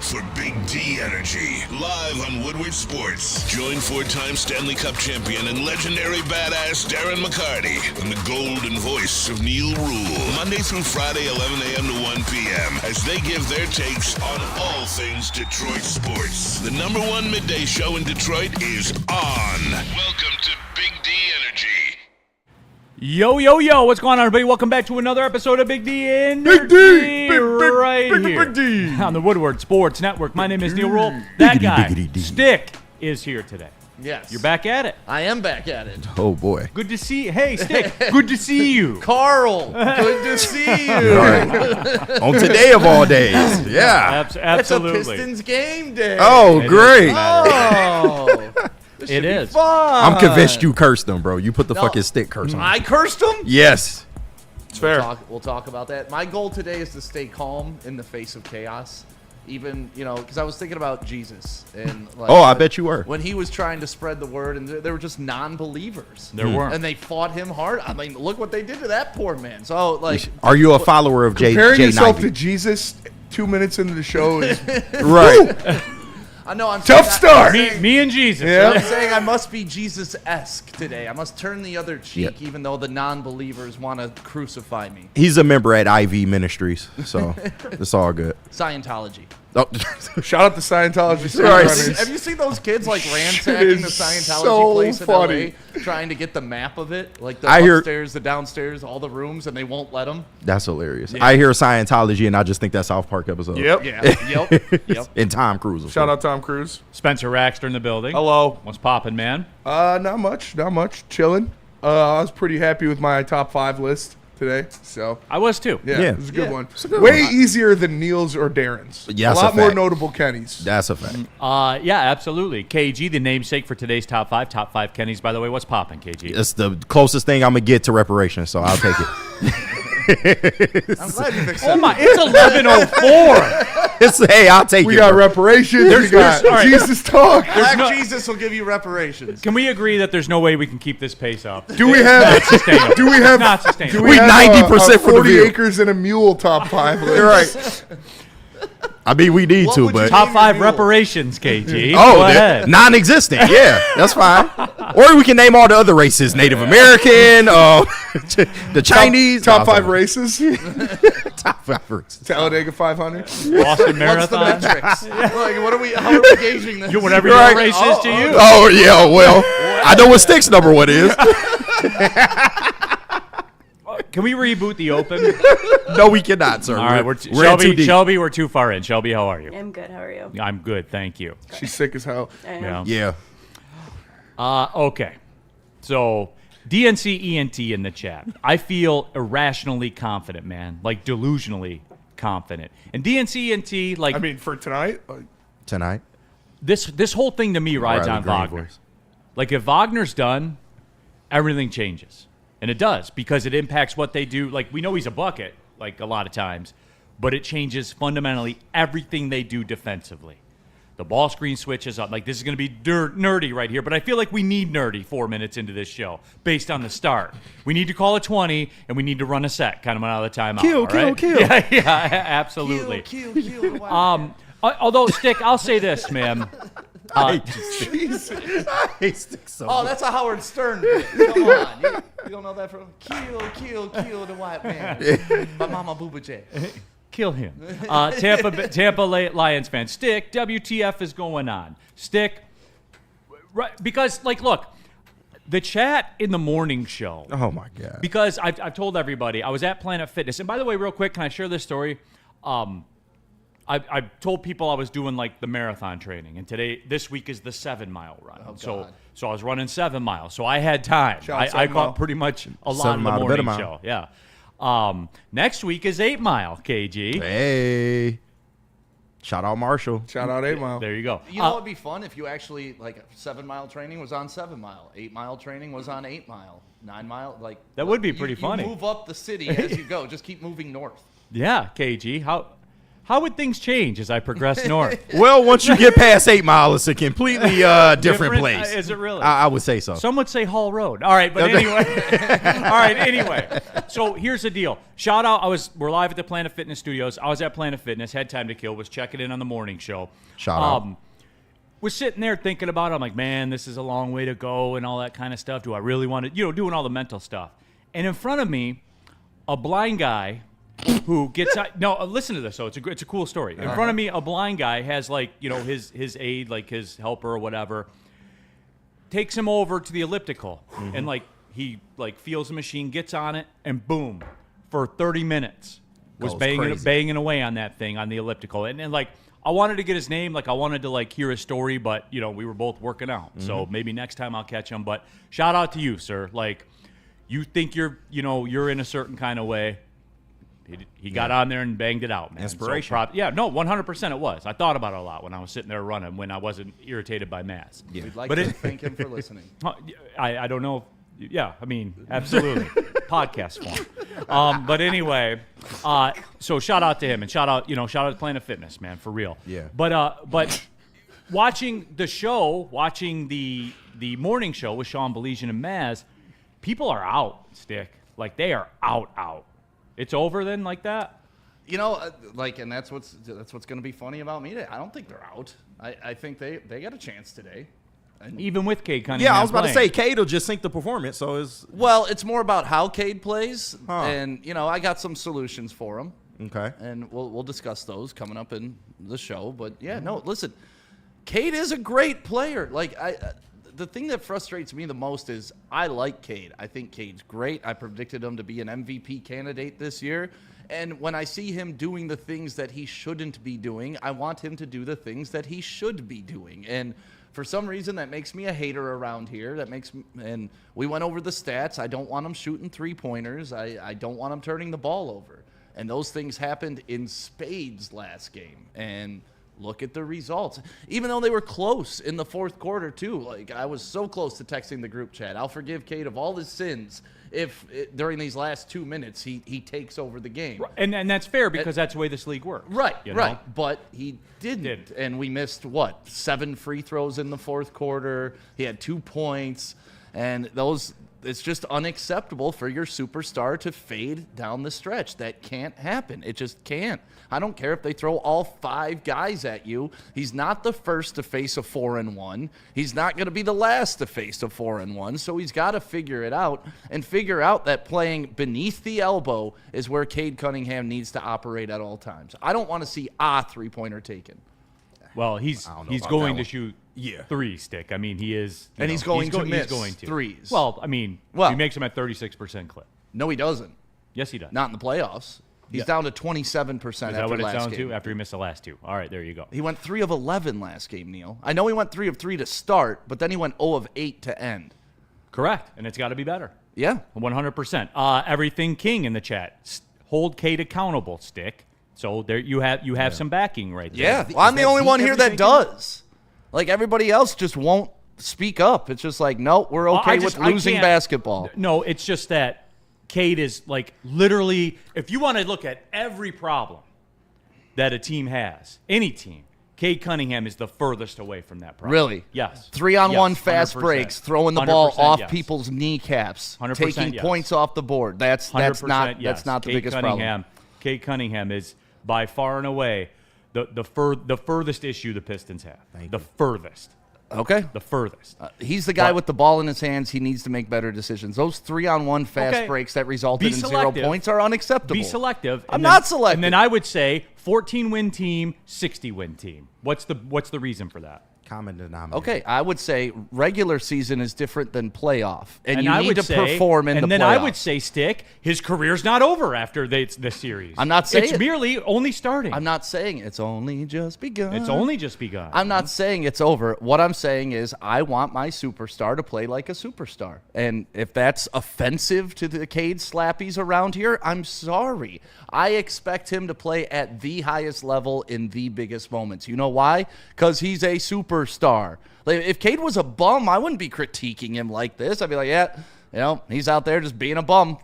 for Big D Energy. Live on Woodward Sports. Join four-time Stanley Cup champion and legendary badass Darren McCarty and the golden voice of Neal Ruhl. Monday through Friday, 11 a.m. to 1 p.m. as they give their takes on all things Detroit sports. The number one midday show in Detroit is on. Welcome to Big D Energy. Yo, yo, yo, what's going on, everybody? Welcome back to another episode of Big D Energy. Big D! Big D! On the Woodward Sports Network. My name is Neal Ruhl. That guy, Stick, is here today. Yes. You're back at it. I am back at it. Oh, boy. Good to see you. Hey, Stick, good to see you. Carl, good to see you. Right. On today of all days. Yeah. Absolutely. It's a Pistons game day. Oh, It great. Oh. This It should be is. fun. I'm convinced you cursed them, bro. You put the No. fucking stick curse on. I cursed him? Yes. It's fair. We'll talk about that. My goal today is to stay calm in the face of chaos. Even, because I was thinking about Jesus. And I bet you were. When he was trying to spread the word, and they were just non-believers. There were. And they fought him hard. I mean, look what they did to that poor man. So, Are you a follower of Jay Comparing yourself to Nivey? Jesus 2 minutes into the show is Right. I know I'm tough saying, start. Me and Jesus. Yeah. I'm saying I must be Jesus-esque today. I must turn the other cheek, even though the non-believers want to crucify me. He's a member at IV Ministries, so it's all good. Scientology. Oh. Shout out to Scientology. Right. Have you seen those kids ransacking is the Scientology so place in funny. LA, trying to get the map of it, like the I hear- upstairs, the downstairs, all the rooms, and they won't let them? That's hilarious. Yeah. I hear Scientology, and I just think that South Park episode. Yep. Yeah. Yep. And Tom Cruise. of Shout course. out Tom Cruise. Spencer Raxter in the building. Hello. What's poppin', man? Not much. Chilling. I was pretty happy with my top 5 list today. So I was too. yeah, Yeah. it was a good Yeah. one. It's a good Way one. easier than Neal's or Darren's. Yeah, a that's a lot more fact. notable Kenny's. That's a fact. Yeah, absolutely. KG, the namesake for today's top 5. Top 5 Kennys, by the way. What's poppin', KG? It's the closest thing I'm going to get to reparations, so I'll take it. I'm glad you've accepted Oh my, it's 11:04. Hey, I'll take We it. got bro. reparations. We got all right. Jesus talk. Black no- Jesus will give you reparations. Can we agree that there's no way we can keep this pace up? Do we have? Sustainable. Do we have? Not sustainable. Do We we have 90% for the 40 view. acres and a mule top 5 list? You're right. I mean, we need What to, would you but do? Top 5 Mule. reparations, KG. oh, Go they're ahead. non-existent. Yeah, that's fine. Or we can name all the other races: Native American, the Chinese. Top No, 5 I'm races. Top 5 races. Talladega 500. Boston What's the Marathon. metrics? How are we gauging this? Whatever Right. your race is to you. Oh yeah, well, I know what Stick's number one is. Can we reboot the Open? No, we cannot, sir. All right, we're Shelby, in too deep. Shelby, we're too far in. Shelby, how are you? I'm good. How are you? I'm good, thank you. She's sick as hell. I am. Yeah. Yeah. Okay. So, DNC ENT in the chat. I feel irrationally confident, man. Like delusionally confident. And DNC ENT, like I mean, for tonight, Tonight. this whole thing to me rides Riley on Green Wagner. voice. Like if Wagner's done, everything changes. And it does because it impacts what they do. Like we know he's a bucket, like a lot of times, but it changes fundamentally everything they do defensively. The ball screen switches up. Like this is going to be nerdy right here, but I feel like we need nerdy 4 minutes into this show based on the start. We need to call it 20 and we need to run a set kind of out of the timeout. Kill, all right? kill. Yeah, absolutely. Kill the white man. Although Stick, I'll say this, man. I hate Stick so Oh, much. that's a Howard Stern bit. Come on. You don't know that from Kill the white man. By Mama Booba J. Kill him. Tampa Lions fan. Stick, WTF is going on? Stick, right, because, like, look, the chat in the morning show, Oh my god. because I've told everybody, I was at Planet Fitness. And by the way, real quick, can I share this story? I told people I was doing, like, the marathon training. And this week is the 7-mile run. Oh, so God. so I was running 7 miles. So I had time. Shout out I 7 mile. caught pretty much a lot 7 of the mile to better morning mile. show. Yeah. Next week is 8-mile, KG. Hey. Shout out Marshall. shout out 8 Mile. There you go. You know what would be fun if you actually, 7-mile training was on 7-mile. 8-mile training was on 8-mile. 9-mile, That would be pretty funny. You move up the city as you go. Just keep moving north. Yeah, KG. How would things change as I progress north? Well, once you get past 8 Mile, it's a completely different place. Is it really? I would say so. Some would say Hall Road. All right, but anyway. So here's the deal. Shout out. We're live at the Planet Fitness Studios. I was at Planet Fitness, had time to kill, was checking in on the morning show. Shout out. Was sitting there thinking about it. I'm like, man, this is a long way to go and all that kind of stuff. Do I really want to, doing all the mental stuff. And in front of me, a blind guy who gets out. No, listen to this. So it's a cool story. In front of me, a blind guy has his aide, like his helper or whatever, takes him over to the elliptical and he feels the machine, gets on it, and boom, for 30 minutes was banging away on that thing on the elliptical. And I wanted to get his name, I wanted to hear his story, but we were both working out. So maybe next time I'll catch him. But shout out to you, sir. You think you're in a certain kind of way. He got on there and banged it out, man. Inspiration. 100% it was. I thought about it a lot when I was sitting there running, when I wasn't irritated by mass. Yeah. We'd like to thank him for listening. I don't know. Yeah, I mean, absolutely. Podcast form. But anyway, so shout out to him and shout out to Planet Fitness, man, for real. Yeah. But watching the show, watching the morning show with Sean Baligian and Maz, people are out, Stick. They are out. It's over then, like that? And that's what's going to be funny about me today. I don't think they're out. I think they got a chance today. And even with Cade Cunningham I was about playing. to say, Cade will just sink the performance. So it's more about how Cade plays. And, I got some solutions for him. Okay. And we'll discuss those coming up in the show. But, listen, Cade is a great player. The thing that frustrates me the most is I like Cade. I think Cade's great. I predicted him to be an MVP candidate this year. And when I see him doing the things that he shouldn't be doing, I want him to do the things that he should be doing. And for some reason, that makes me a hater around here. And we went over the stats. I don't want him shooting three-pointers. I don't want him turning the ball over. And those things happened in spades last game. And look at the results. Even though they were close in the fourth quarter, too. I was so close to texting the group chat. I'll forgive Cade of all his sins if during these last 2 minutes he takes over the game. And that's fair because that's the way this league works. Right. But he didn't. And we missed, 7 free throws in the fourth quarter. He had 2 points. And it's just unacceptable for your superstar to fade down the stretch. That can't happen. It just can't. I don't care if they throw all 5 guys at you. He's not the first to face a 4-1. He's not going to be the last to face a 4-1. So he's got to figure it out and figure out that playing beneath the elbow is where Cade Cunningham needs to operate at all times. I don't want to see a three-pointer taken. Well, he's going to shoot 3, Stick. I mean, he is. And he's going to miss threes. Well, I mean, he makes them at 36% clip. No, he doesn't. Yes, he does. Not in the playoffs. He's down to 27% Is that after what it's last down game. to? After he missed the last 2. All right, there you go. He went 3 of 11 last game, Neal. I know he went 3 of 3 to start, but then he went 0 of 8 to end. Correct, and it's got to be better. Yeah. 100%. Everything King in the chat. Hold Cade accountable, Stick. So there you have some backing right there. Yeah, well, I'm the only one here that does. Everybody else just won't speak up. It's just no, we're okay with losing basketball. No, it's just that Cade is literally, if you want to look at every problem that a team has, any team, Cade Cunningham is the furthest away from that problem. Really? Yes. 3-on-1 fast 100%. breaks, throwing the ball off yes. people's kneecaps, 100% taking yes. points off the board. That's not yes. the Cade biggest problem. Cade Cunningham is by far and away the furthest issue the Pistons have. The furthest. Okay. The furthest. He's the guy with the ball in his hands. He needs to make better decisions. Those 3-on-1 fast breaks that resulted in 0 points are unacceptable. Be selective. I'm not selective. And then I would say 14-win team, 60-win team. What's the reason for that? Common denominator. Okay, I would say regular season is different than playoff, and you I need would to say, perform in the playoffs. And then I would say, Stick, his career's not over after the series. I'm not saying it's merely only starting. I'm not saying it's only just begun. It's only just begun. I'm not saying it's over. What I'm saying is I want my superstar to play like a superstar. And if that's offensive to the Cade slappies around here, I'm sorry. I expect him to play at the highest level in the biggest moments. You know why? Because he's a superstar. If Cade was a bum, I wouldn't be critiquing him like this. I'd be like, he's out there just being a bum.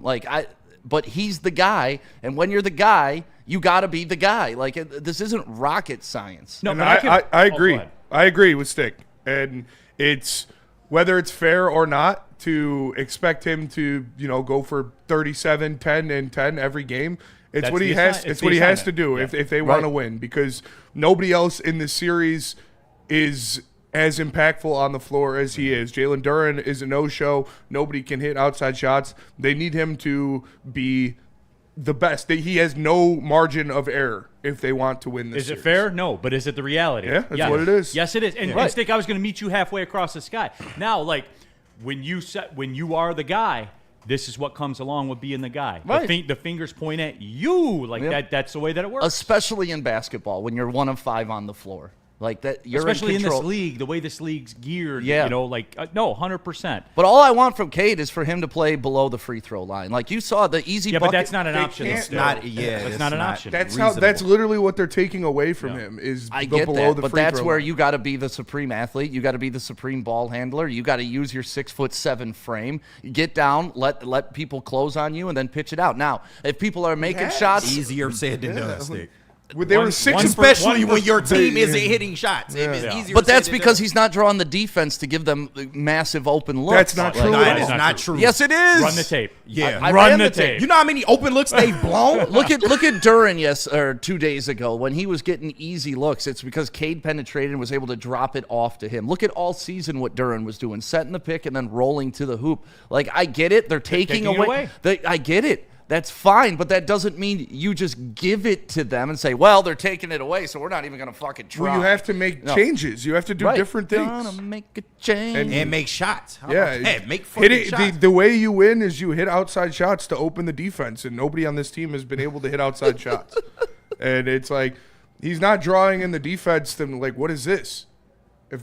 but he's the guy. And when you're the guy, you got to be the guy. Like, this isn't rocket science. No, And but I go agree. ahead. I agree with Stick. And it's whether it's fair or not to expect him to, go for 37, 10, and 10 every game. It's That's what he the has. assi- It's the what he has assignment. to do Yeah. if they want to Right. win, because nobody else in this series is as impactful on the floor as he is. Jalen Duren is a no-show. Nobody can hit outside shots. They need him to be the best. He has no margin of error if they want to win this. Is it series. fair? No, but is it the reality? Yeah, that's what it is. Yes, it is. And Stick, I was going to meet you halfway across the sky. Now, like when you are the guy, this is what comes along with being the guy. Right. The fingers point at you, like Yep. That's the way that it works. Especially in basketball when you're 1 of 5 on the floor. Like that, you're Especially in control. this league, the way this league's geared. Yeah. No, 100%. But all I want from Cade is for him to play below the free throw line. Like you saw the easy Yeah, bucket. but that's not an They option. can't- still. Not yeah. That's it's not an option. That's reasonable. literally what they're taking away from him is I the get below that, the but free that's throw where line. you got to be the supreme athlete. You got to be the supreme ball handler. You got to use your 6'7" frame. You get down, let people close on you, and then pitch it out. Now, if people are making shots, Easier said than done, Stick. They were One- 6 one and for- Especially one when for- your team Yeah. isn't hitting shots. If it's easier but said that's than because done. he's not drawing the defense to give them massive open looks. That's not true. No, at that all. is not true. Yes, it is. Run the tape. Yeah. I Run ran the the tape. tape. You know how many open looks they've blown? Look at Duren 2 days ago when he was getting easy looks. It's because Cade penetrated and was able to drop it off to him. Look at all season what Duren was doing, setting the pick and then rolling to the hoop. Like I get it, they're taking taking it away. I get it. That's fine, but that doesn't mean you just give it to them and say, "Well, they're taking it away, so we're not even going to fucking try." Well, you have to make changes. You have to do Right. different things. Gonna make a change. And make shots. How Yeah, about that? Make hit fucking it. shots. The way you win is you hit outside shots to open the defense, and nobody on this team has been able to hit outside shots. And it's like he's not drawing in the defense. Then like, what is this? Is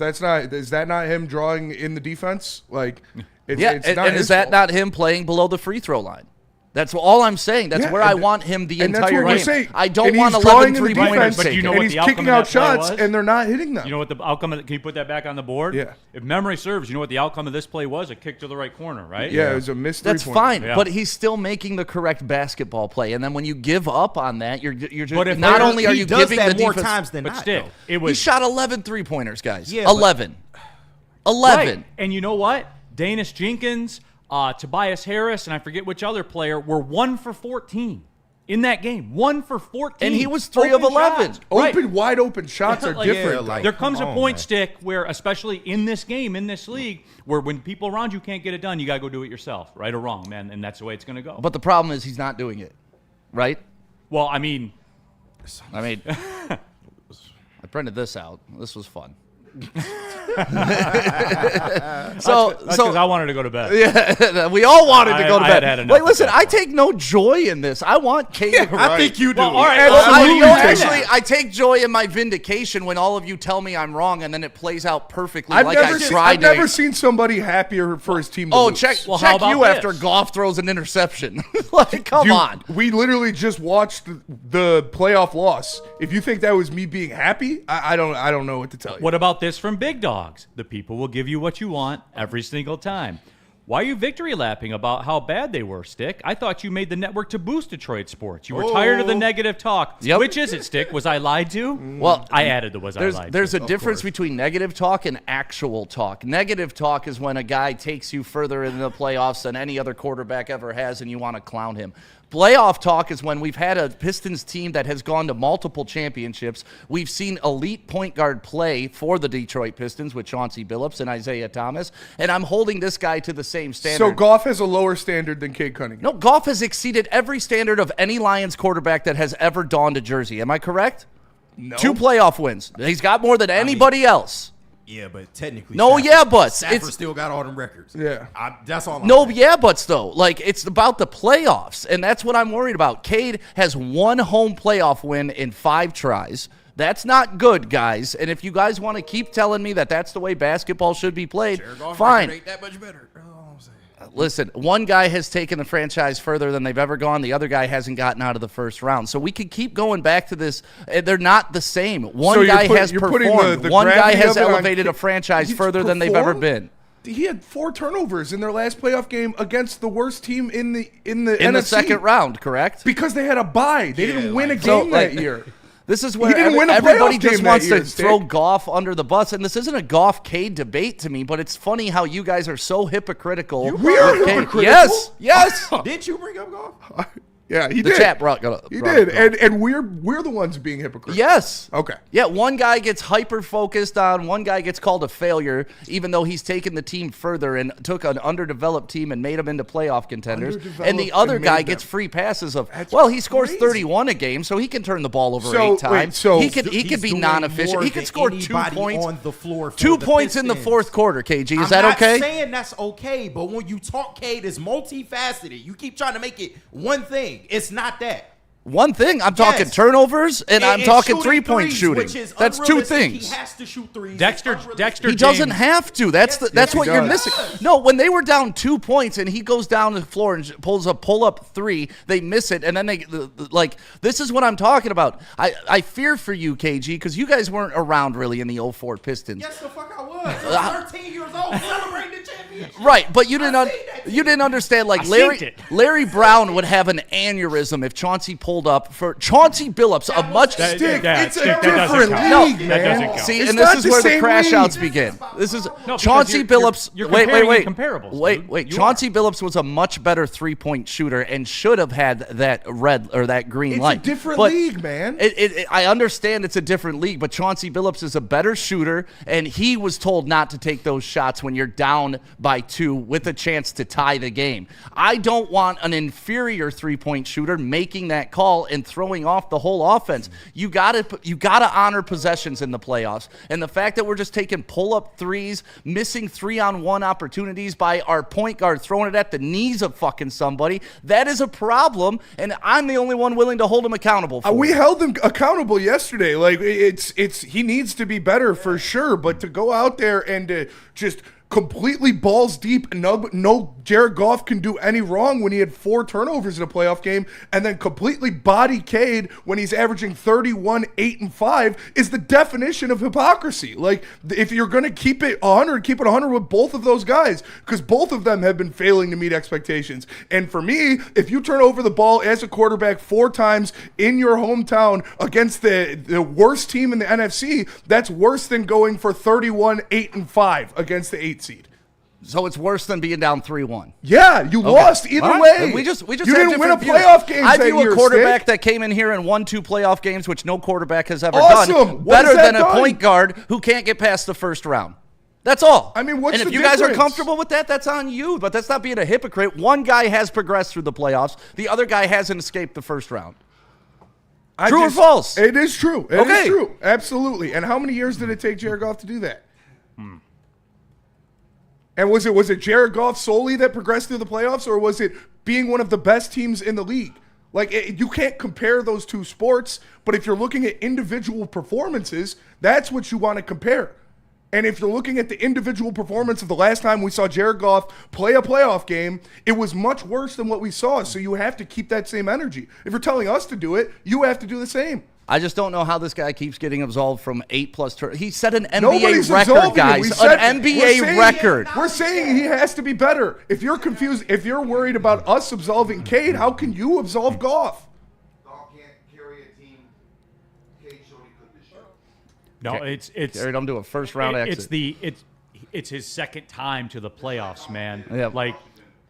that not him drawing in the defense? Like, it's and not is his that fault. not him playing below the free throw line? That's all I'm saying. That's Yeah, where I and- want him the And that's entire what we're game. saying. I don't And want he's 11 drawing in the three-pointers defense, But do you know and what he's the outcome kicking of out that play shots, was? and they're not hitting them. You know what the outcome of can you put that back on the board? Yeah. If memory serves, you know what the outcome of this play was? A kick to the right corner, right? Yeah, it was a missed That's three-pointer. fine, Yeah. but he's still making the correct basketball play. And then when you give up on that, you're just But if not they're- only are he you does giving that the more defense, times than But not. still, though. it he was shot 11 three-pointers, guys. Yeah, but- 11. right. And you know what? Danish Jenkins, Tobias Harris, and I forget which other player were 1 for 14 in that game. 1 for 14. And he was 3 of Open 11. shots. Right. Wide open shots are Like, different. yeah, like- There comes a Come on, point, man. Stick, where especially in this game, in this league, where when people around you can't get it done, you gotta go do it yourself, right or wrong, man, and that's the way it's gonna go. But the problem is he's not doing it, right? Well, I mean, I printed this out. This was fun. that's because I wanted to go to bed. Yeah, we all wanted to go to I bed. had enough Wait, at listen, that I point. take no joy in this. I want Cade. I think you do. Well, all right, Absolutely I take actually, that. I take joy in my vindication when all of you tell me I'm wrong, and then it plays out perfectly I've like I never, seen, tried I've never to. seen somebody happier for his team to Oh, lose. check Well, how check about you this? after Goff throws an interception. Like, come Dude, on. We literally just watched the playoff loss. If you think that was me being happy, I don't know what to tell you. What about this from Big Dogs? The people will give you what you want every single time. Why are you victory lapping about how bad they were, Stick? I thought you made the network to boost Detroit sports. You were tired of the negative talk. Yep. Which is it, Stick? Was I lied to? Well, I added the was I lied There's to. a difference between negative talk and actual talk. Negative talk is when a guy takes you further in the playoffs than any other quarterback ever has, and you want to clown him. Playoff talk is when we've had a Pistons team that has gone to multiple championships. We've seen elite point guard play for the Detroit Pistons with Chauncey Billups and Isaiah Thomas, and I'm holding this guy to the same standard. So Goff has a lower standard than Cade Cunningham. No, Goff has exceeded every standard of any Lions quarterback that has ever donned a jersey. Am I correct? No. 2 playoff wins. He's got more than anybody else. Yeah, but technically. No, yeah, but Stafford it's still got all them records. Yeah. That's all. no, I'm saying. yeah, buts though. Like, it's about the playoffs, and that's what I'm worried about. Cade has 1 home playoff win in 5 tries. That's not good, guys. And if you guys want to keep telling me that that's the way basketball should be played, Jared Goff fine. record ain't that much better. Oh, I'm saying. Listen, one guy has taken the franchise further than they've ever gone. The other guy hasn't gotten out of the first round. So we could keep going back to this. They're not the same. One So guy has you're putting performed. the One guy gravity has of it on elevated a Cade. franchise He's further than they've ever performed? been. he had 4 turnovers in their last playoff game against the worst team in the NFC. In the second round, correct? Because they had a bye. They didn't win a game So, that year. This is where didn't win a everybody playoff just game wants that to year, throw Stick. Goff under the bus, and this isn't a Goff-Cade debate to me, but it's funny how you guys are so hypocritical. We are with Cade. hypocritical? Yes. Didn't you bring up golf? Yeah, he The did. chat brought He brought did, it up. and we're the ones being hypocritical. Yes. Okay. Yeah, one guy gets hyper-focused on, one guy gets called a failure, even though he's taken the team further and took an underdeveloped team and made them into playoff contenders. And the Underdeveloped other and guy made gets them. free passes of, That's well, he scores crazy. 31 a game, so he can turn the ball over So, 8 times. wait, so- he could He's be doing non-efficient. more He could than score 2 anybody points. on the floor for 2 the points in the Pistons. fourth quarter, KG. Is I'm that okay? not saying that's okay, but when you talk Cade is multifaceted. You keep trying to make it one thing. It's not that. One thing, I'm talking Yes. turnovers, and I'm talking shooting 3-point threes, shooting. which is That's 2 unrealistic. things. He has to shoot threes. Dexter It's unrealistic. He doesn't James- have to. That's Yes, what he you're does. missing. No, when they were down 2 points and he goes down the floor and pulls a pull-up 3, they miss it, and then they like. This is what I'm talking about. I fear for you, KG, because you guys weren't around really in the 04 Pistons. Yes, the fuck I was. I was 13 years old celebrating the championship. Right, but you didn't I seen that you didn't understand. Like synced it. Larry Brown would have an aneurysm if Chauncey pulled up for Chauncey Billups, a much That- Stick, that- it's a Stick, that doesn't different count. league, No, man. that doesn't count. See, It's and this not is the where the same crash league. outs begin. This is because Chauncey you're- Billups. you're wait, comparing wait. comparables, dude. You Chauncey Billups was a much better 3-point shooter and should have had that red or that green It's light. a different But league, man. I understand it's a different league, but Chauncey Billups is a better shooter, and he was told not to take those shots when you're down by 2 with a chance to tie the game. I don't want an inferior 3-point shooter making that call and throwing off the whole offense. You gotta honor possessions in the playoffs, and the fact that we're just taking pull-up threes, missing 3-on-1 opportunities by our point guard throwing it at the knees of fucking somebody, that is a problem, and I'm the only one willing to hold him accountable for We it. held him accountable yesterday. Like it's he needs to be better for sure. But to go out there and to just completely balls deep, no Jared Goff can do any wrong when he had 4 turnovers in a playoff game, and then completely body Cade when he's averaging 31, 8, and 5 is the definition of hypocrisy. Like if you're gonna keep it 100, keep it 100 with both of those guys, because both of them have been failing to meet expectations. And for me, if you turn over the ball as a quarterback 4 times in your hometown against the worst team in the NFC, that's worse than going for 31, 8, and 5 against the 8 seed. So it's worse than being down 3-1. Yeah, you lost either All right. way. Then we just you had didn't win a different views. playoff game. I view year, a quarterback Stick. that came in here and won 2 playoff games, which no quarterback has ever Awesome. done, What better has that than a done? point guard who can't get past the first round. That's all. I mean, what's and if the you guys are difference? comfortable with that, that's on you. But that's not being a hypocrite. One guy has progressed through the playoffs. The other guy hasn't escaped the first round. True or false? It is true. It is Okay. true. Absolutely. And how many years did it take Jared Goff to do that? And was it Jared Goff solely that progressed through the playoffs, or was it being one of the best teams in the league? Like, you can't compare those two sports, but if you're looking at individual performances, that's what you want to compare. And if you're looking at the individual performance of the last time we saw Jared Goff play a playoff game, it was much worse than what we saw. So you have to keep that same energy. If you're telling us to do it, you have to do the same. I just don't know how this guy keeps getting absolved from 8+ turnovers. He set an NBA Nobody's record, absolving him. guys. We said- An we're NBA saying- record. We're saying he has to be better. If you're confused, if you're worried about us absolving Cade, how can you absolve Goff? Goff can't carry a team. Cade showed he could this year. No, it's Carried him to a first-round exit. It's his second time to the playoffs, man. Yeah. Like,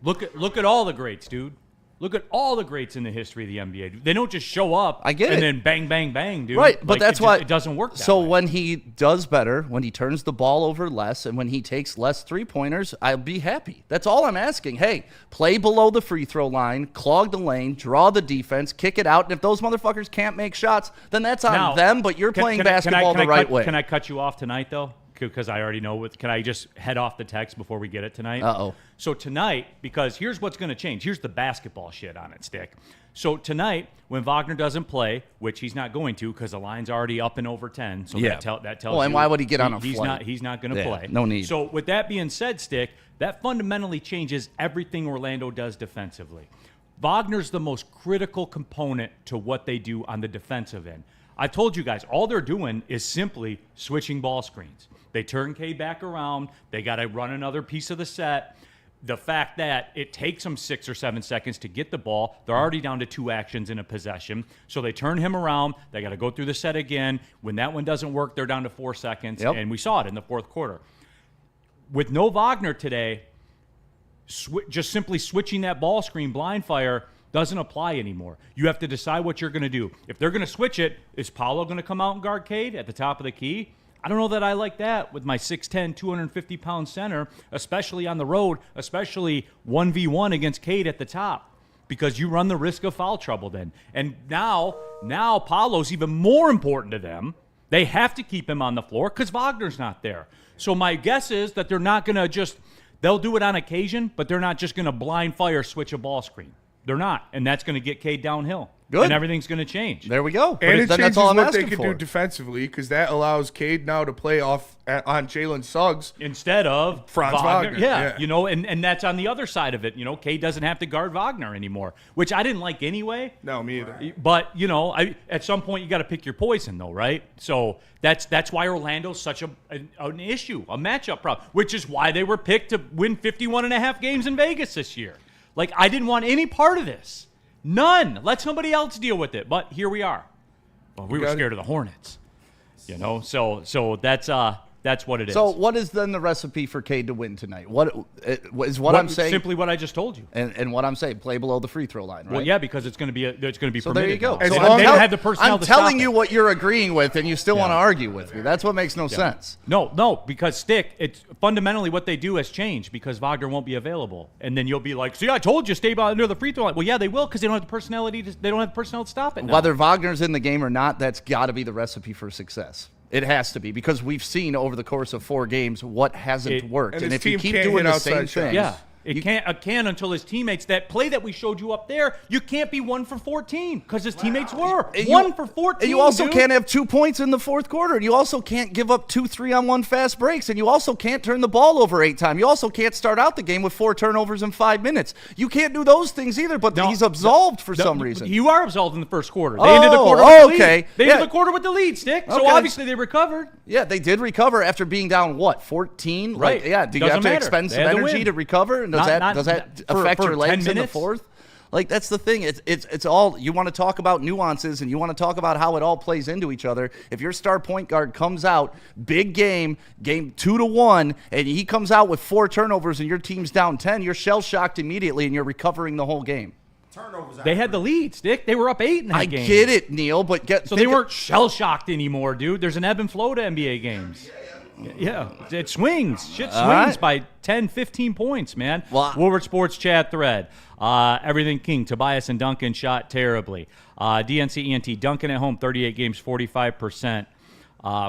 look at all the greats, dude. Look at all the greats in the history of the NBA. They don't just show up I get and it. then bang, bang, bang, dude. Right, but Like, that's it why it doesn't work that So way. when he does better, when he turns the ball over less, and when he takes less 3-pointers, I'll be happy. That's all I'm asking. Hey, play below the free throw line, clog the lane, draw the defense, kick it out, and if those motherfuckers can't make shots, then that's on Now, them. But you're playing basketball the right way. Can I cut you off tonight, though? Because I already know. Can I just head off the text before we get it tonight? Uh-oh. So tonight, because here's what's going to change. Here's the basketball shit on it, Stick. So tonight, when Wagner doesn't play, which he's not going to because the line's already up and over 10, so Yeah. that tells Well, and you why would he get on a he's flight? He's not going to Yeah, play. no need. So with that being said, Stick, that fundamentally changes everything Orlando does defensively. Wagner's the most critical component to what they do on the defensive end. I told you guys, all they're doing is simply switching ball screens. They turn Cade back around. They got to run another piece of the set. The fact that it takes them 6 or 7 seconds to get the ball, they're already down to 2 actions in a possession. So they turn him around. They got to go through the set again. When that one doesn't work, they're down to 4 seconds. Yep. And we saw it in the fourth quarter. With no Wagner today, just simply switching that ball screen blind fire doesn't apply anymore. You have to decide what you're going to do. If they're going to switch it, is Paolo going to come out and guard Cade at the top of the key? I don't know that I like that with my 6'10", 250-pound center, especially on the road, especially 1v1 against Cade at the top, because you run the risk of foul trouble then. And now Paolo's even more important to them. They have to keep him on the floor because Wagner's not there. So my guess is that they're not going to just – they'll do it on occasion, but they're not just going to blind fire switch a ball screen. They're not, and that's going to get Cade downhill. Good. And everything's going to change. There we go. But And it then changes that's all I'm what they asking can for. do defensively because that allows Cade now to play off on Jalen Suggs. Instead of Franz Wagner, Yeah, yeah. And that's on the other side of it. Cade doesn't have to guard Wagner anymore, which I didn't like anyway. No, me either. But at some point you got to pick your poison, though, right? So that's why Orlando's such an issue, a matchup problem, which is why they were picked to win 51.5 games in Vegas this year. Like, I didn't want any part of this. None. Let somebody else deal with it. But here we are. Well, we were scared of the Hornets. So that's what it is. So what is then the recipe for Cade to win tonight? What is what I'm saying? Simply what I just told you. And what I'm saying, play below the free throw line, right? Well, yeah, because it's going to be So permitted. there you go. now. As So long they as- don't have the personnel I'm to stop telling it. you what you're agreeing with, and you still want to argue with me. That's what makes no sense. No, because it's fundamentally what they do has changed because Wagner won't be available, and then you'll be like, "See, I told you, stay under the free throw line." Well, yeah, they will because they don't have the personality. They don't have the personnel to stop it. Now. Whether Wagner's in the game or not, that's got to be the recipe for success. It has to be because we've seen over the course of 4 games what hasn't worked, and and his if you team keep can't doing hit the same outside shots. thing, Yeah. It can until his teammates. That play that we showed you up there, you can't be 1 for 14 because his teammates were And 1 for 14. And you also dude. can't have 2 points in the fourth quarter. And you also can't give up 2 3-on-1 fast breaks. And you also can't turn the ball over 8 times. You also can't start out the game with 4 turnovers in 5 minutes. You can't do those things either. But he's absolved for some reason. You are absolved in the first quarter. They ended the quarter with the okay. lead. They ended the quarter with the lead, Stick. So Okay. obviously they recovered. Yeah, they did recover after being down, 14? Right. Like, yeah, do you Doesn't have to matter. expend They some had to energy win. to recover? And does that affect for your legs 10 in the minutes? fourth? Like, that's the thing. It's all, you want to talk about nuances and you want to talk about how it all plays into each other. If your star point guard comes out, big game 2-1, and he comes out with 4 turnovers and your team's down 10, you're shell-shocked immediately and you're recovering the whole game. They had the lead, Stick. They were up 8 in that game. I get it, Neal, but So they weren't shell-shocked anymore, dude. There's an ebb and flow to NBA games. Yeah, it swings. Shit swings by 10, 15 points, man. Well, Woodward Sports chat thread. Everything King. Tobias and Duncan shot terribly. DNC ENT. Duncan at home, 38 games, 45%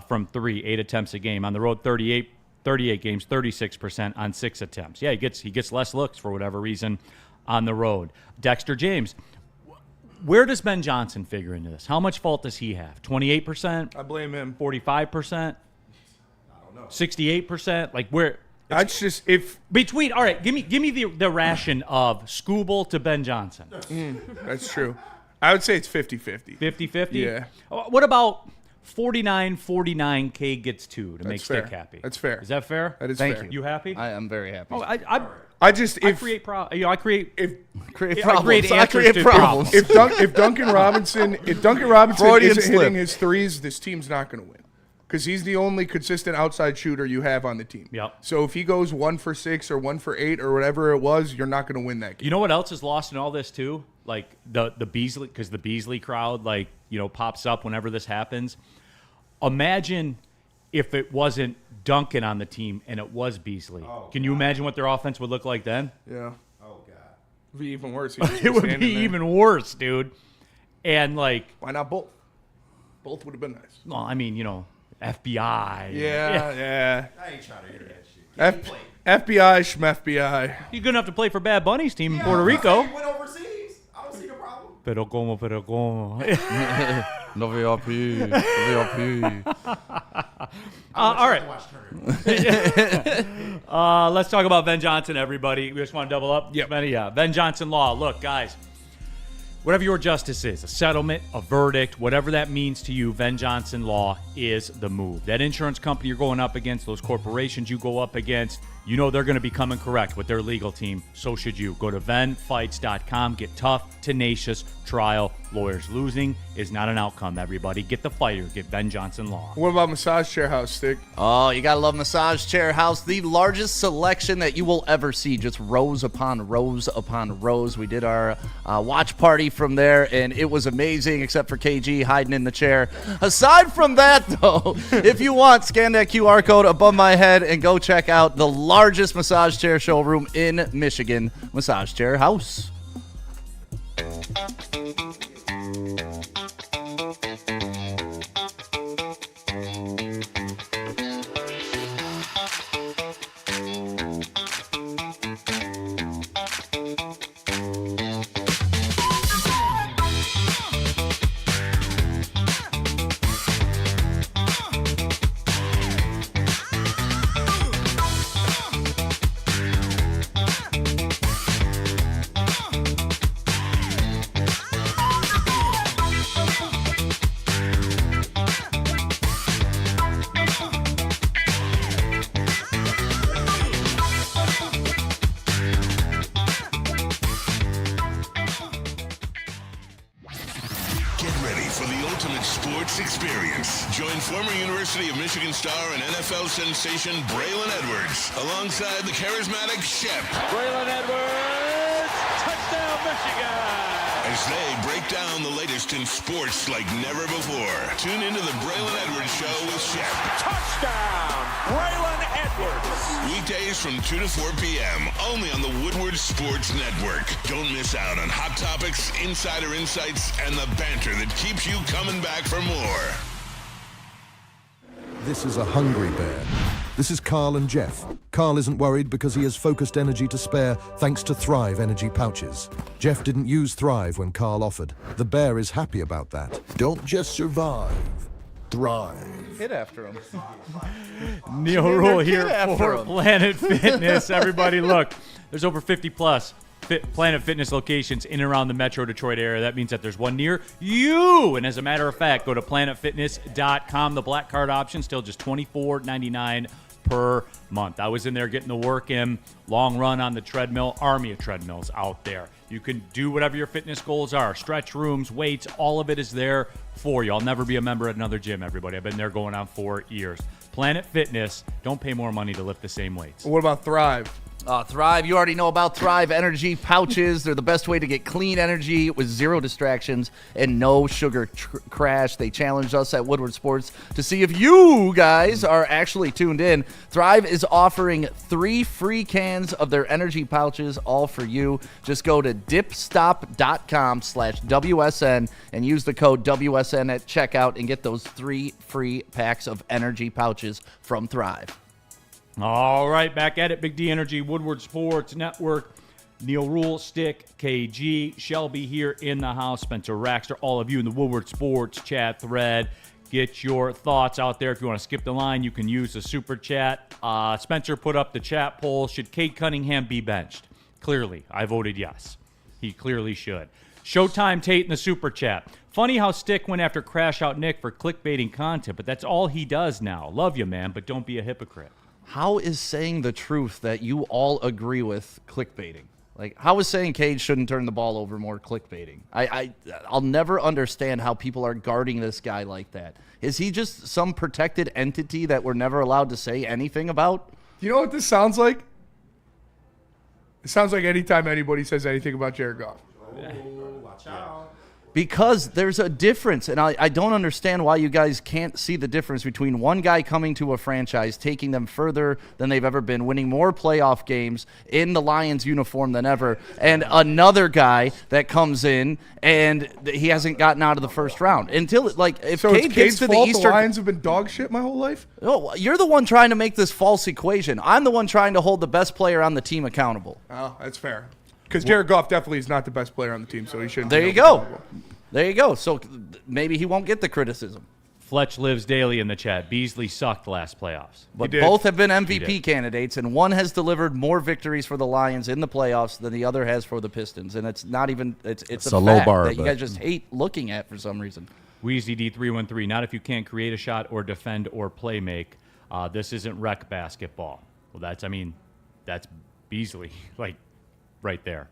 from 3, 8 attempts a game. On the road, 38 games, 36% on 6 attempts. Yeah, he gets less looks for whatever reason on the road. Dexter James. Where does Ben Johnson figure into this? How much fault does he have? 28%? I blame him. 45%? 68%? Like where? That's just if Between, all right, give me the ration of Scooble to Ben Johnson. that's true. I would say it's 50-50. 50-50? Yeah. What about 49-49 K gets 2 to make fair. Stick happy? That's fair. Is that fair? That is Thank fair. You happy? I am very happy. Oh, I I create I create create I problems. create I answers create to problems. if Duncan Robinson Freudian isn't slip. hitting his threes, this team's not going to win. Because he's the only consistent outside shooter you have on the team. Yep. So if he goes 1 for 6 or 1 for 8 or whatever it was, you're not going to win that game. You know what else is lost in all this too? Like the Beasley, because the Beasley crowd, pops up whenever this happens. Imagine if it wasn't Duncan on the team and it was Beasley. Can you imagine what their offense would look like then? Yeah. Oh, God. It'd be even worse. It would be even worse, dude. And Why not both? Both would have been nice. well, I mean, FBI. Yeah. I ain't trying to hear that shit. FBI, schmFBI. You're good enough to play for Bad Bunny's team in Yeah, Puerto I was gonna Rico. say he went overseas. I don't see the problem. Pero como. No VIP. All right. Watch Turner. Let's talk about Ben Johnson, everybody. We just want to double up. Yep. Yeah. Ben Johnson Law. Look, guys. Whatever your justice is, a settlement, a verdict, whatever that means to you, Venn Johnson Law is the move. That insurance company you're going up against, those corporations you go up against, you know they're going to be coming correct with their legal team. So should you. Go to VennFights.com. Get tough, tenacious trial. Lawyers losing is not an outcome, everybody. Get the fighter. Get Venn Johnson Law. What about Massage Chair House, Stick? Oh, you gotta love Massage Chair House, the largest selection that you will ever see, just rows upon rows upon rows. We did our watch party from there, and it was amazing, except for KG hiding in the chair. Aside from that, though, if you want, scan that QR code above my head and go check out the largest massage chair showroom in Michigan, Massage Chair House. Get ready for the ultimate sports experience. Join former University of Michigan star and NFL sensation Braylon Edwards alongside the charismatic Shep Braylon Edwards, touchdown Michigan! as they break down the latest in sports like never before. Tune into the Braylon Edwards Show with Shep. Touchdown, Braylon Edwards! Weekdays from 2 to 4 p.m. only on the Woodward Sports Network. Don't miss out on hot topics, insider insights, and the banter that keeps you coming back for more. This is a hungry bear. This is Carl and Jeff. Carl isn't worried because he has focused energy to spare thanks to Thrive energy pouches. Jeff didn't use Thrive when Carl offered. The bear is happy about that. Don't just survive. Thrive. Hit after him. Neal Ruhl here after for him. Planet Fitness. Everybody, look, there's over 50 plus Planet Fitness locations in and around the Metro Detroit area. That means that there's one near you. And as a matter of fact, go to planetfitness.com. The black card option still just $24.99 per month. I was in there getting the work in, long run on the treadmill, army of treadmills out there. You can do whatever your fitness goals are, stretch rooms, weights, all of it is there for you. I'll never be a member at another gym, everybody. I've been there going on 4 years. Planet Fitness, don't pay more money to lift the same weights. What about Thrive? Thrive, you already know about Thrive energy pouches. They're the best way to get clean energy with zero distractions and no sugar crash. They challenged us at Woodward Sports to see if you guys are actually tuned in. Thrive is offering 3 free cans of their energy pouches, all for you. Just go to dipstop.com/WSN and use the code WSN at checkout and get those 3 free packs of energy pouches from Thrive. All right, back at it. Big D Energy, Woodward Sports Network. Neal Ruhl, Stick, KG, Shelby here in the house. Spencer Raxter, all of you in the Woodward Sports chat thread. Get your thoughts out there. If you want to skip the line, you can use the super chat. Spencer put up the chat poll. Should Cade Cunningham be benched? Clearly, I voted yes. He clearly should. Showtime Tate in the super chat. Funny how Stick went after Crash Out Nick for clickbaiting content, but that's all he does now. Love you, man, but don't be a hypocrite. How is saying the truth that you all agree with clickbaiting? Like, how is saying Cade shouldn't turn the ball over more clickbaiting? I'll never understand how people are guarding this guy like that. Is he just some protected entity that we're never allowed to say anything about? You know what this sounds like? It sounds like anytime anybody says anything about Jared Goff. Because there's a difference, and I don't understand why you guys can't see the difference between one guy coming to a franchise, taking them further than they've ever been, winning more playoff games in the Lions uniform than ever, and another guy that comes in and he hasn't gotten out of the first round. Until, like, if So Cade it's gets Cade's to the fault Eastern... the Lions have been dog shit my whole life? Oh, you're the one trying to make this false equation. I'm the one trying to hold the best player on the team accountable. Oh, that's fair. Because Jared Goff definitely is not the best player on the team, so he shouldn't. There be you held go. accountable. There you go. So maybe he won't get the criticism. Fletch lives daily in the chat. Beasley sucked last playoffs. But did. both have been He MVP did. candidates, and one has delivered more victories for the Lions in the playoffs than the other has for the Pistons. And it's not even it's a low fact bar, that you but- guys just hate looking at for some reason. Wheezy D313. Not if you can't create a shot or defend or play make. This isn't rec basketball. Well, that's Beasley, like right there.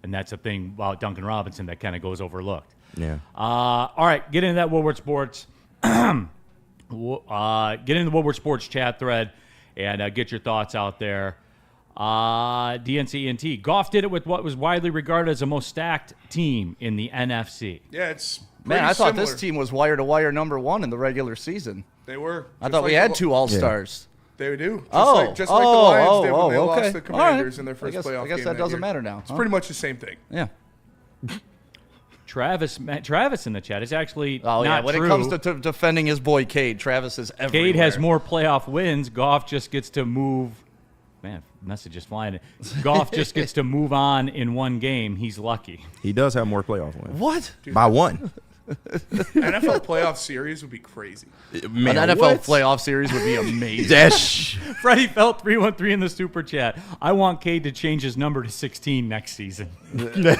And that's a thing about Duncan Robinson that kind of goes overlooked. Yeah. All right, get into that Woodward Sports. Get into the Woodward Sports chat thread and get your thoughts out there. DNCENT. Goff did it with what was widely regarded as the most stacked team in the NFC. Yeah, it's Man, I thought this similar. team was wire to wire #1 in the regular season. They were. I Just thought we like had the- 2 All-Stars. They do. Just Oh, like the Lions did when they lost okay. the All Commanders right. in their first I playoff guess game that doesn't year. matter now. It's huh? pretty much the same thing. Yeah. Travis in the chat is actually Oh, yeah. not When true. it comes to defending his boy Cade, Travis is everywhere. Cade has more playoff wins. Goff just gets to move. Man, message is flying. Goff just gets to move on in one game. He's lucky. He does have more playoff wins. What? By one. NFL playoff series would be crazy. Man, An NFL what? playoff series would be amazing. Dash. Freddie Felt 313 in the super chat. I want Cade to change his number to 16 next season.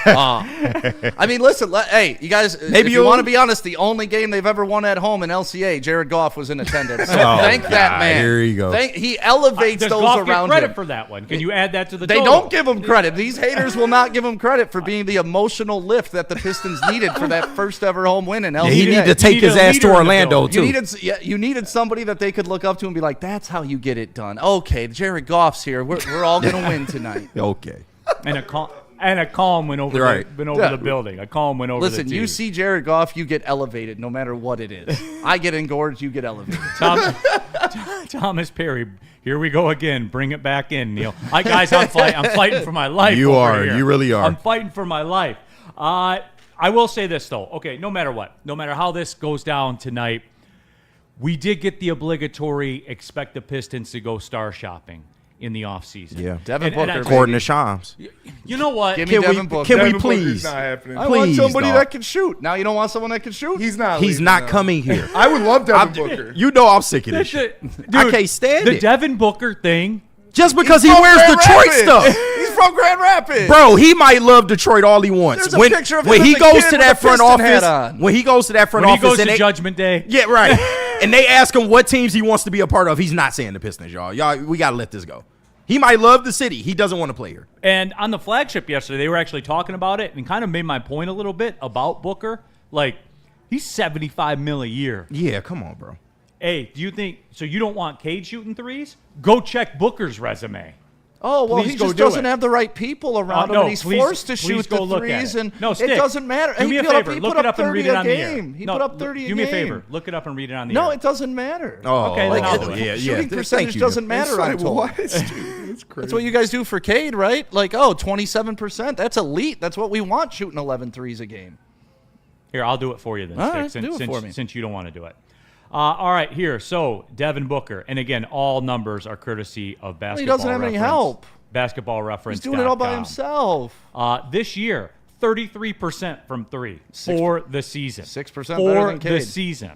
I mean, listen, hey, you guys, Maybe if you you'll- want to be honest, the only game they've ever won at home in LCA, Jared Goff was in attendance. So Oh, thank that God, man. here you go. He elevates Does those Goff get around credit him. for that one? Can you add that to the They total? don't give him credit. These haters will not give him credit for being the emotional lift that the Pistons needed for that first ever home win in LCA. Yeah, he need to take need his a ass leader to in the Orlando, building. too. You needed somebody that they could look up to and be like, that's how you get it done. Okay, Jared Goff's here. We're all going to win tonight. Okay. And a calm went over, Right. the building. A calm went over Listen, the team. you see Jared Goff, you get elevated no matter what it is. I get engorged, you get elevated. Thomas Perry, here we go again. Bring it back in, Neil. Guys, I'm fighting for my life. You over are. here. You really are. I'm fighting for my life. I will say this, though. Okay, no matter what, no matter how this goes down tonight, we did get the obligatory expect the Pistons to go star shopping in the offseason. Yeah. Devin Booker, According to Shams. You know what? Give me Can Devin we, Booker. can we Devin Booker's please? not happening. I want Please, somebody dog. that can shoot. Now you don't want someone that can shoot? He's not. He's leaving, not though. coming here. I would love Devin Booker. You know I'm sick of this Dude, shit. I can't stand the it. Devin Booker thing. Just because he From wears Grand Detroit Rapids. stuff. He's from Grand Rapids. Bro, he might love Detroit all he wants. There's a when picture of when him he as a goes kid to with that a front Piston hat office, on. when he goes to that front When he office, goes and to they, Judgment Day. yeah, right, and they ask him what teams he wants to be a part of, he's not saying the Pistons, y'all. Y'all, we gotta let this go. He might love the city. He doesn't want to play here. And on the flagship yesterday, they were actually talking about it and kind of made my point a little bit about Booker. Like, he's $75 million a year. Yeah, come on, bro. Hey, do you think so? You don't want Cade shooting threes? Go check Booker's resume. Oh, well, Please he go just do doesn't it. have the right people around him, No, and he's please- forced to please shoot go the look at threes, it. and No, it Stick, doesn't matter. Do me a favor. He Look put it up up and 30 read it on a the air. game. He No, put up 30 a game. do me a favor. Look it up and read it on the No, air. it doesn't matter. Oh, Okay, then I'll do it. yeah, yeah. Shooting Thank percentage you. doesn't It's matter, I'm like, told. what? Dude, it's crazy. That's what you guys do for Cade, right? Like, oh, 27%. That's elite. That's what we want, shooting 11 threes a game. Here, I'll do it for you then, All Stick, right, do it for me. since you don't want to do it. All right, here. So, Devin Booker. And again, all numbers are courtesy of Basketball He doesn't have any Reference. help. Basketball Reference. He's doing it all by himself. This year, 33% from three for the season. 6% for better than the Cade. season.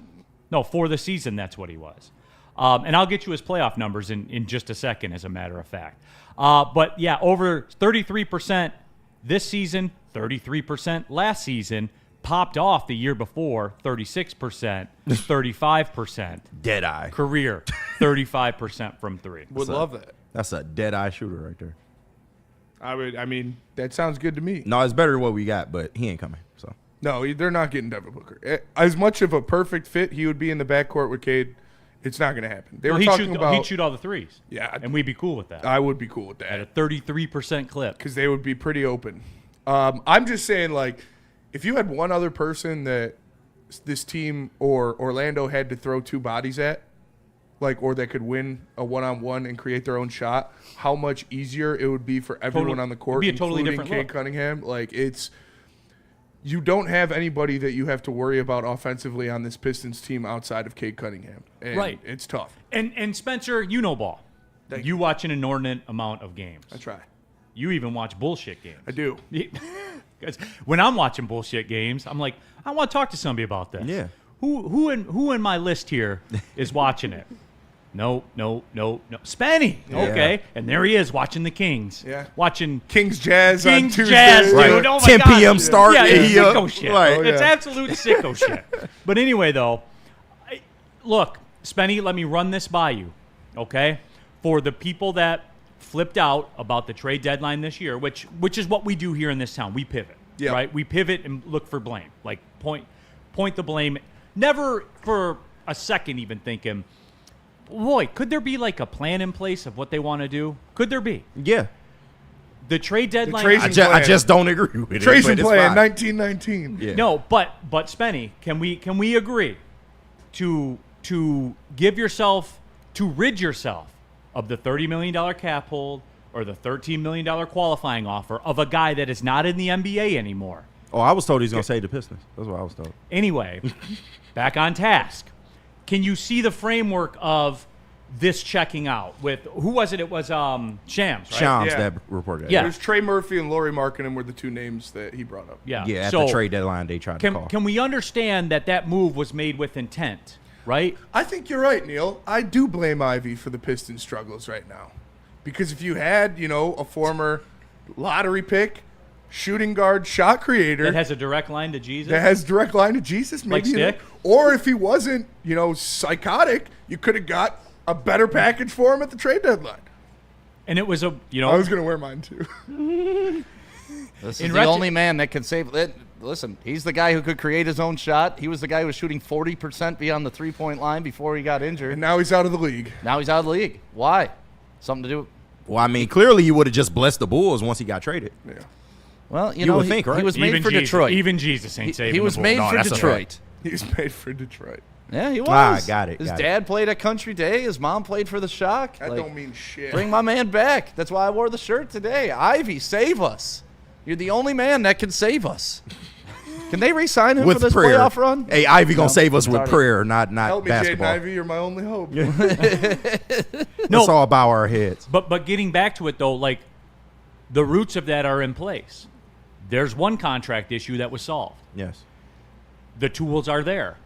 No, for the season, that's what he was. And I'll get you his playoff numbers in just a second, as a matter of fact. But yeah, over 33% this season, 33% last season, popped off the year before, 36%, 35%. Dead eye. Career, 35% from three. Would love that. That's a dead eye shooter right there. I mean, that sounds good to me. No, it's better than what we got, but he ain't coming. So No, they're not getting Devin Booker. As much of a perfect fit he would be in the backcourt with Cade, it's not going to happen. They were talking about. He'd shoot all the threes. Yeah. And we'd be cool with that. I would be cool with At a that 33% clip. because they would be pretty open. I'm just saying, like, if you had one other person that this team or Orlando had to throw two bodies at, like, or that could win a one-on-one and create their own shot, how much easier it would be for everyone on the court, be a totally including different Cade look. Cunningham. Like, you don't have anybody that you have to worry about offensively on this Pistons team outside of Cade Cunningham. And Right. it's tough. And Spencer, you know ball. Thank You watch an inordinate amount of games. I try. You even watch bullshit games. I do. 'Cause when I'm watching bullshit games, I'm like, I want to talk to somebody about this. Yeah. Who in my list here is watching it? No. Spenny. Okay. And there he is watching the Kings. Yeah. Watching Kings Jazz on Kings Tuesday. Jazz, dude. Right. Oh my 10 God. p.m. start. Yeah, it's Yeah. sicko shit. Right. It's yeah. absolute sicko shit. But anyway, though, look, Spenny, let me run this by you, okay? For the people that flipped out about the trade deadline this year, which is what we do here in this town. We pivot, Yeah. right? We pivot and look for blame. Like, point the blame. Never for a second even thinking, boy, could there be like a plan in place of what they want to do? Could there be? Yeah. The trade deadline. Trajan I just don't agree with it. Trajan but it's play in fine. 1919. Yeah. No, but Spenny, can we agree to give yourself, to rid yourself of the $30 million cap hold or the $13 million qualifying offer of a guy that is not in the NBA anymore? Oh, I was told he's going to save the Pistons. That's what I was told. Anyway, back on task. Can you see the framework of this checking out with, who was it? It was Shams, right? Shams Yeah. that reported that. Yeah. There's Trey Murphy and Laurie Markkinen were the two names that he brought up. Yeah. Yeah, at So the trade deadline, they tried to call. Can we understand that move was made with intent, right? I think you're right, Neil. I do blame Ivy for the Pistons' struggles right now. Because if you had, a former lottery pick, shooting guard, shot creator That has a direct line to Jesus. that has direct line to Jesus, maybe, Stick? or if he wasn't, psychotic, you could have got a better package for him at the trade deadline. And it was I was going to wear mine too. This In is the retro- only man that can save it. Listen, he's the guy who could create his own shot. He was the guy who was shooting 40% beyond the three-point line before he got injured. And now he's out of the league. Now he's out of the league. Why? Something to do. Well, I mean, clearly you would have just blessed the Bulls once he got traded. Yeah. Well, You would think, right? He was made even for Jesus, Detroit. Even Jesus ain't saving He was the made Bulls. for that's a Detroit. He's made for Detroit. Yeah, he was. Got it, His got it. dad played at Country Day. His mom played for the Shock. That Like, don't mean shit. bring my man back. That's why I wore the shirt today. Ivy, save us. You're the only man that can save us. Can they re-sign him With for this prayer. playoff run? Hey, Ivy going to save us with Sorry. prayer, not Help me, Jaden basketball. Ivy. You're my only hope. Let's all bow our heads. But getting back to it though, like the roots of that are in place. There's one contract issue that was solved. Yes. The tools are there.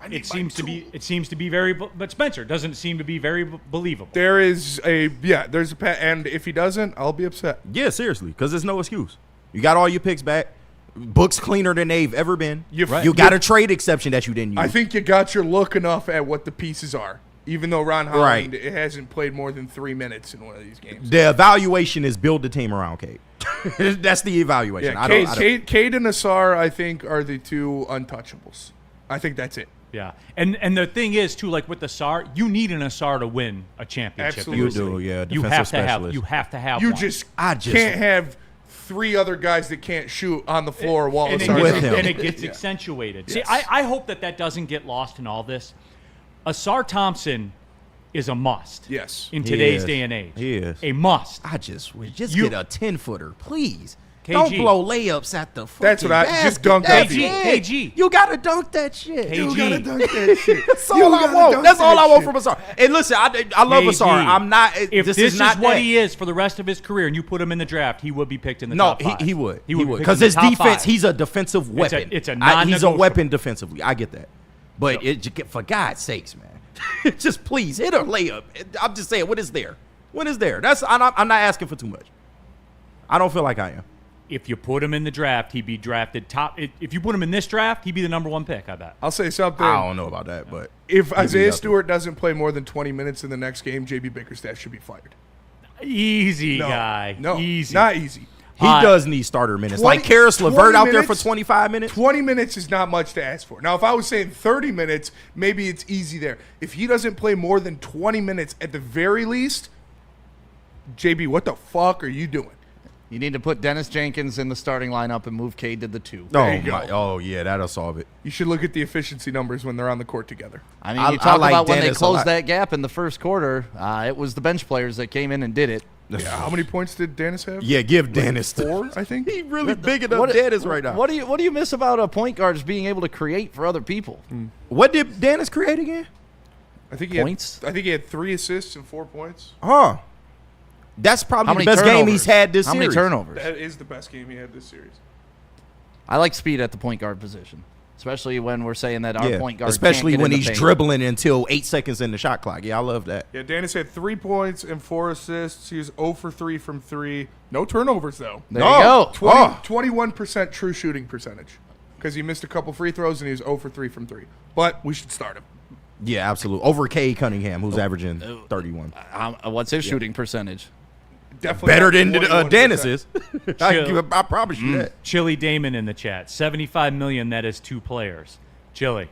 It seems to be very, but Spencer doesn't seem to be very believable. There's a and if he doesn't, I'll be upset. Yeah, seriously, because there's no excuse. You got all your picks back. Books cleaner than they've ever been. You- Right. You got a trade exception that you didn't use. I think you got your look enough at what the pieces are. Even though Ron Holland it hasn't played more than 3 minutes in one of these games. the evaluation is build the team around Cade. That's the evaluation. Yeah, Cade and Asar, I think, are the two untouchables. I think that's it. Yeah, and the thing is too, like with the SAR, you need an Asar to win a championship. Absolutely. in this You do, league. yeah, You defensive have to have. specialist. You have to have. You one. just I just- can't have 3 other guys that can't shoot on the floor while and it, Asar's With gets, him. and it gets accentuated. See, Yes. I hope that doesn't get lost in all this. Asar Thompson is a must. Yes. In He today's is. day and age, He is. a must. I just wish just You- get a 10-footer, please. KG. Don't blow layups at the fucking That's what I- just basket. dunk That's that it. KG. You gotta dunk that shit. KG. You gotta dunk that shit. That's all You I gotta want. dunk That's all that I want shit. from Asar. And listen, I love KG. Asar. I'm not. If this is not what that. he is for the rest of his career, and you put him in the draft, he would be picked in the No, top five. he would. He would be picked because in the his top defense. five. He's a defensive weapon. it's a he's a non-negotiable. weapon defensively. I get that, but for God's sakes, man, just please hit a layup. I'm just saying, what is there? What is there? I'm not asking for too much. I don't feel like I am. If you put him in the draft, he'd be drafted top. If you put him in this draft, he'd be the number 1 pick. I bet. I'll say something. I don't know about that, but If be Isaiah up there. Stewart doesn't play more than 20 minutes in the next game, JB Bickerstaff should be fired. Easy No, guy. no, Easy. not easy. he does need starter minutes. 20 Like Karis LeVert 20 out there for minutes? 25 minutes. 20 minutes is not much to ask for. Now, if I was saying 30 minutes, maybe it's easy there. If he doesn't play more than 20 minutes at the very least, JB, what the fuck are you doing? You need to put Dennis Jenkins in the starting lineup and move Cade to the 2. There you go. Oh yeah, that'll solve it. You should look at the efficiency numbers when they're on the court together. I mean, I you talk like about when they Dennis a closed lot. that gap in the first quarter. It was the bench players that came in and did it. Yeah, how many points did Dennis have? Yeah, give Dennis 4, I think. He really big enough Dennis right now. What do you miss about a point guard just being able to create for other people? What did Dennis create again? I think Points? he had 3 assists and 4 points. Huh. That's How probably many the best turnovers? game he's had this How series. many turnovers? That is the best game he had this series. I like speed at the point guard position. especially when we're saying that our Yeah, point guard especially can't get when in the he's paint. dribbling until 8 seconds in the shot clock. Yeah, I love that. Yeah, Dennis had 3 points and 4 assists. He was 0 for 3 from 3. No turnovers, though. There you go. 21% true shooting percentage because he missed a couple free throws and he was 0 for 3 from 3. But we should start him. Yeah, absolutely. Over Cade Cunningham, who's averaging 31. What's his shooting percentage? Definitely Better not than 21%. Dennis's. Chill. I promise you that. Chili Damon in the chat. $75 million. That is 2 players. Chili.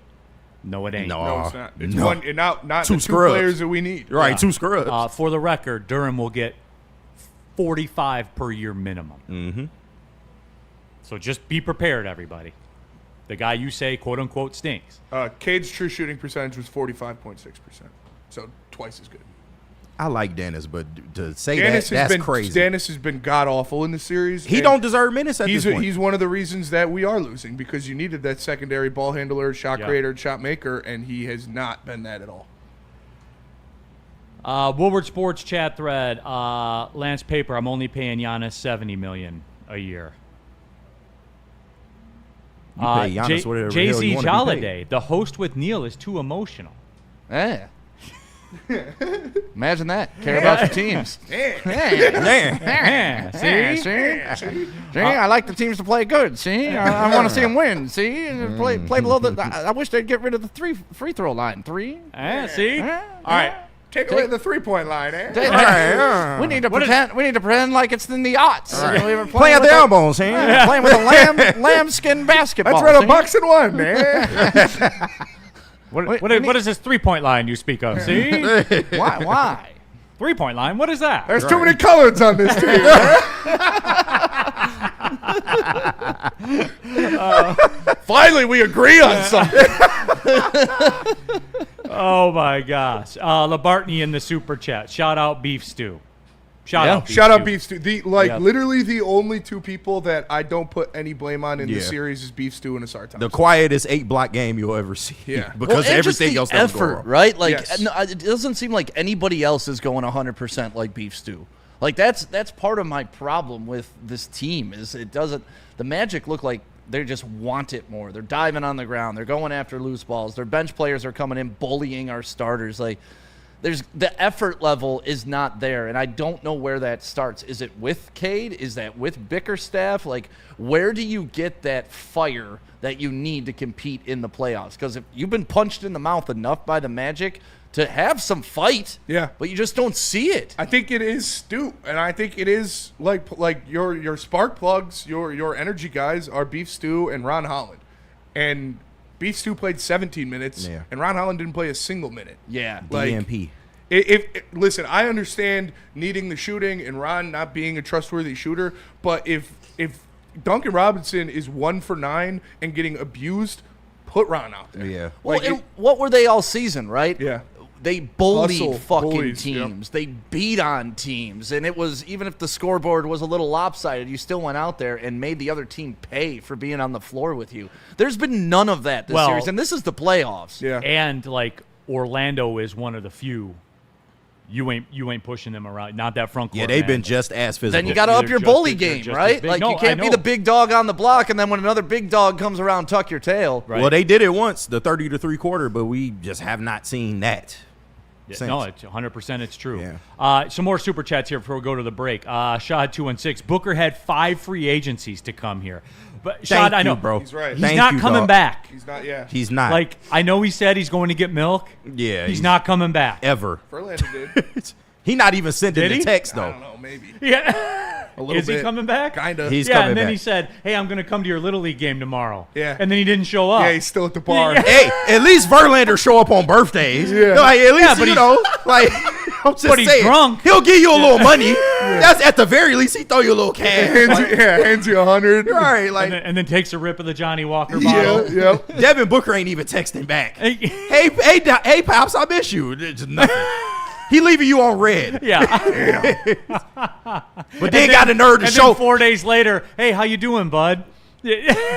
No, it ain't. No, it's not. It's No. one, and not Two the 2 scrubs. players that we need. Right, 2 scrubs. For the record, Durham will get 45 per year minimum. Mm-hmm. So just be prepared, everybody. The guy you say, quote unquote, stinks. Cade's true shooting percentage was 45.6%. So twice as good. I like Dennis, but to say Dennis that's been crazy. Dennis has been god awful in the series. He and don't deserve minutes at he's this point. he's one of the reasons that we are losing because you needed that secondary ball handler, shot Yeah. creator, shot maker, and he has not been that at all. Woodward Sports chat thread. Lance Paper, I'm only paying Giannis $70 million a year. You pay Giannis whatever the hell Jay-Z you wanna be paid. Joliday, the host with Neal, is too emotional. Yeah. Imagine that. Care about your teams. Yeah, see? See, I like the teams to play good. See, I want to see them win. See, and play below the. I wish they'd get rid of the free throw line. 3. See? Yeah. All right. Take away the 3-point line, eh? We need to pretend. We need to pretend like it's in the aughts. Right. We were Playing at with the elbows, huh? playing with a lambskin basketball. Let's run a see? box and one, man. What is this 3-point line you speak of? See? Why? 3-point line? What is that? There's too many colors on this team. Finally, we agree on something. Oh, my gosh. Labartney in the super chat. Shout out Beef Stew. Shout out Beef Stew. Yep. Literally the only 2 people that I don't put any blame on in the Yeah. series is Beef Stew and Asar Thompson. The quietest 8-block game you'll ever see. Yeah. Because and just everything the else doesn't go effort, wrong. right? Like, Yes. no, it doesn't seem like anybody else is going 100% like Beef Stew. Like that's part of my problem with this team is it doesn't. The Magic look like they just want it more. They're diving on the ground. They're going after loose balls. Their bench players are coming in bullying our starters. Like there's the effort level is not there, and I don't know where that starts. Is it with Cade? Is that with Bickerstaff? Like where do you get that fire that you need to compete in the playoffs? Because if you've been punched in the mouth enough by the Magic to have some fight, Yeah. but you just don't see it. I think it is Stu, and I think it is like your spark plugs, your energy guys are Beef Stew and Ron Holland, and Beef Stew played 17 minutes, Yeah. and Ron Holland didn't play a single minute. Yeah. Like, DMP. Listen, I understand needing the shooting and Ron not being a trustworthy shooter, but if Duncan Robinson is 1 for 9 and getting abused, put Ron out there. Yeah. Well, Like, and what were they all season, right? Yeah. They bullied Hustle, fucking bullies, teams. yep. They beat on teams. And it was, even if the scoreboard was a little lopsided, you still went out there and made the other team pay for being on the floor with you. There's been none of that this Well- series. And this is the playoffs. Yeah. And, like, Orlando is one of the few. You ain't pushing them around. Not that front court. Yeah, they've man. been just as physical. Then you got to up They're your just bully as- they're game, just as right? big. Like, No, you I can't be know. the big dog on the block, and then when another big dog comes around, tuck your tail. Right. Well, they did it once, the 30 to 3-quarter, but we just have not seen that. Yeah, since. no, it's 100%. It's true. Yeah. Some more super chats here before we go to the break. Shad 216. Booker had 5 free agencies to come here, but Shad, Thank I know, you, bro. He's right. He's Thank not you, coming dog. back. He's not, yeah. He's not. Like I know he said he's going to get milk. Yeah, he's not coming back. ever. Verlander did. He not even sending Did the he? text, I though. don't know, maybe. Yeah. A little Is he bit. coming back? Kind of. He's yeah, coming and then back. he said, "Hey, I'm going to come to your Little League game tomorrow." Yeah. And then he didn't show up. Yeah, he's still at the bar. Yeah. Hey, at least Verlander show up on birthdays. Yeah. Like, at least, but you he's- know, like, I'm just But he's saying. drunk. He'll give you a little money. That's at the very least, he throw you a little cash. hands you 100. Right, like, And then takes a rip of the Johnny Walker bottle. Yeah, yeah. Devin Booker ain't even texting back. Hey, Hey, Pops, I miss you. It's nothing. He leaving you on red. yeah. But then got the nerve to and show then 4 days later, hey, how you doing, bud?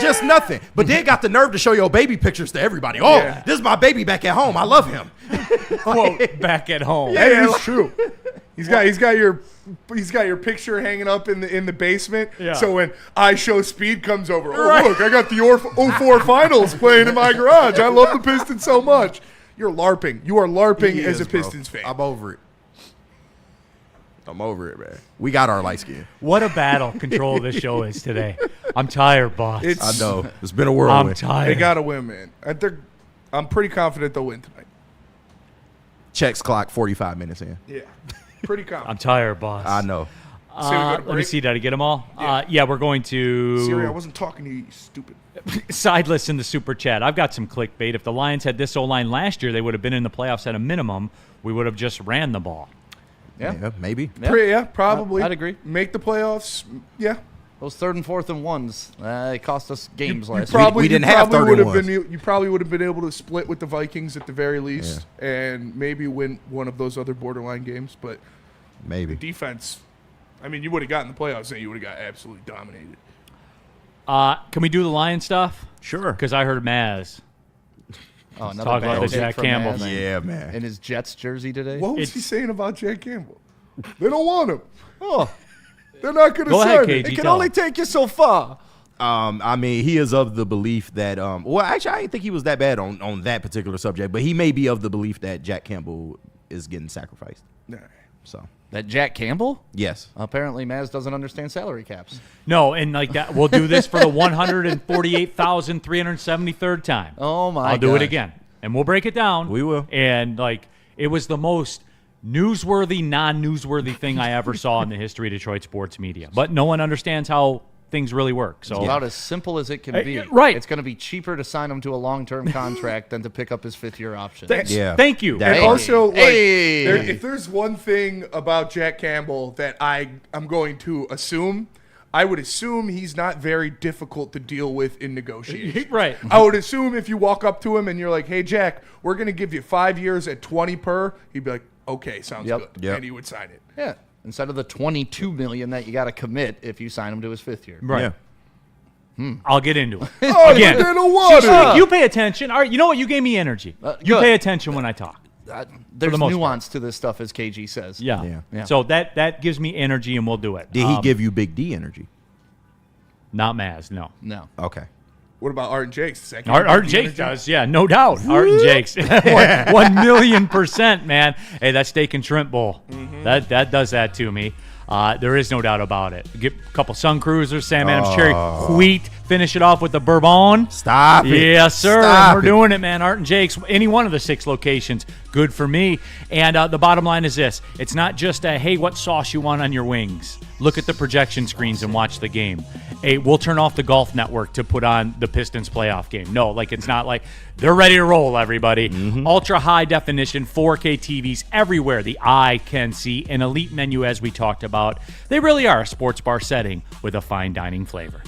just nothing. But then got the nerve to show your baby pictures to everybody. Oh, Yeah. this is my baby back at home. I love him. Quote, back at home. That is true. He's got your picture hanging up in the basement. Yeah. So when I Show Speed comes over, look, I got the 04 finals playing in my garage. I love the Pistons so much. You're LARPing. You are LARPing He as is, a bro. Pistons fan. I'm over it. I'm over it, man. We got our light skin. What a battle control of this show is today. I'm tired, boss. It's- I know. It's been a whirlwind. I'm tired. They got to win, man. I'm pretty confident they'll win tonight. Checks clock 45 minutes in. Yeah, pretty confident. I'm tired, boss. I know. So we go to Let me break? see. Did I get them all? Yeah. Yeah, we're going to Siri, I wasn't talking to you, you stupid. sideless in the super chat. I've got some clickbait. If the Lions had this O-line last year, they would have been in the playoffs at a minimum. We would have just ran the ball. Yeah. Maybe. Yeah. Probably. I'd agree. Make the playoffs. Yeah. Those 3rd and 4th and 1s, they cost us games last we didn't have probably 3rd would and have been. ones. You probably would have been able to split with the Vikings at the very least, and maybe win one of those other borderline games. But Maybe. defense, I mean, you would have gotten the playoffs, and you would have got absolutely dominated. Can we do the Lion stuff? Sure. Because I heard Maz. Oh, another Talk bad about the take Jack from Campbell Maz. thing. Yeah, man. In his Jets jersey today. What was he It's- saying about Jack Campbell? They don't want him. Oh, They're not going to Go sign ahead, him. KG. it can tell only him. take you so far. I mean, he is of the belief that well, actually, I didn't think he was that bad on that particular subject, but he may be of the belief that Jack Campbell is getting sacrificed. Nah. So, That Jack Campbell? yes. Apparently, Maz doesn't understand salary caps. No, and like that, we'll do this for the 148,373rd time. Oh, my I'll do it gosh. again, and we'll break it down. We will. And like, it was the most newsworthy, non-newsworthy thing I ever saw in the history of Detroit sports media. But no one understands how things really work. So About as simple as it can be. right. It's going to be cheaper to sign him to a long-term contract than to pick up his 5th-year option. Yeah. Thank you. That- And also, like, Hey. if there's one thing about Jack Campbell that I'm going to assume, I would assume he's not very difficult to deal with in negotiations. Right. I would assume if you walk up to him and you're like, "Hey, Jack, we're going to give you 5 years at 20 per," he'd be like, "Okay, sounds Yep. good," Yep. and he would sign it. Yeah. Instead of the $22 million that you got to commit if you sign him to his 5th year. Right. Yeah. I'll get into it. Oh, Again. you didn't want it. You pay attention. All right, you know what? You gave me energy. You good. pay attention when I talk. There's the most nuance to this stuff, as KG says. Yeah. Yeah. So that gives me energy, and we'll do it. Did he give you Big D energy? Not Maz, no. No. Okay. What about Art and Jake's? Does that give Art you and the Jake energy? does, yeah, no doubt. Art and Jake's 1,000,000%, man. Hey, that steak and shrimp bowl, that does that to me. There is no doubt about it. Get a couple Sun Cruisers, Sam Adams Cherry Wheat. Finish it off with the Bourbon. Stop it. Yes, sir. Stop We're it. doing it, man. Art and Jake's, any one of the 6 locations, good for me. And the bottom line is this. It's not just a, hey, what sauce you want on your wings. Look at the projection screens and watch the game. Hey, we'll turn off the Golf Network to put on the Pistons playoff game. No, like it's not like they're ready to roll, everybody. Ultra high definition 4K TVs everywhere the eye can see. An elite menu, as we talked about. They really are a sports bar setting with a fine dining flavor.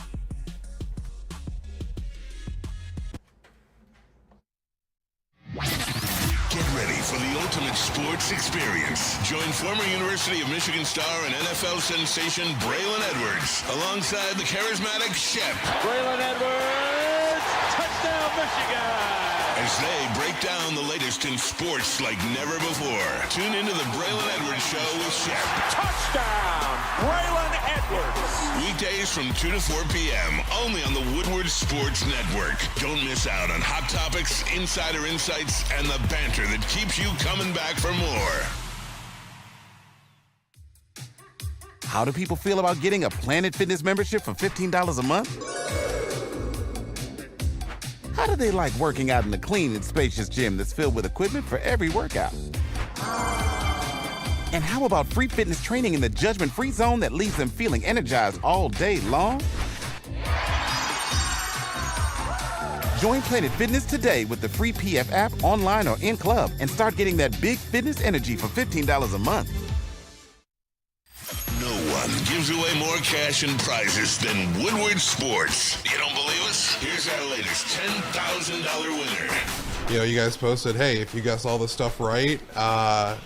Get ready for the ultimate sports experience. Join former University of Michigan star and NFL sensation Braylon Edwards alongside the charismatic Shep Braylon Edwards, touchdown Michigan. as they break down the latest in sports like never before. Tune into the Braylon Edwards Show with Shep. Touchdown, Braylon Edwards. Weekdays from 2 to 4 p.m. only on the Woodward Sports Network. Don't miss out on hot topics, insider insights, and the banter that keeps you coming back for more. How do people feel about getting a Planet Fitness membership for $15 a month? How do they like working out in a clean and spacious gym that's filled with equipment for every workout? And how about free fitness training in the judgment-free zone that leaves them feeling energized all day long? Join Planet Fitness today with the free PF app, online or in club, and start getting that big fitness energy for $15 a month. No one gives away more cash and prizes than Woodward Sports. You don't believe us? Here's our latest $10,000 winner. You know, you guys posted, hey, if you guess all this stuff right,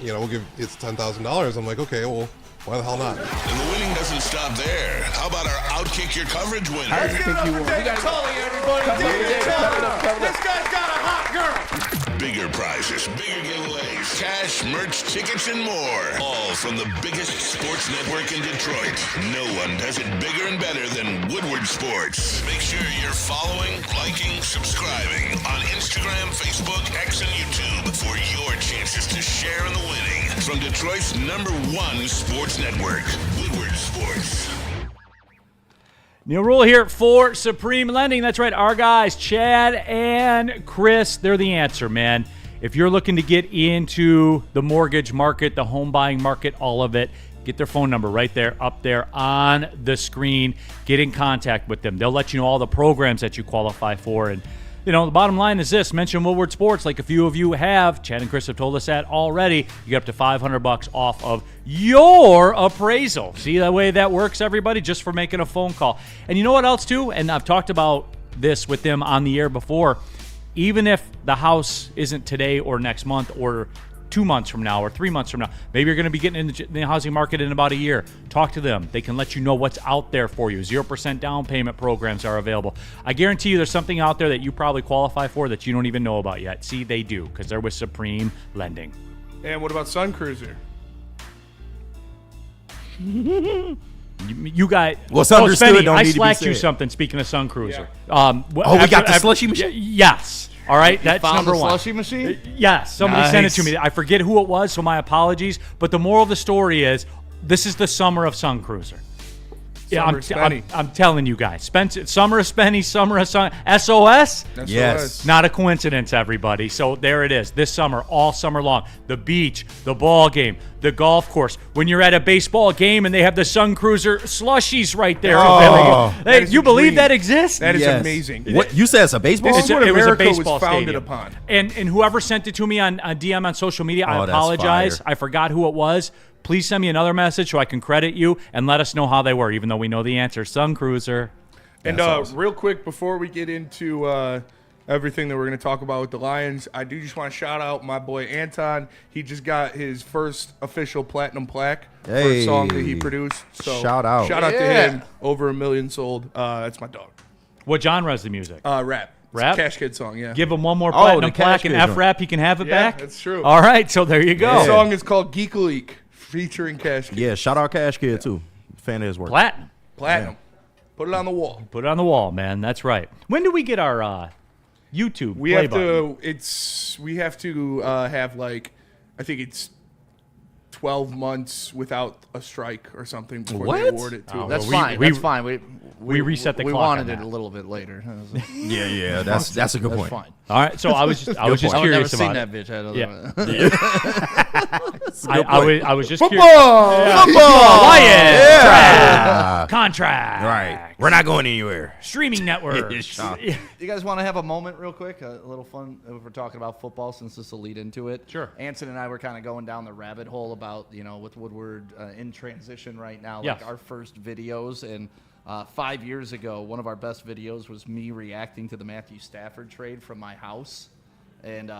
you know, we'll give it's $10,000. I'm like, okay, well, why the hell not? And the winning doesn't stop there. How about our Outkick Your Coverage winner? I think you will. Tully, everybody. This guy's got a hot girl. Bigger prizes, bigger giveaways, cash, merch, tickets, and more. All from the biggest sports network in Detroit. No one does it bigger and better than Woodward Sports. Make sure you're following, liking, subscribing on Instagram, Facebook, X, and YouTube for your chances to share in the winning. From Detroit's #1 sports network, Woodward Sports. Neal Ruhl here for Supreme Lending. That's right, our guys, Chad and Chris, they're the answer, man. If you're looking to get into the mortgage market, the home buying market, all of it, get their phone number right there, up there on the screen. Get in contact with them. They'll let you know all the programs that you qualify for. And, you know, the bottom line is this. Mention Woodward Sports like a few of you have. Chad and Chris have told us that already. You get up to $500 off of your appraisal. See the way that works, everybody? Just for making a phone call. And you know what else, too? And I've talked about this with them on the air before. Even if the house isn't today or next month or 2 months from now or 3 months from now, maybe you're going to be getting in the housing market in about a year. Talk to them. They can let you know what's out there for you. 0% down payment programs are available. I guarantee you there's something out there that you probably qualify for that you don't even know about yet. See, they do, because they're with Supreme Lending. And what about Sun Cruiser? You guys, what's understood Spenny, don't I need to be slacked you said. something. Speaking of Sun Cruiser, we got the slushy machine? Yes. All right, that's found number the one. slushy machine? Yes, somebody sent it to Nice. me. I forget who it was, so my apologies. But the moral of the story is, this is the summer of Sun Cruiser. Yeah, Summer of Spenny. I'm telling you guys. Summer of Spenny, summer of Sun. SOS? That's Yes. Not a coincidence, everybody. So there it is. This summer, all summer long. The beach, the ball game, the golf course. When you're at a baseball game and they have the Sun Cruiser slushies right there. Oh. Hey, That is you a believe dream. that exists? That is Yes. amazing. What you said? It's a baseball. This is what it was a America was baseball founded stadium. upon. And whoever sent it to me on DM on social media, I Oh, that's apologize. fire. I forgot who it was. Please send me another message so I can credit you and let us know how they were, even though we know the answer. Sun Cruiser. And That's awesome. real quick, before we get into everything that we're going to talk about with the Lions, I do just want to shout out my boy Anton. He just got his first official platinum plaque for a Hey. song that he produced. So Shout out. Shout out to Yeah. him. Over 1 million sold. That's my dog. What genre is the music? Rap. It's a Rap? Cash Kid song, yeah. Give him one more Oh, platinum the Cash plaque and Kid joint. F-rap, he can have it Yeah, back? that's true. All right, so there you go. The song is called Geek Leak, featuring Cash Kid. Yeah, shout out Cash Kid too. Fan of his work. Platinum. Platinum. Put it on the wall. Put it on the wall, man. That's right. When do we get our YouTube We play have button? to have like, I think it's 12 months without a strike or something before they What? award it to Oh, us. That's well, fine. we- That's fine. We reset the we clock wanted on it that. a little bit later. Yeah, that's a good That's point. fine. All right, so I was just I would never curious seen about that it. bitch. I was just curious. Football! Lions! Yeah. Draft, contract. Right. We're not going anywhere. Streaming network. You guys want to have a moment real quick? A little fun if we're talking about football since this will lead into it. Sure. Anson and I were kind of going down the rabbit hole about, with Woodward in transition right now, Yes. like our first videos. And 5 years ago, one of our best videos was me reacting to the Matthew Stafford trade from my house. And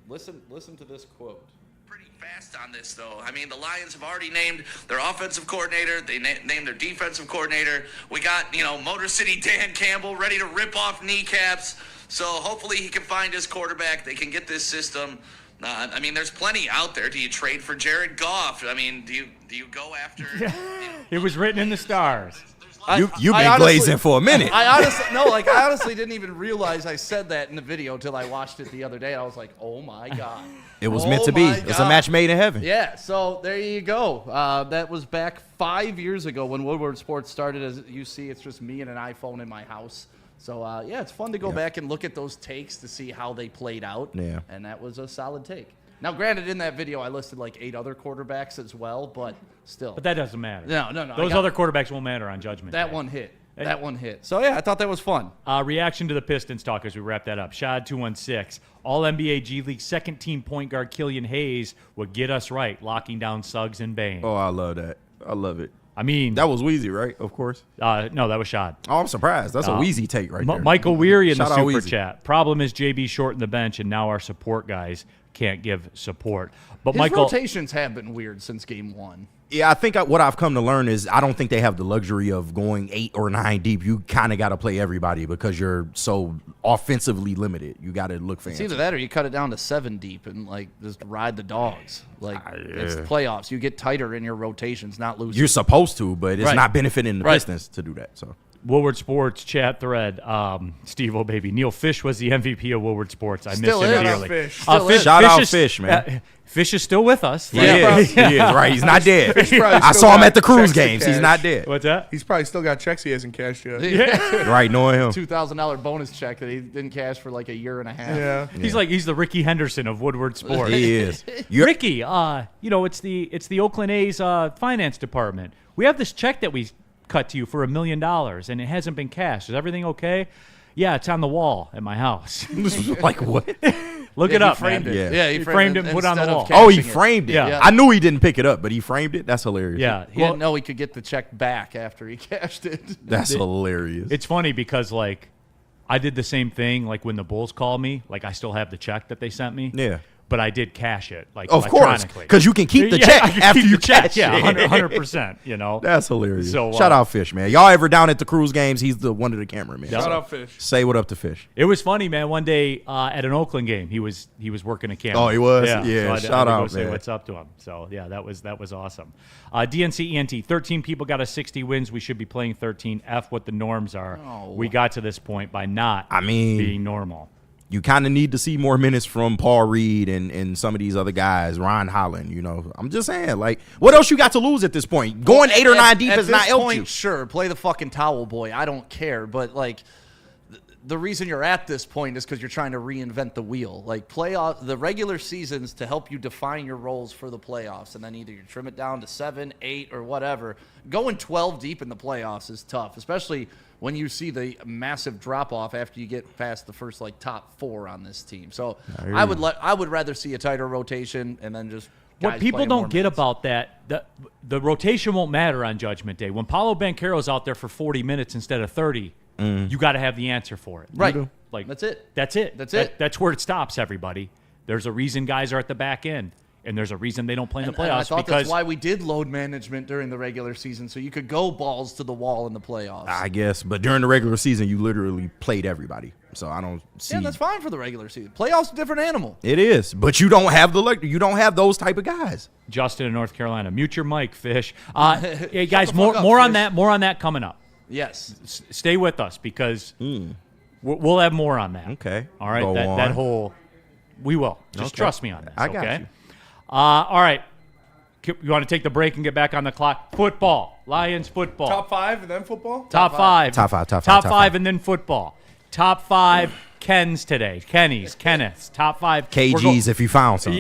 listen to this quote. Pretty fast on this, though. I mean, the Lions have already named their offensive coordinator. They named their defensive coordinator. We got, Motor City Dan Campbell ready to rip off kneecaps. So hopefully he can find his quarterback. They can get this system. I mean, there's plenty out there. Do you trade for Jared Goff? I mean, do you go after? It was written in the stars. You've been I honestly- glazing for a minute. I honestly didn't even realize I said that in the video until I watched it the other day. I was like, oh my God. It was meant to be. my It's a God. match made in heaven. Yeah, so there you go. That was back 5 years ago when Woodward Sports started. As you see, it's just me and an iPhone in my house. So, yeah, it's fun to go back and look at those takes to see how they played out. Yeah. And that was a solid take. Now, granted, in that video, I listed like 8 other quarterbacks as well, but still. But that doesn't matter. No. Those other quarterbacks won't matter on Judgment That Day. one hit. That one hit. So, yeah, I thought that was fun. Reaction to the Pistons talk as we wrap that up. Shad216. All-NBA G League second-team point guard Killian Hayes would get us right, locking down Suggs and Bane. Oh, I love that. I love it. I mean, That was Wheezy, right? Of course. no, that was Shad. Oh, I'm surprised. That's a Wheezy take right there. Michael Weary in Shout the out super Wheezy. chat. Problem is JB shortened the bench, and now our support guys can't give support. But His Michael, rotations have been weird since game 1. Yeah, I think what I've come to learn is I don't think they have the luxury of going 8 or 9 deep. You kind of got to play everybody because you're so offensively limited. You got to look fancy. It's either that or you cut it down to 7 deep and like just ride the dogs. Like it's the playoffs. You get tighter in your rotations, not losing. You're supposed to, but it's not benefiting the Pistons to do that. So Woodward Sports chat thread, Steve O'Baby. Neil Fish was the MVP of Woodward Sports. I Still miss him is. dearly. Fish. Shout out Fish, man. Fish is still with us. He is, right. He's not dead. probably I still saw him got at the cruise checks to games. He's cash. not dead. What's that? He's probably still got checks he hasn't cashed yet. Right, knowing him. $2,000 bonus check that he didn't cash for like a year and a half. Yeah. He's the Ricky Henderson of Woodward Sports. He is. Ricky, it's the Oakland A's finance department. We have this check that we cut to you for $1 million, and it hasn't been cashed. Is everything okay? Yeah, it's on the wall at my house. Like what? Look it up, framed man. it. Yeah. He framed it and put it on the instead of wall. Oh, he cashing it. framed it. Yeah. I knew he didn't pick it up, but he framed it. That's hilarious. Yeah. He didn't know he could get the check back after he cashed it. That's hilarious. It's funny because, like, I did the same thing, like, when the Bulls called me. Like, I still have the check that they sent me. Yeah. But I did cash it, like, Of course, electronically. because you can keep the Yeah, check I can after keep you the check. cash Yeah, it. 100%, you know. That's hilarious. So, Shout out Fish, man. Y'all ever down at the cruise games? He's the one of the cameramen. Yeah. Shout out Fish. Say what up to Fish. It was funny, man. One day at an Oakland game, he was working a camera. Oh, he was? Yeah. Yeah, So I had shout to go out, say man. what's up to him. So yeah, that was awesome. DNC ENT, 13 people got us 60 wins. We should be playing 13. F what the norms are. Oh. We got to this point by not being normal. You kind of need to see more minutes from Paul Reed and some of these other guys, Ron Holland. You know, I'm just saying, like, what else you got to lose at this point? Going 8 or 9 deep has not helped you. Sure, play the fucking towel boy. I don't care, but like, the reason you're at this point is because you're trying to reinvent the wheel. Like, playoff, the regular seasons to help you define your roles for the playoffs, and then either you trim it down to 7, 8, or whatever. Going 12 deep in the playoffs is tough, especially when you see the massive drop off after you get past the first like top 4 on this team. So I would rather see a tighter rotation and then just. What people don't get about that, the rotation won't matter on Judgment Day. When Paolo Banchero's out there for 40 minutes instead of 30, you got to have the answer for it. Right. Like That's it. That's it. That's it. That's where it stops, everybody. There's a reason guys are at the back end, and there's a reason they don't play in the playoffs. And I thought because that's why we did load management during the regular season, so you could go balls to the wall in the playoffs. I guess, but during the regular season, you literally played everybody. So I don't see. Yeah, that's fine for the regular season. Playoffs, a different animal. It is, but you don't have you don't have those type of guys. Justin in North Carolina, mute your mic, Fish. Hey guys, Shut the fuck up, more on Fish. that. More on that coming up. Yes. Stay with us because we'll have more on that. Okay. All right. Go That on. whole. We will. Just Okay. trust me on this. I got okay? you. All right. You want to take the break and get back on the clock? Football. Lions football. Top 5 and then football? Top five. Top five, top five, Top top five, five. and then football. Top 5 Kens today. Kenneths. Top 5 KGs if you found some.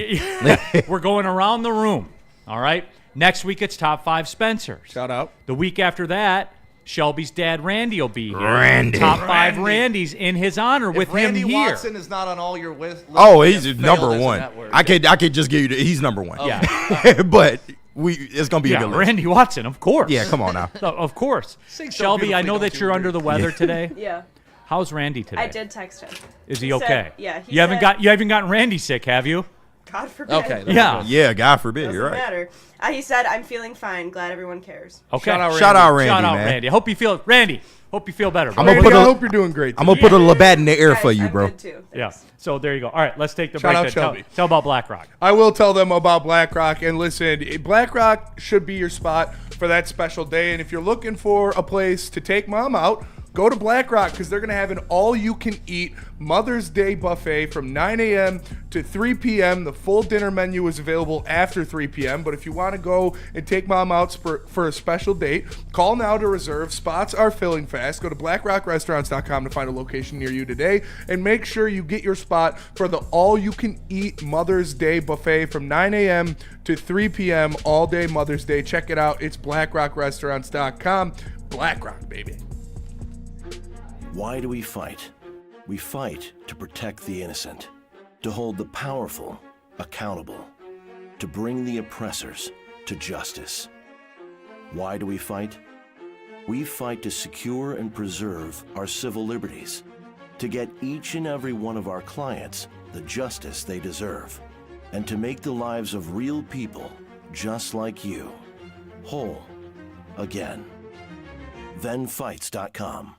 We're going around the room. All right. Next week it's top 5 Spencers. Shout out. The week after that, Shelby's dad Randy will be here. Randy. Top 5 Randy's in his honor with If Randy him here. Watson is not on all your list. Oh, you he's have number failed as a 1. network. I could just give you he's number 1. Yeah. But it's gonna be a good list. Randy Watson, of course. Yeah, come on now. Of course. Sing so Shelby, I beautifully, know don't that you you're agree? under the weather today. Yeah, How's Randy today? I did text him. Is he He said- okay? yeah, he You haven't said- gotten Randy sick, have you? God forbid. Okay. Yeah. Yeah, God forbid. Doesn't You're right. matter. He said, "I'm feeling fine. Glad everyone cares." Okay. Shout out Randy. Shout out Randy, Shout out man. Randy. Hope you feel better. I'm bro. gonna put I a- hope you're doing great. I'm gonna put a Labatt in the air Guys, for you, I'm bro. good too. Yeah. Thanks. So there you go. All right, let's take the Shout break. out then. Tell, Shelby. tell about BlackRock. I will tell them about BlackRock. And listen, BlackRock should be your spot for that special day. And if you're looking for a place to take mom out, go to BlackRock because they're going to have an all-you-can-eat Mother's Day buffet from 9 a.m. to 3 p.m. The full dinner menu is available after 3 p.m. But if you want to go and take mom out for a special date, call now to reserve. Spots are filling fast. Go to blackrockrestaurants.com to find a location near you today. And make sure you get your spot for the all-you-can-eat Mother's Day buffet from 9 a.m. to 3 p.m. all day Mother's Day. Check it out. It's blackrockrestaurants.com. BlackRock, baby. Why do we fight? We fight to protect the innocent, to hold the powerful accountable, to bring the oppressors to justice. Why do we fight? We fight to secure and preserve our civil liberties, to get each and every one of our clients the justice they deserve. and to make the lives of real people just like you whole again. Thenfights.com.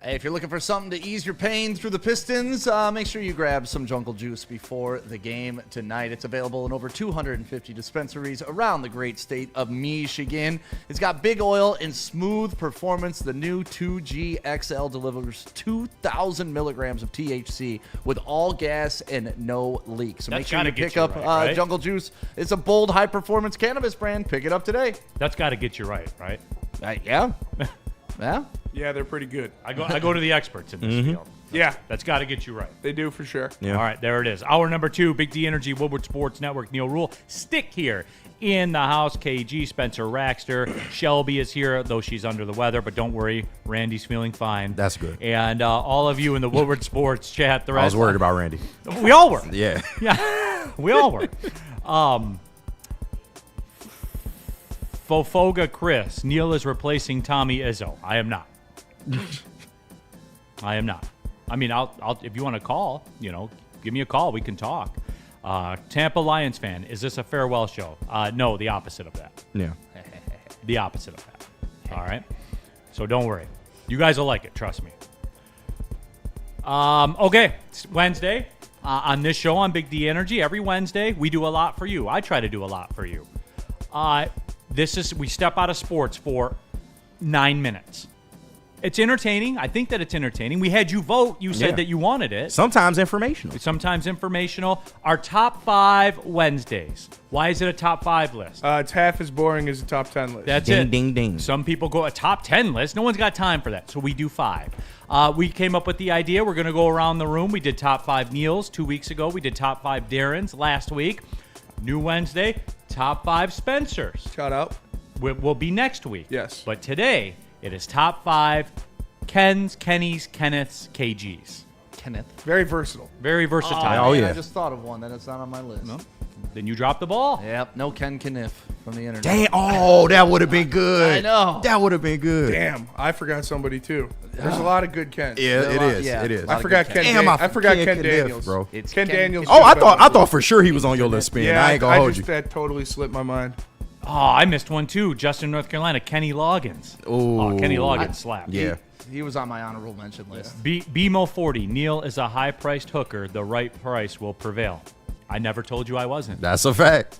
Hey, if you're looking for something to ease your pain through the Pistons, make sure you grab some Jungle Juice before the game tonight. It's available in over 250 dispensaries around the great state of Michigan. It's got big oil and smooth performance. The new 2G XL delivers 2,000 milligrams of THC with all gas and no leaks. So That's make sure you gotta get pick you up right? Jungle Juice. It's a bold, high-performance cannabis brand. Pick it up today. That's got to get you right? Yeah. Yeah. Yeah, they're pretty good. I go to the experts in this field. Yeah, That's got to get you right. they do for sure. Yeah. All right, there it is. Hour number 2, Big D Energy, Woodward Sports Network, Neal Ruhl. Stick here in the house, KG, Spencer Raxter. Shelby is here, though she's under the weather, but don't worry, Randy's feeling fine. That's good. And all of you in the Woodward Sports chat, the rest. I was worried about Randy. We all were. Yeah. Yeah, we all were. Fofoga Chris, Neal is replacing Tommy Izzo. I am not. I am not. I mean, I'll if you want to call, give me a call. We can talk. Tampa Lions fan, is this a farewell show? No, the opposite of that. Yeah. The opposite of that. All right. So don't worry. You guys will like it. Trust me. Okay. It's Wednesday. On this show on Big D Energy, every Wednesday, we do a lot for you. I try to do a lot for you. We step out of sports for 9 minutes. It's entertaining. I think that it's entertaining. We had you vote. You said that you wanted it. Sometimes informational. Sometimes informational. Our top 5 Wednesdays. Why is it a top 5 list? It's half as boring as a top 10 list. That's Ding, it. ding, ding. Some people go a top 10 list. No one's got time for that. So we do 5. We came up with the idea. We're going to go around the room. We did top 5 Neals 2 weeks ago. We did top 5 Darren's last week. New Wednesday, top 5 Spencer's. Shout out. Will be next week. Yes. But today, it is top 5 Ken's, Kenny's, Kenneth's, KG's. Kenneth. Very versatile. Very versatile. Oh, man, yeah. I just thought of one that it's not on my list. No. Then you drop the ball. Yep, no Ken Kniff from the internet. Damn. Oh, that would have been good. I know. That would have been good. Damn, I forgot somebody too. There's a lot of good Kens. Yeah, it is. Yeah. It is. I forgot Ken. Damn, I forgot Ken Kniff, Daniels, bro. It's Ken Daniels. Oh, I thought for sure he was on your list, Spin. Yeah, I ain't gonna hold you. That totally slipped my mind. Oh, I missed one too. Justin, North Carolina, Kenny Loggins. Ooh. Oh, Kenny Loggins slapped. Yeah. He was on my honorable mention list. BMO 40. Neal is a high-priced hooker. The right price will prevail. I never told you I wasn't. That's a fact.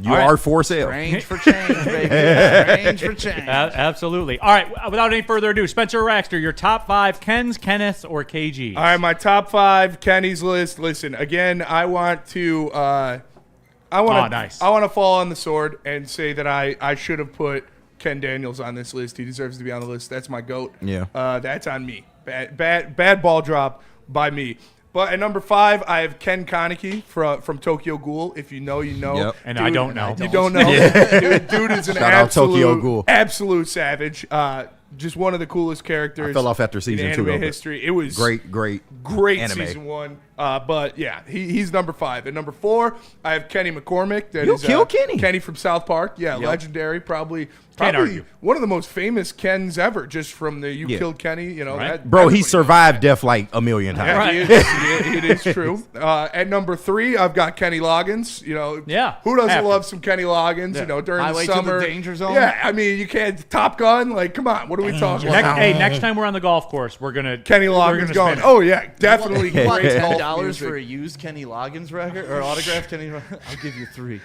You All right. are for sale. Range for change, baby. Range for change. Absolutely. All right. Without any further ado, Spencer Raxter, your top 5 Kens, Kenneth's, or KG's. All right, my top 5 Kenny's list. Listen, again, I want to nice. I want to fall on the sword and say that I should have put Ken Daniels on this list. He deserves to be on the list. That's my GOAT. Yeah. That's on me. Bad ball drop by me. But at number 5, I have Ken Kaneki from Tokyo Ghoul. If you know, you know. Yep. And I don't know. You don't know. Dude is an Shout out Tokyo Ghoul. absolute savage. Just one of the coolest characters. I fell off after season in 2. anime though, history. It was great anime. season 1. But yeah, he's number 5. At number 4, I have Kenny McCormick. That You is, kill Kenny. Kenny from South Park. Yeah, legendary. Probably argue. one of the most famous Kens ever. Just from the You Yeah. Killed Kenny. You know, Right. Bro, he everybody survived death like a million times. yeah, Right. it is true. At number 3, I've got Kenny Loggins. You know, Yeah, who doesn't have to. love some Kenny Loggins? You know, during Highway the to the summer, Danger Zone? Yeah, I mean, you can't Top Gun. Like, come on, what are we talking about? Next time we're on the golf course, we're gonna Kenny we're Loggins gonna going. spin it. Oh yeah, definitely You want great golf $10 music. for a used Kenny Loggins record or autographed Kenny? I'll give you 3.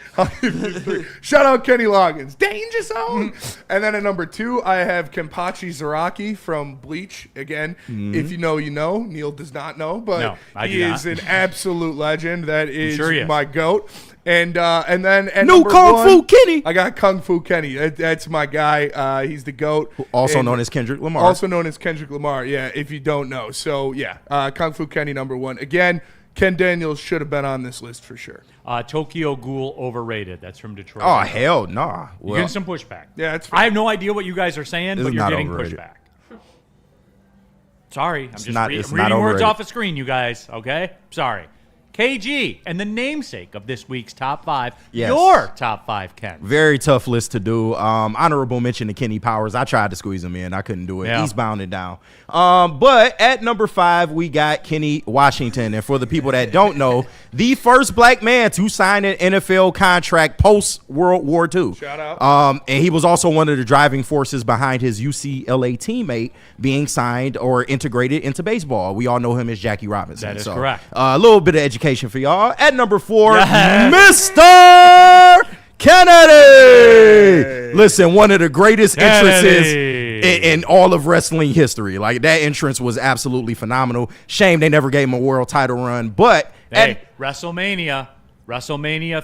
Shout out Kenny Loggins. Danger Zone. And then at number 2, I have Kenpachi Zaraki from Bleach. Again, if you know, you know. Neal does not know, but No, I he do is not. an absolute legend. That is sure he is. my GOAT. And then at No number Kung 1, Fu Kenny. I got Kung Fu Kenny. That's my guy. He's the GOAT. Also And known as Kendrick Lamar. Also known as Kendrick Lamar. Yeah, if you don't know. So yeah, Kung Fu Kenny number 1. Again, Ken Daniels should have been on this list for sure. Tokyo Ghoul overrated. That's from Detroit. Oh, hell nah. You're getting some pushback. Yeah, it's fair. I have no idea what you guys are saying, This but is you're not getting overrated. pushback. Sorry. I'm just not reading overrated. words off a screen, you guys. Okay? Sorry. KG, and the namesake of this week's top 5, Yes. your top 5, Ken. Very tough list to do. Honorable mention to Kenny Powers. I tried to squeeze him in. I couldn't do it. Yeah. He's bounded down. But at number 5, we got Kenny Washington. And for the people that don't know, the first black man to sign an NFL contract post-World War II. Shout out. And he was also one of the driving forces behind his UCLA teammate being signed or integrated into baseball. We all know him as Jackie Robinson. That is correct. A little bit of education for y'all. At number 4, Yes. Mr. Kennedy. Listen, one of the greatest entrances in all of wrestling history. Like, that entrance was absolutely phenomenal. Shame they never gave him a world title run. But Hey, WrestleMania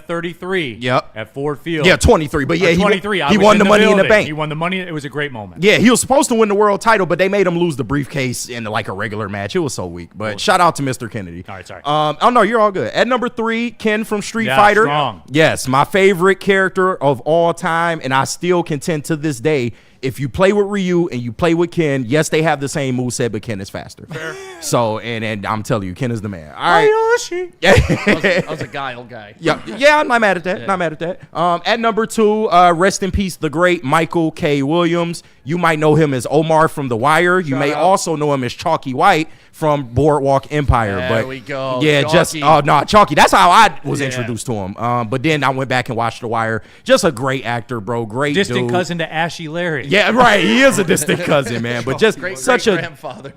33. Yep. At Ford Field. Yeah, 23. But yeah, Or 23. he won the Money in the building. Bank. He won the money. It was a great moment. Yeah, he was supposed to win the world title, but they made him lose the briefcase in like a regular match. It was so weak. But shout out to Mr. Kennedy. All right, sorry. Oh no, you're all good. At number 3, Ken from Street Yeah, Fighter. strong. Yes, my favorite character of all time, and I still contend to this day. If you play with Ryu and you play with Ken, yes, they have the same moveset, but Ken is faster. Fair. So, and I'm telling you, Ken is the man. All right. I was a guile guy. Yeah, I'm not mad at that. Yeah. Not mad at that. At number 2, rest in peace, the great Michael K. Williams. You might know him as Omar from The Wire. You may also know him as Chalky White from Boardwalk Empire. There we go. Yeah, Chalky. Chalky. That's how I was introduced to him. But then I went back and watched The Wire. Just a great actor, bro. Great Distant dude. cousin to Ashy Larry. Yeah, right. He is a distant cousin, man. But just Great such a grandfather.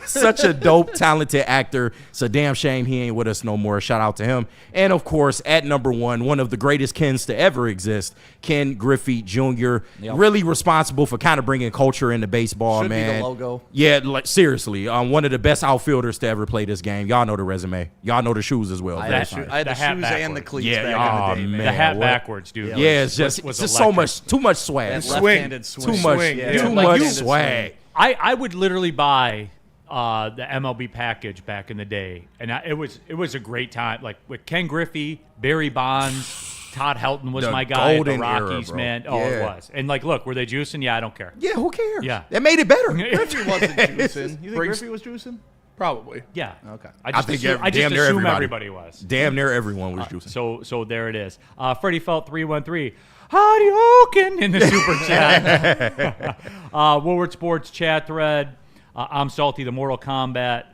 such a dope, talented actor. It's a damn shame he ain't with us no more. Shout out to him. And of course, at number 1, one of the greatest Kens to ever exist, Ken Griffey Jr. Really responsible for kind of bringing culture into baseball, Should man. be the logo. Yeah, like seriously, one of the best outfielders to ever play this game. Y'all know the resume. Y'all know the shoes as well. I Very had fine. the hat shoes backwards. and the cleats Yeah, back in the day, man. The hat what? backwards, dude. Yeah, it's just so much, too much swag. That Swing. left-handed swing. Too much, Swing. Yeah, too that much left-handed swag. swing. I would literally buy the MLB package back in the day, and it was a great time. Like with Ken Griffey, Barry Bonds, Todd Helton was The my guy. The golden era, Rockies, bro. man. Oh, it Yeah. was. And like, look, were they juicing? Yeah, I don't care. Yeah, who cares? Yeah. That made it better. Griffey wasn't juicing. You think Brings- Griffey was juicing? Probably. Yeah. Okay. I just think assume, damn near everybody was. Damn near everyone was juicing. So there it is. Freddie Felt 313. Hadouken in the super chat. Woodward Sports chat thread. I'm salty. The Mortal Kombat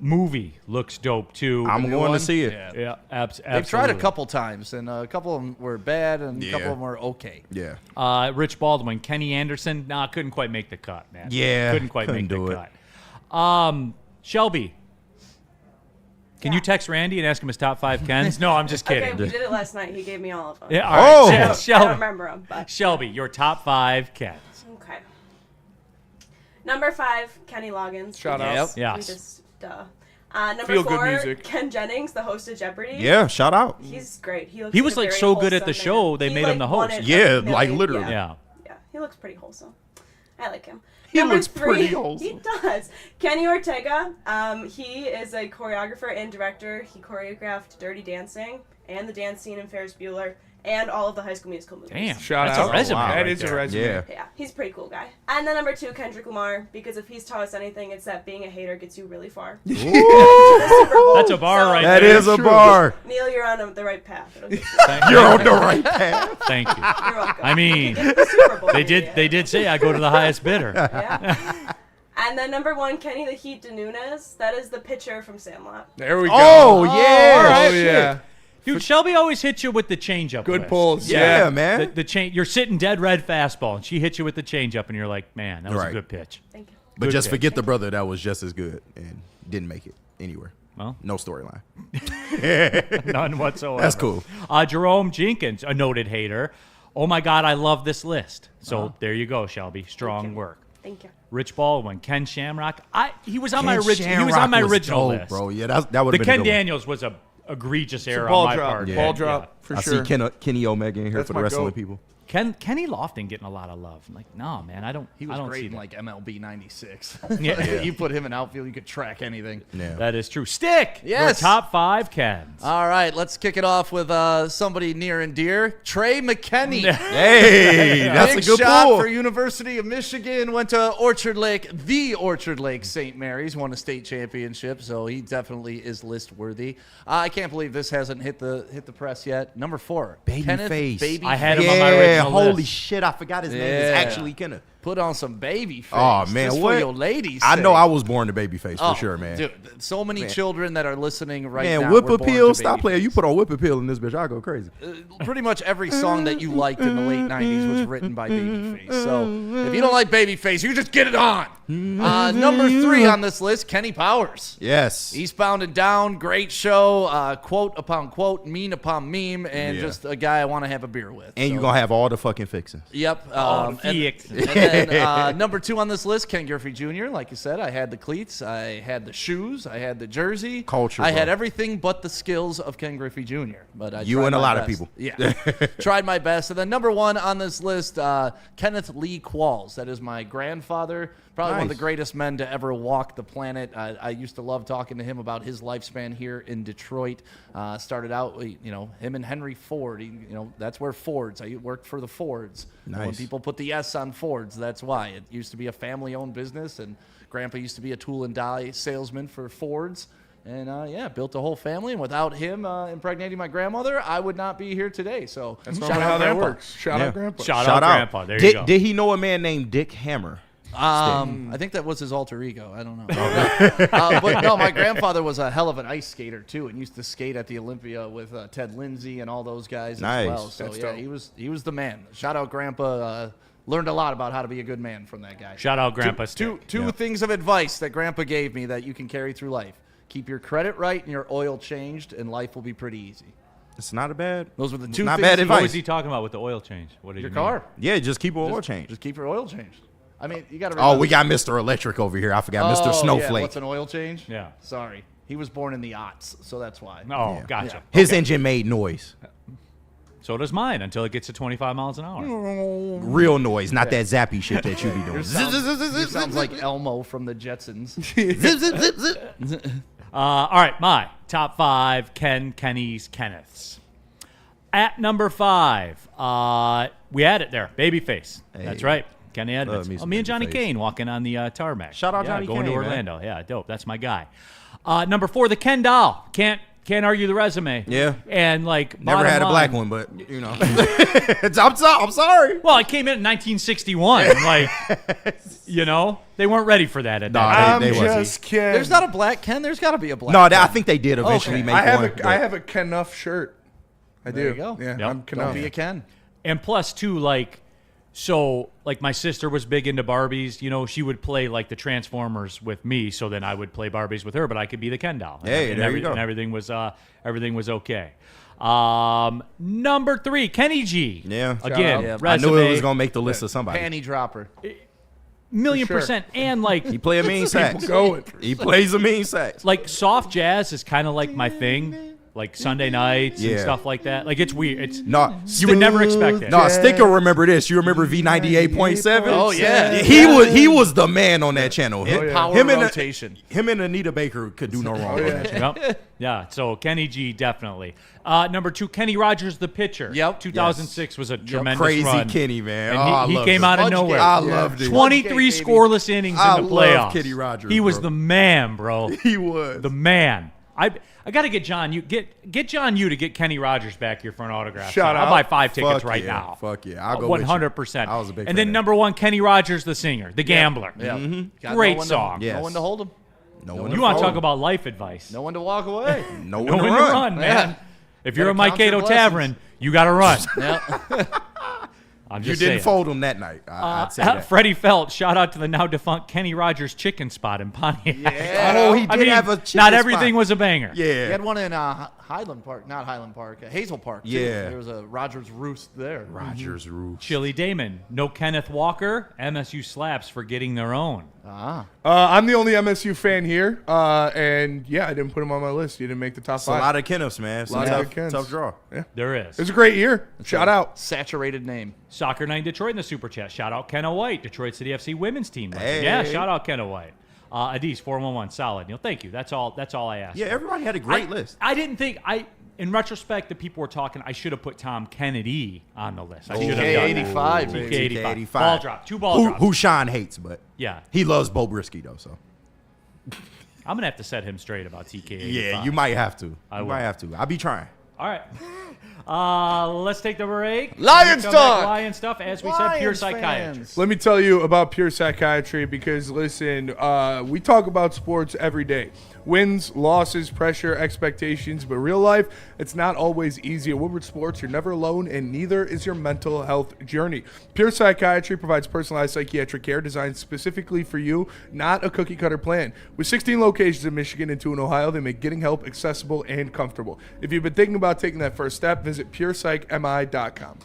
movie looks dope too. I'm going to see it. Yeah, absolutely. They've tried a couple times, and a couple of them were bad, and a Yeah. couple of them were okay. Yeah. Rich Baldwin, Kenny Anderson. Nah, couldn't quite make the cut, man. Yeah, couldn't quite couldn't make the do it. cut. Shelby, can you text Randy and ask him his top 5 Kens? No, I'm just kidding. Okay, we did it last night. He gave me all of them. Yeah, all right. Oh. Yeah, I Shelby, don't remember them, but Shelby, your top 5 Kens. okay. Number 5, Kenny Loggins. Shout out. Yep. We Yes. just number Feel good 4, music. Ken Jennings, the host of Jeopardy. Yeah, shout out. He's great. He He like was a like very so good at the wholesome show, man. they He, made him the won host. it Yeah, a like million- literally. Yeah. Yeah, he looks pretty wholesome. I like him. He Number looks 3, pretty wholesome. He does. Kenny Ortega. He is a choreographer and director. He choreographed Dirty Dancing and the dance scene in Ferris Bueller and all of the High School Musical movies. Damn. Shout that's out. a resume. Wow. That right is there. a resume. Yeah. Yeah, he's a pretty cool guy. And then number 2, Kendrick Lamar, because if he's taught us anything, it's that being a hater gets you really far. That's a bar right That there. is a bar. Neil, you're on the right path. It'll get you You're on the right path. Thank you. You're welcome. I mean, Get the Super Bowl, they did say I go to the highest bidder. Yeah. And then number 1, Kenny the Heat DeNunes. That is the pitcher from Sandlot. There we go. Oh, yeah. Oh, yeah. Dude, Shelby always hits you with the changeup. Good list. pulls. Yeah, Yeah. man. The change. You're sitting dead red fastball, and she hits you with the changeup, and you're like, man, that was a Right. good pitch. Thank you. But Good just pick. forget the brother that was just as good and didn't make it anywhere. Well, No storyline. none whatsoever. That's cool. Jerome Jenkins, a noted hater. Oh my God, I love this list. So there you go, Shelby. Strong work. Thank you. Rich Baldwin, Ken Shamrock. He was on my Ken original. He was Shamrock on my was original dope, list, bro. Yeah, that would The have been Ken a good one. Daniels was a egregious error ball on my drop. part. Ball drop for I sure. see Kenny Omega in here That's for the my wrestling goat. people. Kenny Lofton getting a lot of love. I'm like, no, man, I don't. He was I don't great see in that. like MLB '96. Yeah. You put him in outfield, you could track anything. Yeah. That is true. Stick. Yes. Your top 5 Kens. All right, let's kick it off with somebody near and dear, Trey McKenney. Hey, that's Big a good shot pull. for University of Michigan. Went to Orchard Lake, the Orchard Lake St. Mary's. Won a state championship, so he definitely is list worthy. I can't believe this hasn't hit the press yet. Number 4, Kenneth Babyface. Babyface. I had him on my original holy list. shit, I forgot his name is actually Kenneth. Put on some baby face. Oh, man, just what? for your ladies. I know I was born to Babyface Oh, for sure, man. Dude, so many children that are listening right Man, now. Whip were born Appeal, to stop Babyface. playing. You put on Whip Appeal in this bitch, I'll go crazy. Pretty much every song that you liked in the late 90s was written by Babyface. So if you don't like Babyface, you just get it on. Number 3 on this list, Kenny Powers. Yes. Eastbound and Down, great show, quote upon quote, meme upon meme, and just a guy I want to have a beer with. And you're going to have all the fucking fixings. Yep. Oh, and then, number 2 on this list, Ken Griffey Jr. Like you said, I had the cleats, I had the shoes, I had the jersey. Culture, I had bro. everything but the skills of Ken Griffey Jr. But I You tried and a my lot of best. people. Yeah. Tried my best. And then number 1 on this list, Kenneth Lee Qualls. That is my grandfather. Probably one of the Nice. greatest men to ever walk the planet. I used to love talking to him about his lifespan here in Detroit. Started out, him and Henry Ford. That's where Fords. I worked for the Fords. When Nice. people put the S on Fords, that's why. It used to be a family-owned business, and Grandpa used to be a tool and die salesman for Fords. And, built a whole family. And without him impregnating my grandmother, I would not be here today. So That's shout normally out how that Grandpa. works. Shout out Grandpa. Shout out Grandpa. There you Did, go. did he know a man named Dick Hammer? I think that was his alter ego. I don't know. But no, my grandfather was a hell of an ice skater too, and used to skate at the Olympia with Ted Lindsay and all those guys Nice. as well. So That's yeah, dope. he was the man. Shout out Grandpa. Learned a lot about how to be a good man from that guy. Shout out Grandpa Two Stick. things of advice that Grandpa gave me that you can carry through life: keep your credit right and your oil changed, and life will be pretty easy. It's not a bad. Those were the 2 Not things. bad What advice. was he talking about with the oil change? What did Your you car. Yeah, just keep an oil change. Just keep your oil changed. I mean, you got to. Oh, we got Mr. Electric over here. I forgot Mr. Yeah, Snowflake. what's an oil change? Yeah. Sorry. He was born in the aughts, so that's why. Oh, Yeah. gotcha. His engine made noise. So does mine until it gets to 25 miles an hour. Real noise, not that zappy shit that you be doing. Yours sounds like Elmo from the Jetsons. All right, my top 5 Kennys, Kenneths. At number 5, we had it there, Babyface. That's right, Kenny Edmonds. me some Me and Johnny Babyface. Kane walking on the tarmac. Shout out Yeah, Johnny going to Kane, man. Orlando. Yeah, dope. That's my guy. Number 4, the Ken doll. Can't argue the resume. Yeah. And like Never bottom had a line- black one, but you know. I'm sorry. Well, it came in 1961. Like, they weren't ready for that at that time. I'm they wasn't. just kidding. There's not a black Ken. There's got to be a black No, Ken. I think they did eventually Okay. make I have one. I have a Knuff shirt. I There do. you go. Yeah, Yep. I'm Don't Knuff. be a Ken. And plus, too, like my sister was big into Barbies. She would play like the Transformers with me, so then I would play Barbies with her, but I could be the Ken doll. Hey, there you go. And everything was okay. Number 3, Kenny G. Yeah. Again, Shout out. I resume, knew it was gonna make the list of somebody. Panty dropper. million For sure. percent, and like He play a mean sax. Going. He plays a mean sax. like soft jazz is kind of like my thing. Like Sunday nights and Yeah. stuff like that. Like it's weird. It's No, you would never expect it. No, Stick will remember this. You remember V98.7? Oh, yeah. He was the man on that channel. Power Him and rotation. him and Anita Baker could do no wrong on that channel. Yep. Yeah, so Kenny G definitely. Number 2, Kenny Rogers, the pitcher. Yep. 2006 was a tremendous Crazy run. Kenny, man. And Oh, I he loved came him. out of Smudge nowhere. game. I loved it. 23 Smudge game, scoreless innings I in the love playoffs. Kenny Rogers, He was bro. the man, bro. He was. The man. I got to get John. You get John to get Kenny Rogers back here for an autograph. Shout I'll out. buy 5 tickets Fuck right yeah. now. Fuck yeah. I'll go with you. 100%. I was a big And fan then of number 1, Kenny Rogers, the singer, the gambler. Yeah. Got Great no one song. To, Yes. No one to hold him. No one You want to talk about life advice? No one to walk away. no No one one to to run. run, man. Yeah. If you're a Better count your Mankato Tavern, you got to run. Yeah. I'm You just didn't saying. fold him that night. I'd say that. Freddie Felt, shout out to the now defunct Kenny Rogers chicken spot in Pontiac. Oh, he did I mean, have a chicken not everything spot. was a banger. He Yeah. had one in Highland Park, not Highland Park, Hazel Park. Too. Yeah. There was a Rogers Roost there. Rogers Roost. Chili Damon, no Kenneth Walker. MSU slaps for getting their own. I'm the only MSU fan here, and yeah, I didn't put him on my list. He didn't make the top It's a five. lot of Kenneths, man. It's A lot a of tough, Kenneths. tough draw. Yeah. There is. It was a great year. Shout out. Saturated name. Soccer Night Detroit in the Super Chat. Shout out Kenna White, Detroit City FC women's team. Hey. Yeah, shout out Kenna White. Adis 411 solid. Neil, thank you. That's all I asked. Yeah, for. everybody had a great list. I didn't think in retrospect that people were talking. I should have put Tom Kennedy on the list. I should have done that. TK85, baby. TK85. Ball drop. 2 ball drops. Who Sean hates, but Yeah. he loves Bo Brisky though. So I'm gonna have to set him straight about TK85. yeah, you might have to. I You will. might have to. I'll be trying. All right. Let's take the break. Lions Come back, talk. Lion stuff. As we said, pure Lions psychiatry. fans. Let me tell you about pure psychiatry because, listen, we talk about sports every day. Wins, losses, pressure, expectations, but real life, it's not always easy. At Woodward Sports, you're never alone, and neither is your mental health journey. Pure Psychiatry provides personalized psychiatric care designed specifically for you, not a cookie-cutter plan. With 16 locations in Michigan and 2 in Ohio, they make getting help accessible and comfortable. If you've been thinking about taking that first step, visit PurePsychMI.com.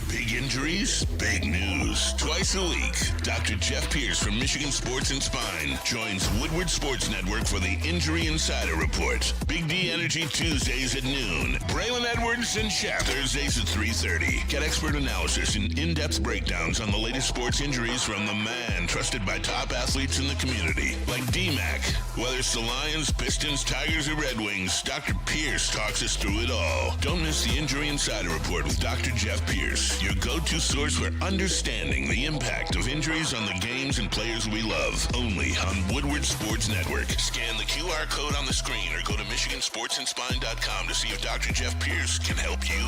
Big injuries, big news. Twice a week, Dr. Jeff Pierce from Michigan Sports and Spine joins Woodward Sports Network for the Injury Insider Report. Big D Energy Tuesdays at noon. Braylon Edwards and Shaq Thursdays at 3:30. Get expert analysis and in-depth breakdowns on the latest sports injuries from the man trusted by top athletes in the community, like D-Mac. Whether it's the Lions, Pistons, Tigers, or Red Wings, Dr. Pierce talks us through it all. Don't miss the Injury Insider Report with Dr. Jeff Pierce, your go-to source for understanding the impact of injuries on the games and players we love. Only on Woodward Sports Network. Scan the QR code on the screen or go to MichiganSportsandSpine.com to see if Dr. Jeff Pierce can help you.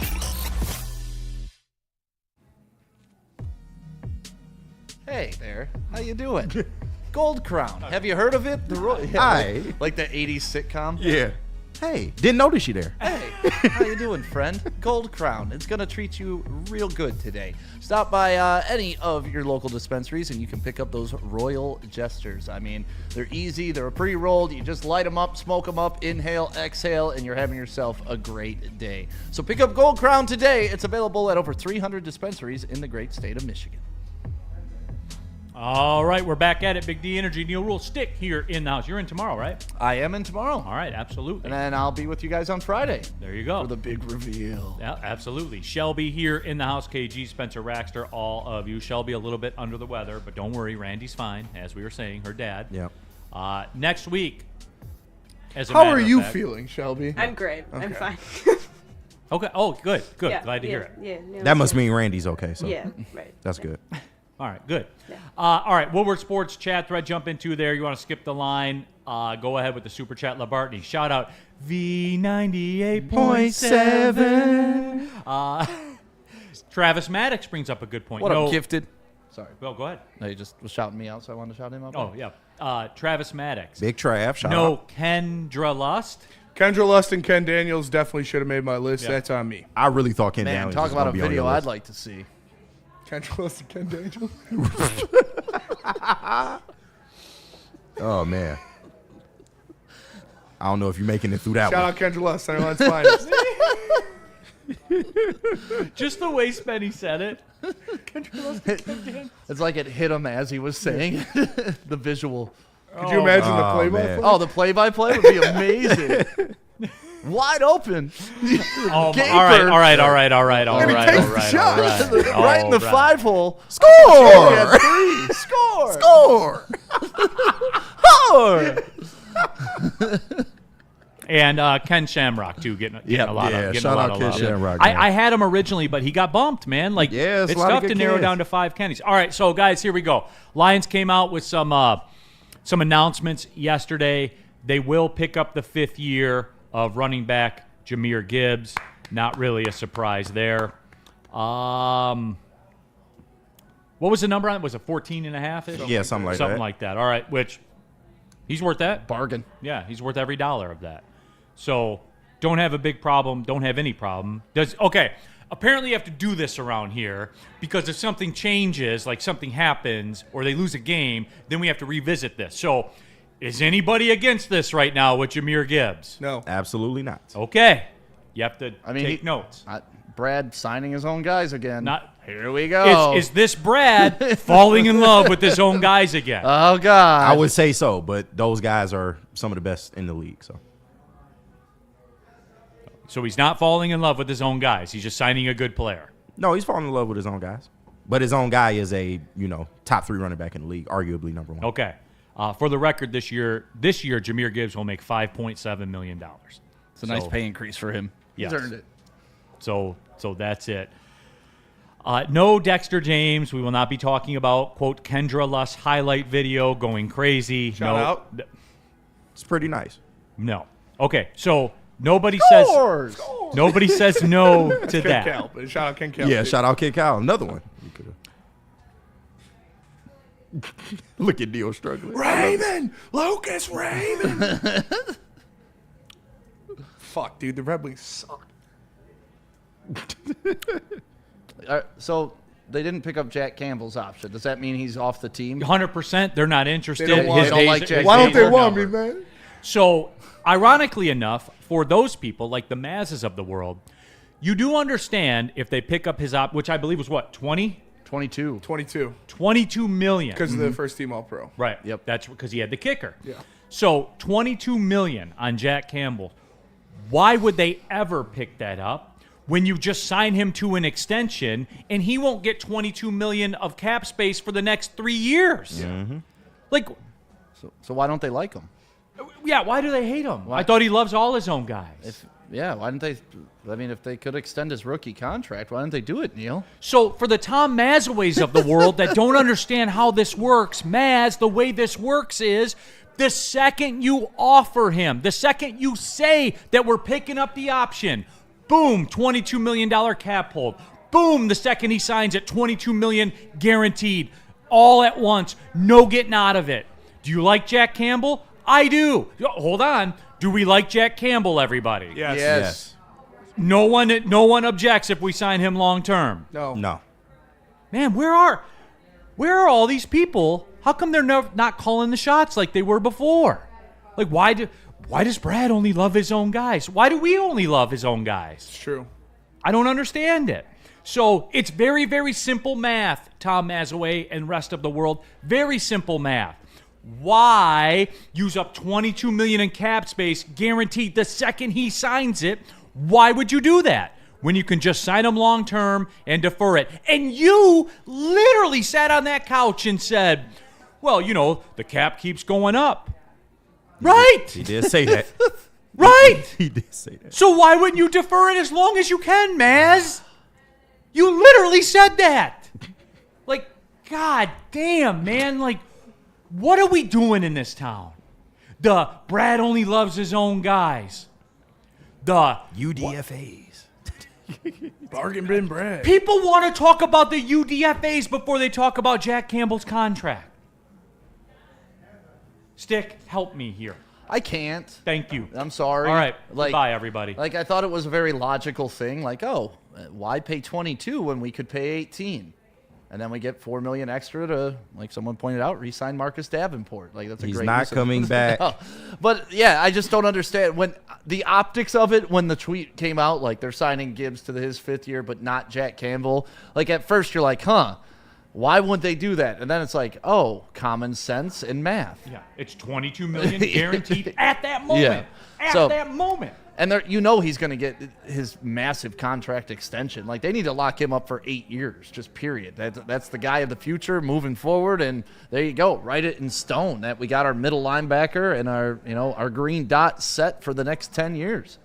Hey there, how you doing? Gold Crown. Have you heard of it? Hi. Like the 80s sitcom? Yeah. Hey, didn't notice you there. Hey, how you doing, friend? Gold Crown. It's going to treat you real good today. Stop by any of your local dispensaries and you can pick up those Royal Jesters. I mean, they're easy. They're pre-rolled. You just light them up, smoke them up, inhale, exhale, and you're having yourself a great day. So pick up Gold Crown today. It's available at over 300 dispensaries in the great state of Michigan. All right, we're back at it. Big D Energy, Neal Ruhl, stick here in the house. You're in tomorrow, right? I am in tomorrow. All right, absolutely. And then I'll be with you guys on Friday. There you go. For the big reveal. Yeah, absolutely. Shelby here in the house. KG, Spencer Raxter, all of you. Shelby a little bit under the weather, but don't worry, Randy's fine, as we were saying, her dad. Yep. Next week, as a How matter are of you fact- feeling, Shelby? I'm great. I'm Okay. fine. Okay. Oh, good. Good. Yeah, Glad to hear yeah, it. yeah, That must mean Randy's okay. So Yeah, right. that's good. All right, good. All right, Woodward Sports chat thread, jump into there. You want to skip the line, go ahead with the super chat. LaBartney, shout out V98.7. Travis Maddox brings up a good point. What up, Gifted? Sorry. Well, go ahead. No, you just was shouting me out, so I wanted to shout him out. Oh, yeah. Travis Maddox. Big Trav. Shout No out. Kendra Lust. Kendra Lust and Ken Daniels definitely should have made my list. Yeah. That's on me. I really thought Ken Man, Daniels talk was about gonna a be on video your I'd list. like to see. Kendra Lust and Ken Daniels. Oh man. I don't know if you're making it through that Shout one. out Kendra Lust, anyone's finest. Just the way Spenny said it. It's like it hit him as he was saying the visual. Could you imagine the Oh, play-by-play? man. Oh, the play-by-play would be amazing. Wide open. Oh, Gaper. all right. And he takes the shot. Right in the 5-hole. Score! He had 3. Score! Score! Score! And Ken Shamrock, too, getting a lot of shout out love. Ken Shamrock. I had him originally, but he got bumped, man. Like, it's it's a lot of tough good to narrow kids. down to 5 Kennys. All right, so, guys, here we go. Lions came out with some announcements yesterday. They will pick up the 5th year of running back Jahmyr Gibbs. Not really a surprise there. What was the number on it? Was it 14.5? Yeah, something like that. Something like that. All right, which he's worth that. Bargain. Yeah, he's worth every dollar of that. So don't have a big problem. Don't have any problem. Okay, apparently you have to do this around here because if something changes, like something happens or they lose a game, then we have to revisit this. So is anybody against this right now with Jahmyr Gibbs? No. Absolutely not. Okay. You have to take notes. Brad signing his own guys again. Here we go. Is this Brad falling in love with his own guys again? Oh, God. I would say so, but those guys are some of the best in the league. So he's not falling in love with his own guys. He's just signing a good player. No, he's falling in love with his own guys. But his own guy is a, top 3 running back in the league, arguably number 1. Okay. For the record, this year, Jahmyr Gibbs will make $5.7 million. It's a nice pay increase for him. Yes. He's earned it. So that's it. No Dexter James. We will not be talking about, quote, Kendra Luss highlight video going crazy. Shout out. It's pretty nice. No. Okay, so nobody says no to Ken that. Cal. Shout out Ken Cal. Yeah, shout out Kid Kyle. Another one. Look at Neal struggling. Raymond! Lucas Raymond! Fuck, dude. The Red Wings suck. So they didn't pick up Jack Campbell's option. Does that mean he's off the team? 100%. They're not interested. They don't want- His They don't like days- Jack his Why don't days they are want me, numbered. man? So, ironically enough, for those people, like the Mazes of the world, you do understand if they pick up his which I believe was what, 20? 22. 22. 22 million. Because of the first team All-Pro. Right. Yep. That's because he had the kicker. Yeah. So 22 million on Jack Campbell. Why would they ever pick that up when you just sign him to an extension and he won't get 22 million of cap space for the next 3 years? Yeah. Like, so why don't they like him? Yeah, why do they hate him? Why? I thought he loves all his own guys. Why didn't they? I mean, if they could extend his rookie contract, why didn't they do it, Neal? So for the Tom Mazaways of the world that don't understand how this works, Maz, the way this works is the second you offer him, the second you say that we're picking up the option, boom, $22 million cap hold. Boom, the second he signs it, $22 million guaranteed. All at once, no getting out of it. Do you like Jack Campbell? I do. Hold on. Do we like Jack Campbell, everybody? Yes. No one objects if we sign him long term. No. Man, where are all these people? How come they're not calling the shots like they were before? Like, why does Brad only love his own guys? Why do we only love his own guys? It's true. I don't understand it. So it's very, very simple math, Tom Mazaway and rest of the world. Very simple math. Why use up $22 million in cap space guaranteed the second he signs it? Why would you do that when you can just sign him long term and defer it? And you literally sat on that couch and said, well, the cap keeps going up. Right. He did say that. Right. He did say that. So why wouldn't you defer it as long as you can, Maz? You literally said that. Like, God damn, man. Like, what are we doing in this town? The Brad only loves his own guys. The UDFAs. Bargain bin Brad. People want to talk about the UDFAs before they talk about Jack Campbell's contract. Stick, help me here. I can't. Thank you. I'm sorry. All right. Goodbye, everybody. Like, I thought it was a very logical thing. Like, why pay 22 when we could pay 18? And then we get $4 million extra to, like someone pointed out, re-sign Marcus Davenport. Like, that's a He's great. not coming back. But yeah, I just don't understand when the optics of it. When the tweet came out, like they're signing Gibbs to his 5th year, but not Jack Campbell. Like at first, you're like, why wouldn't they do that? And then it's like, common sense and math. Yeah, it's $22 million guaranteed at that moment. Yeah. At that moment. And he's going to get his massive contract extension. Like, they need to lock him up for 8 years, just period. That's the guy of the future moving forward. And there you go. Write it in stone that we got our middle linebacker and our green dot set for the next 10 years.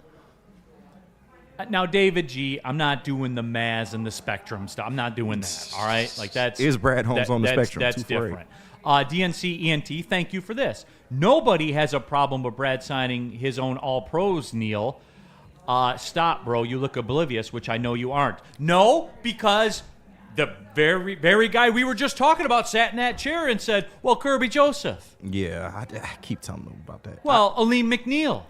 Now, David G., I'm not doing the Maz and the Spectrum stuff. I'm not doing that, all right? Like, that's... Is Brad Holmes on the Spectrum? That's different. DNC ENT, thank you for this. Nobody has a problem with Brad signing his own All-Pros, Neal. Stop, bro. You look oblivious, which I know you aren't. No, because the very, very guy we were just talking about sat in that chair and said, well, Kirby Joseph. Yeah, I keep telling them about that. Well, Aleem McNeil.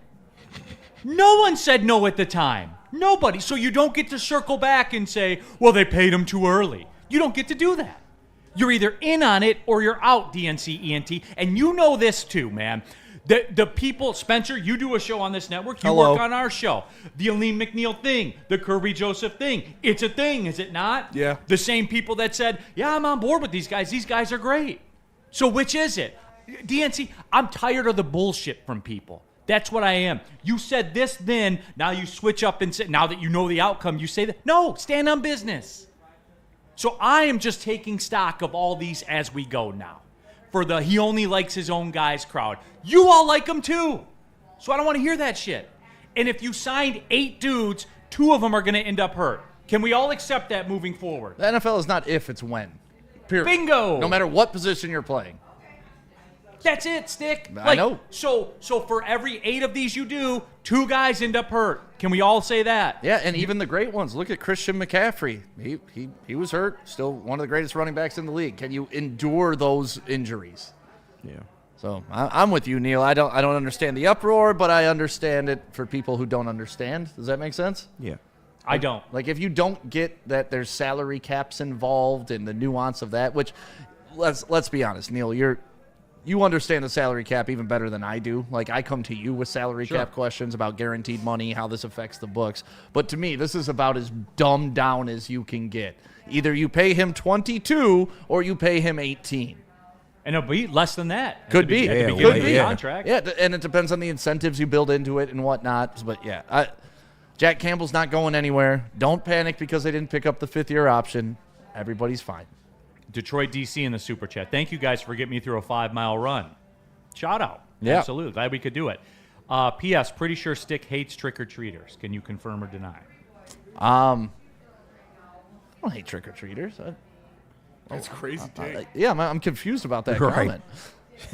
No one said no at the time. Nobody. So you don't get to circle back and say, well, they paid him too early. You don't get to do that. You're either in on it or you're out, DNC ENT. And you know this too, man. The people, Spencer, you do a show on this network. You work on our show. The Aleem McNeil thing, the Kirby Joseph thing. It's a thing, is it not? Yeah. The same people that said, yeah, I'm on board with these guys. These guys are great. So which is it? DNC, I'm tired of the bullshit from people. That's what I am. You said this then. Now you switch up and say, now that you know the outcome, you say that. No, stand on business. So I am just taking stock of all these as we go now. For the he only likes his own guys crowd. You all like him too. So I don't want to hear that shit. And if you signed 8 dudes, 2 of them are going to end up hurt. Can we all accept that moving forward? The NFL is not if, it's when. Period. Bingo. No matter what position you're playing. That's it, Stick. I know. So for every 8 of these you do, 2 guys end up hurt. Can we all say that? Yeah, and even the great ones. Look at Christian McCaffrey. He was hurt. Still one of the greatest running backs in the league. Can you endure those injuries? Yeah. So I'm with you, Neal. I don't understand the uproar, but I understand it for people who don't understand. Does that make sense? Yeah. I don't. Like, if you don't get that there's salary caps involved and the nuance of that, which let's be honest, Neal, you understand the salary cap even better than I do. Like, I come to you with salary cap questions about guaranteed money, how this affects the books. But to me, this is about as dumbed down as you can get. Either you pay him 22 or you pay him 18. And it'll be less than that. Could be. Could Could be. be. Contract. Yeah, and it depends on the incentives you build into it and whatnot. But, yeah, Jack Campbell's not going anywhere. Don't panic because they didn't pick up the 5th-year option. Everybody's fine. Detroit DC in the super chat. Thank you guys for getting me through a 5-mile run. Shout out. Yeah. Absolutely. Glad we could do it. P.S. Pretty sure Stick hates trick-or-treaters. Can you confirm or deny? I don't hate trick-or-treaters. That's crazy take. Yeah, I'm confused about that comment.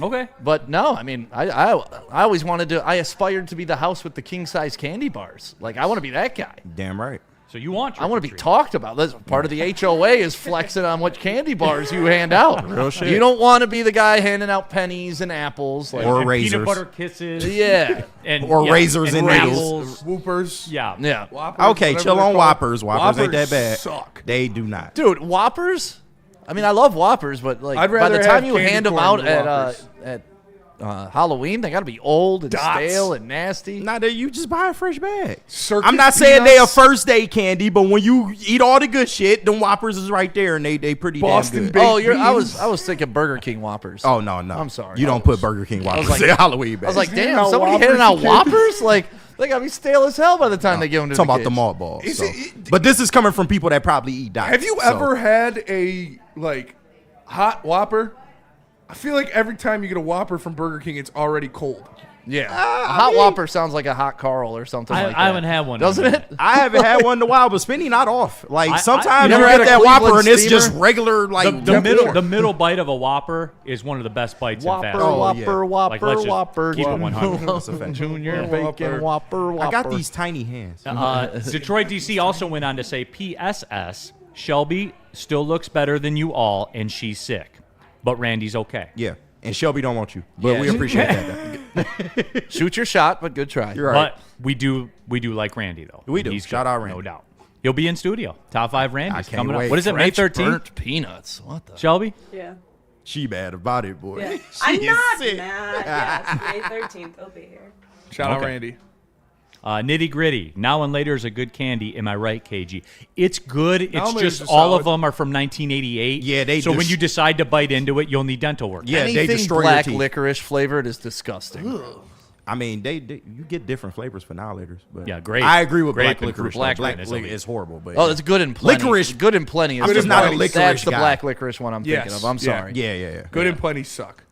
Okay. But no, I mean, I always I aspired to be the house with the king-size candy bars. Like, I want to be that guy. Damn right. So you want I want to be talked about. That's part of the HOA is flexing on what candy bars you hand out. Real shit. You don't want to be the guy handing out pennies and apples. Like, Or razors. Peanut butter kisses. Yeah. Or razors and apples. Whoopers. Yeah. Yeah. Whoppers, Okay, whatever chill they're on called. Whoppers. Whoppers ain't that bad. Suck. They do not. Dude, Whoppers? I mean, I love Whoppers, but like I'd by rather the time have you candy hand them corn out than at Halloween, they got to be old and Dots. stale and nasty. Nah, you just buy a fresh bag. Circus I'm not saying they a peanuts. first day candy, but when you eat all the good shit, them Whoppers is right there, and they pretty Boston damn good. baked Oh, I beans. was thinking Burger King Whoppers. Oh no, I'm sorry. You don't put Burger King Whoppers like- in Halloween bags. I was like, Handing damn, out somebody Whoppers handing out to kids? Whoppers? Like, they got to be stale as hell by the time they give them to talking the about the kids. malt balls. Is so. it- But this is coming from people that probably eat diet. Have you ever had a hot Whopper? I feel like every time you get a Whopper from Burger King, it's already cold. Yeah. A hot Whopper sounds like a hot Carl or something like that. I haven't had one. Doesn't it? I haven't had one in a while, but Spinny not off. Like sometimes you you never get had a that Whopper Cleveland and it's just steamer? regular like The middle bite of a Whopper is one of the best bites in fast food. Whopper, Like, let's just Whopper, keep it 100. That's a fact. Junior Whopper. bacon Whopper. I got these tiny hands. Detroit DC also went on to say, PSS, Shelby still looks better than you all, and she's sick. But Randy's okay. Yeah. And Shelby don't want you, but Yeah. we appreciate that. Shoot your shot, but good try. You're right. But we do like Randy, though. We do. He's Shout good, out Randy. No doubt. He'll be in studio. Top 5 Randy's can't coming wait. up. What is it, May French 13th? burnt peanuts. What the? Shelby? Yeah. She bad about it, boy. Yeah. She I'm is not sick. mad. Yes, May 13th. I'll be here. Shout out Okay. Randy. Nitty Gritty. Now and Later is a good candy. Am I right, KG? It's good. It's Now and Later's just a all of solid. them are from 1988. Yeah, they So when just- you decide to bite into it, you'll need dental work. Yeah, they Anything destroy black your teeth. licorice flavored is disgusting. I mean, you get different flavors for Annihilators, but Yeah, grape. I agree with Grape black and licorice. black Black licorice licorice is horrible, but Oh, it's good in plenty. Licorice. Good in plenty. I'm just not a licorice That's the guy. black licorice one I'm thinking Yes. of. I'm Yeah. sorry. Yeah. Good and plenty suck.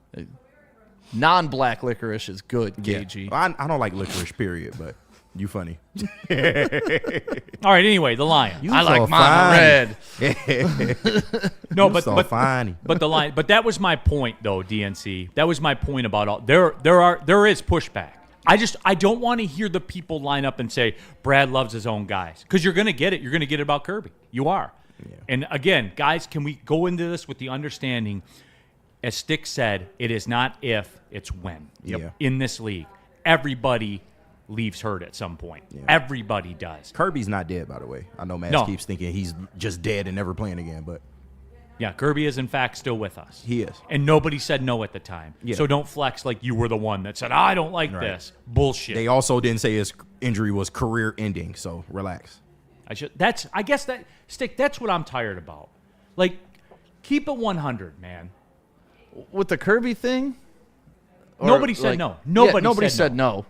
Non-black licorice is good, Yeah. KG. I don't like licorice, period, but you funny. All right. Anyway, the Lions. You I like so mine funny. red. No, You so funny. but the line. But that was my point, though, DNC. That was my point about all. There is pushback. I don't want to hear the people line up and say Brad loves his own guys, because you're going to get it. You're going to get it about Kirby. You are. Yeah. And again, guys, can we go into this with the understanding, as Stick said, it is not if, it's when. Yeah. In this league, everybody leaves hurt at some point. Yeah. Everybody does. Kirby's not dead, by the way. I know Matt No. keeps thinking he's just dead and never playing again, but Yeah, Kirby is in fact still with us. he is. And nobody said no at the time. Yeah. So don't flex like you were the one that said, I don't like Right. this. Bullshit. They also didn't say his injury was career ending, so relax. I guess that Stick, that's what I'm tired about. Like, keep it 100, man. With the Kirby thing? Nobody said no. Nobody said no.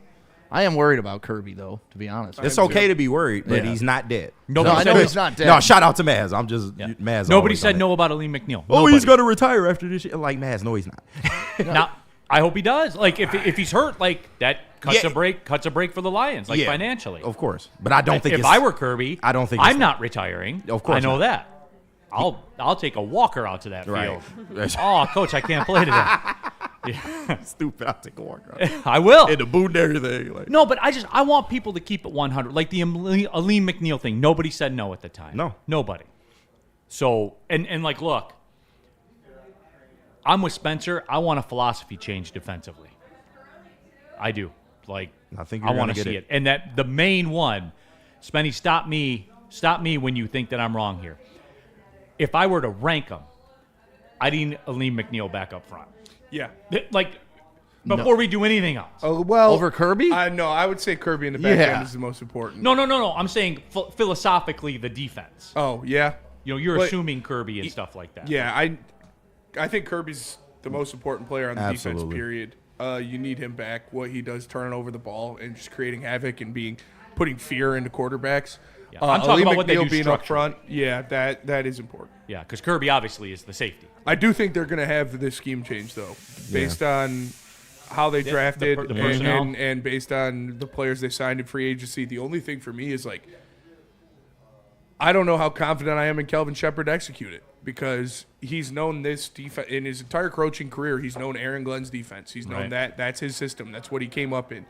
I am worried about Kirby, though, to be honest. It's okay to be worried, but Yeah. he's not dead. Nobody I said know no. he's not dead. No, shout out to Maz. I'm just Maz. Nobody always said on no about Aleem McNeil. Oh, Nobody. he's gonna retire after this year. Like Maz, no, he's not. Now, I hope he does. Like, if he's hurt, like, that cuts Yeah. a break for the Lions, like, Yeah, financially. of course. But I don't think if it's- I were Kirby, I don't think I'm it's- not retiring. Of course I know not. that. I'll take a walker out to that Right. field. Oh, coach, I can't play today. Yeah. Stupid. I'll take a walk. I will. In the boot and everything. Like. No, but I want people to keep it 100. Like the Aleem McNeil thing. Nobody said no at the time. No. Nobody. So, and like, look, I'm with Spencer. I want a philosophy change defensively. I do. Like, I think I you're want gonna to get see it. it. And that the main one, Spenny, stop me when you think that I'm wrong here. If I were to rank them, I need Aleem McNeil back up front. Yeah. Like, before we do anything else. Oh, well, Over Kirby? No, I would say Kirby in the back Yeah. end is the most important. No. I'm saying philosophically the defense. Oh, yeah. You know, you're But- assuming Kirby and stuff like that. Yeah, I think Kirby's the most important player on the defense, Absolutely. period. You need him back. What he does turning over the ball and just creating havoc and putting fear into quarterbers. Yeah, I'm talking about what they do being up structurally. front, yeah, that is important. Yeah, because Kirby obviously is the safety. I do think they're going to have this scheme change, though, based on how they drafted the personnel. and based on the players they signed in free agency. The only thing for me is, like, I don't know how confident I am in Kelvin Shepard to execute it, because he's known this defense in his entire coaching career. He's known Aaron Glenn's defense. He's known Right. that's his system. That's what he came up in.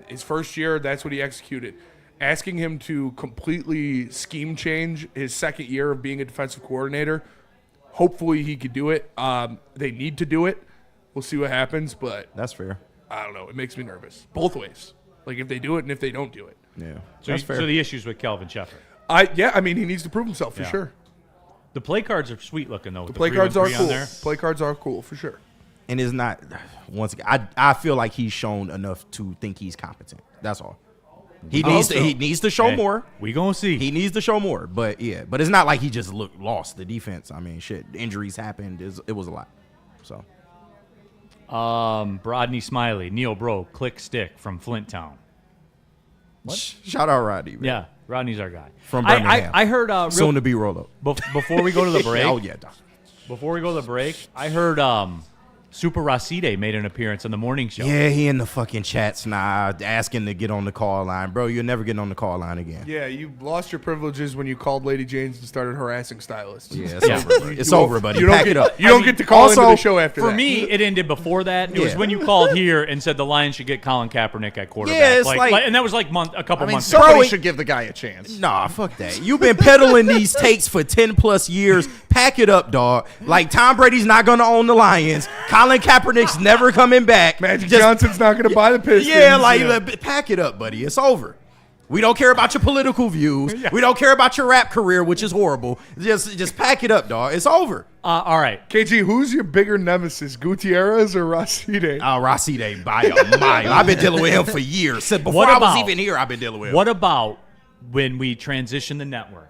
His first year, that's what he executed. Asking him to completely scheme change his second year of being a defensive coordinator, hopefully he could do it. They need to do it. We'll see what happens, but That's fair. I don't know. It makes me nervous both ways. Like, if they do it and if they don't do it. Yeah. So, That's fair. so the issues with Kelvin Shepard. I mean, he needs to prove himself for Yeah. sure. The play cards are sweet looking though. The play cards are cool. Play cards are cool for sure. And it's not, once again, I feel like he's shown enough to think he's competent. That's all. He needs to show more. We gonna see. He needs to show more. But yeah, but it's not like he just lost the defense. I mean, shit, injuries happened. It was a lot. So Rodney Smiley, Neil Bro, Click Stick from Flint Town. Shout out Rodney. Man. Yeah, Rodney's our guy. From Birmingham. I heard soon to be rolled up. Before we go to the break. Oh yeah. Doc. Before we go to the break, I heard Super Racide made an appearance on the morning show. Yeah, he in the fucking chats now, asking to get on the call line, bro. You're never getting on the call line again. Yeah, you lost your privileges when you called Lady Janes and started harassing stylists. Yeah, it's over. Buddy. It's over, buddy. You don't Pack get, it up. You don't get to call into the show after for that. me, it ended before that. It was when you called here and said the Lions should get Colin Kaepernick at quarterback. Yeah, it's like- and that was like a couple months Somebody ago. should give the guy a chance. Nah, fuck that. You've been peddling these takes for 10 plus years. Pack it up, dog. Like, Tom Brady's not going to own the Lions. Colin Kaepernick's never coming back. Magic Johnson's not going to buy the Pistons. Yeah, pack it up, buddy. It's over. We don't care about your political views. We don't care about your rap career, which is horrible. Just pack it up, dog. It's over. All right. KG, who's your bigger nemesis, Gutierrez or Racide? Racide by a mile. I've been dealing with him for years. Since before I was even here, I've been dealing with him. What about when we transition the network?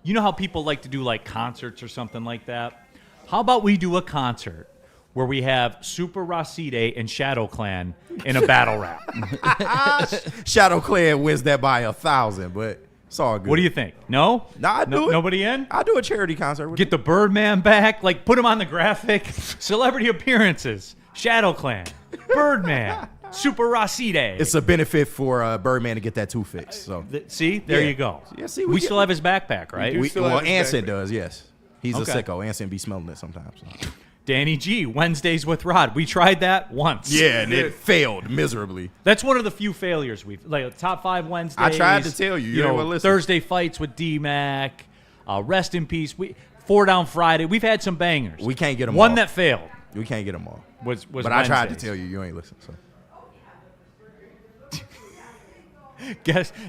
You know how people like to do like concerts or something like that? How about we do a concert where we have Super Racide and Shadow Clan in a battle rap. Shadow Clan wins that by 1,000, but it's all good. What do you think? No? Nah, I do it. Nobody in? I do a charity concert with Get the Birdman back. Like, put him on the graphic. Celebrity appearances. Shadow Clan. Birdman. Super Racide. It's a benefit for Birdman to get that tooth fixed. So See? There you go. Yeah, see, we still have his backpack, right? Well, Anson does, yes. He's Okay. a sicko. Anson be smelling it sometimes. So. Danny G, Wednesdays with Rod. We tried that once. Yeah, and it failed miserably. That's one of the few failures we've like top 5 Wednesdays. I tried to tell you. You didn't want to listen. Thursday fights with D-Mac. Rest in peace. 4 Down Friday. We've had some bangers. We can't get them One all. that failed. We can't get them all. Was but I tried to Wednesdays. tell you. You ain't listen. So.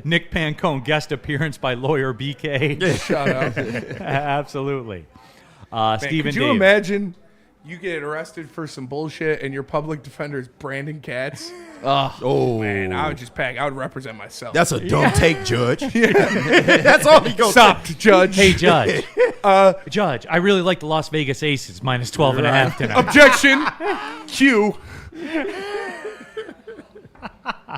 Nick Pancone, guest appearance by lawyer BK. Shout out. Absolutely. Man, Stephen could you imagine you get arrested for some bullshit and your public defender is Brandon Katz? Oh, Man, I would just pack. I would represent myself. that's a dumb take, Judge. That's all he goes. Stopped, Judge. Hey, Judge. Judge, I really like the Las Vegas Aces minus 12.5 tonight. Objection. Q.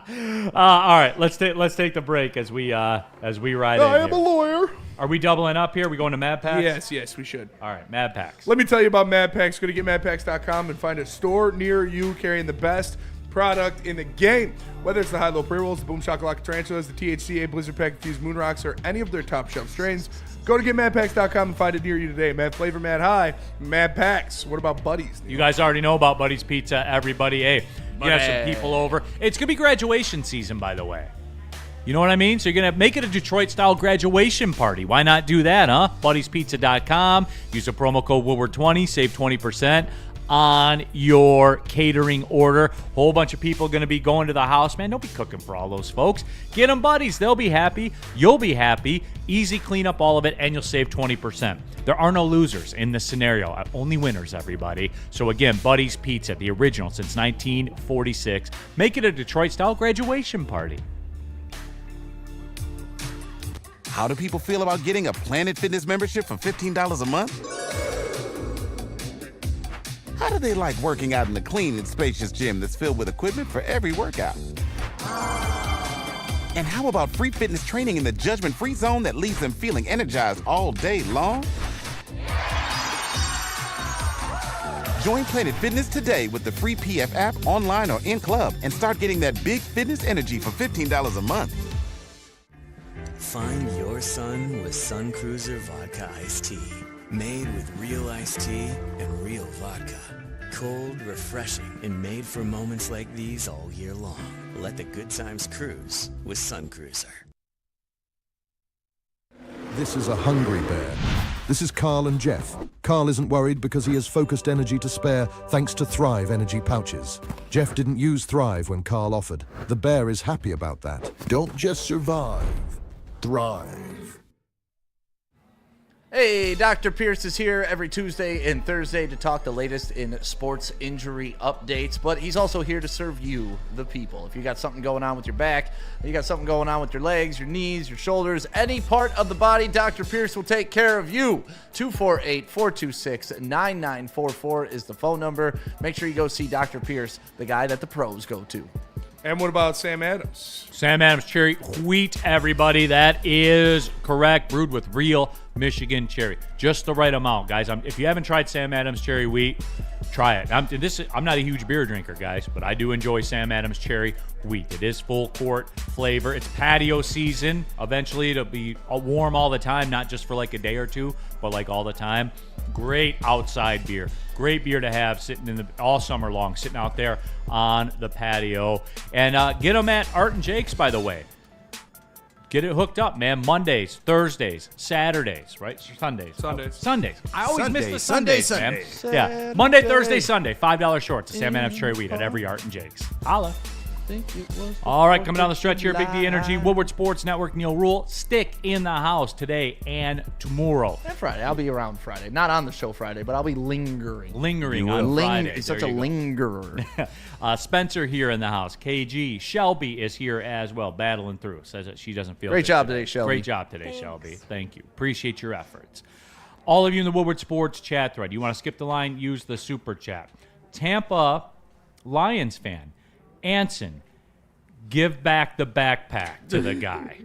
All right, let's take the break as we ride I in am here. a lawyer. Are we doubling up here? Are we going to Mad Packs? Yes, we should. All right, Mad Packs. Let me tell you about Mad Packs. Go to getmadpacks.com and find a store near you carrying the best product in the game. Whether it's the high-low pre-rolls, the Boom Shakalaka Tarantulas, the THCA Blizzard Pack Infused Moon Rocks, or any of their top shelf strains, go to getmadpacks.com and find it near you today. Mad Flavor, Mad High, Mad Packs. What about Buddies? You guys already know about Buddy's Pizza. Everybody, hey, you have some people over. It's going to be graduation season, by the way. You know what I mean? So you're going to make it a Detroit-style graduation party. Why not do that, huh? Buddy'sPizza.com. Use the promo code Woodward20. Save 20% on your catering order. Whole bunch of people going to be going to the house. Man, don't be cooking for all those folks. Get them Buddies. They'll be happy. You'll be happy. Easy clean up all of it, and you'll save 20%. There are no losers in this scenario. Only winners, everybody. So again, Buddy's Pizza, the original since 1946. Make it a Detroit-style graduation party. How do people feel about getting a Planet Fitness membership for $15 a month? How do they like working out in a clean and spacious gym that's filled with equipment for every workout? And how about free fitness training in the judgment-free zone that leaves them feeling energized all day long? Join Planet Fitness today with the free PF app, online or in club, and start getting that big fitness energy for $15 a month. Find your sun with Sun Cruiser Vodka Iced Tea. Made with real iced tea and real vodka. Cold, refreshing, and made for moments like these all year long. Let the good times cruise with Sun Cruiser. This is a hungry bear. This is Carl and Jeff. Carl isn't worried because he has focused energy to spare thanks to Thrive energy pouches. Jeff didn't use Thrive when Carl offered. The bear is happy about that. Don't just survive. Thrive. Hey, Dr. Pierce is here every Tuesday and Thursday to talk the latest in sports injury updates, but he's also here to serve you, the people. If you got something going on with your back, you got something going on with your legs, your knees, your shoulders, any part of the body, Dr. Pierce will take care of you. 248-426-9944 is the phone number. Make sure you go see Dr. Pierce, the guy that the pros go to. And what about Sam Adams? Sam Adams cherry wheat, everybody. That is correct. Brewed with real Michigan cherry. Just the right amount, guys. If you haven't tried Sam Adams cherry wheat, try it. I'm not a huge beer drinker, guys, but I do enjoy Sam Adams cherry wheat. It is full court flavor. It's patio season. Eventually, it'll be warm all the time, not just for like a day or two, but like all the time. Great outside beer. Great beer to have sitting all summer long, sitting out there on the patio. And get them at Art and Jake's, by the way. Get it hooked up, man. Mondays, Thursdays, Saturdays, right? Sundays. Sundays. I always miss the Sundays, man. Yeah. Monday, Thursday, Sunday. $5 shorts of Sam Adams cherry wheat at every Art and Jake's. Holla. All right, coming down the stretch here, Big D Energy, Woodward Sports Network, Neal Ruhl. Stick in the house today and tomorrow. And Friday. I'll be around Friday. Not on the show Friday, but I'll be lingering. Lingering on Friday. Such a lingerer. Spencer here in the house. KG. Shelby is here as well, battling through. Says that she doesn't feel Great good job today, Shelby. Great job today, Shelby. Thank you. Appreciate your efforts. All of you in the Woodward Sports chat thread, you want to skip the line, use the super chat. Tampa Lions fan, Anson, give back the backpack to the guy.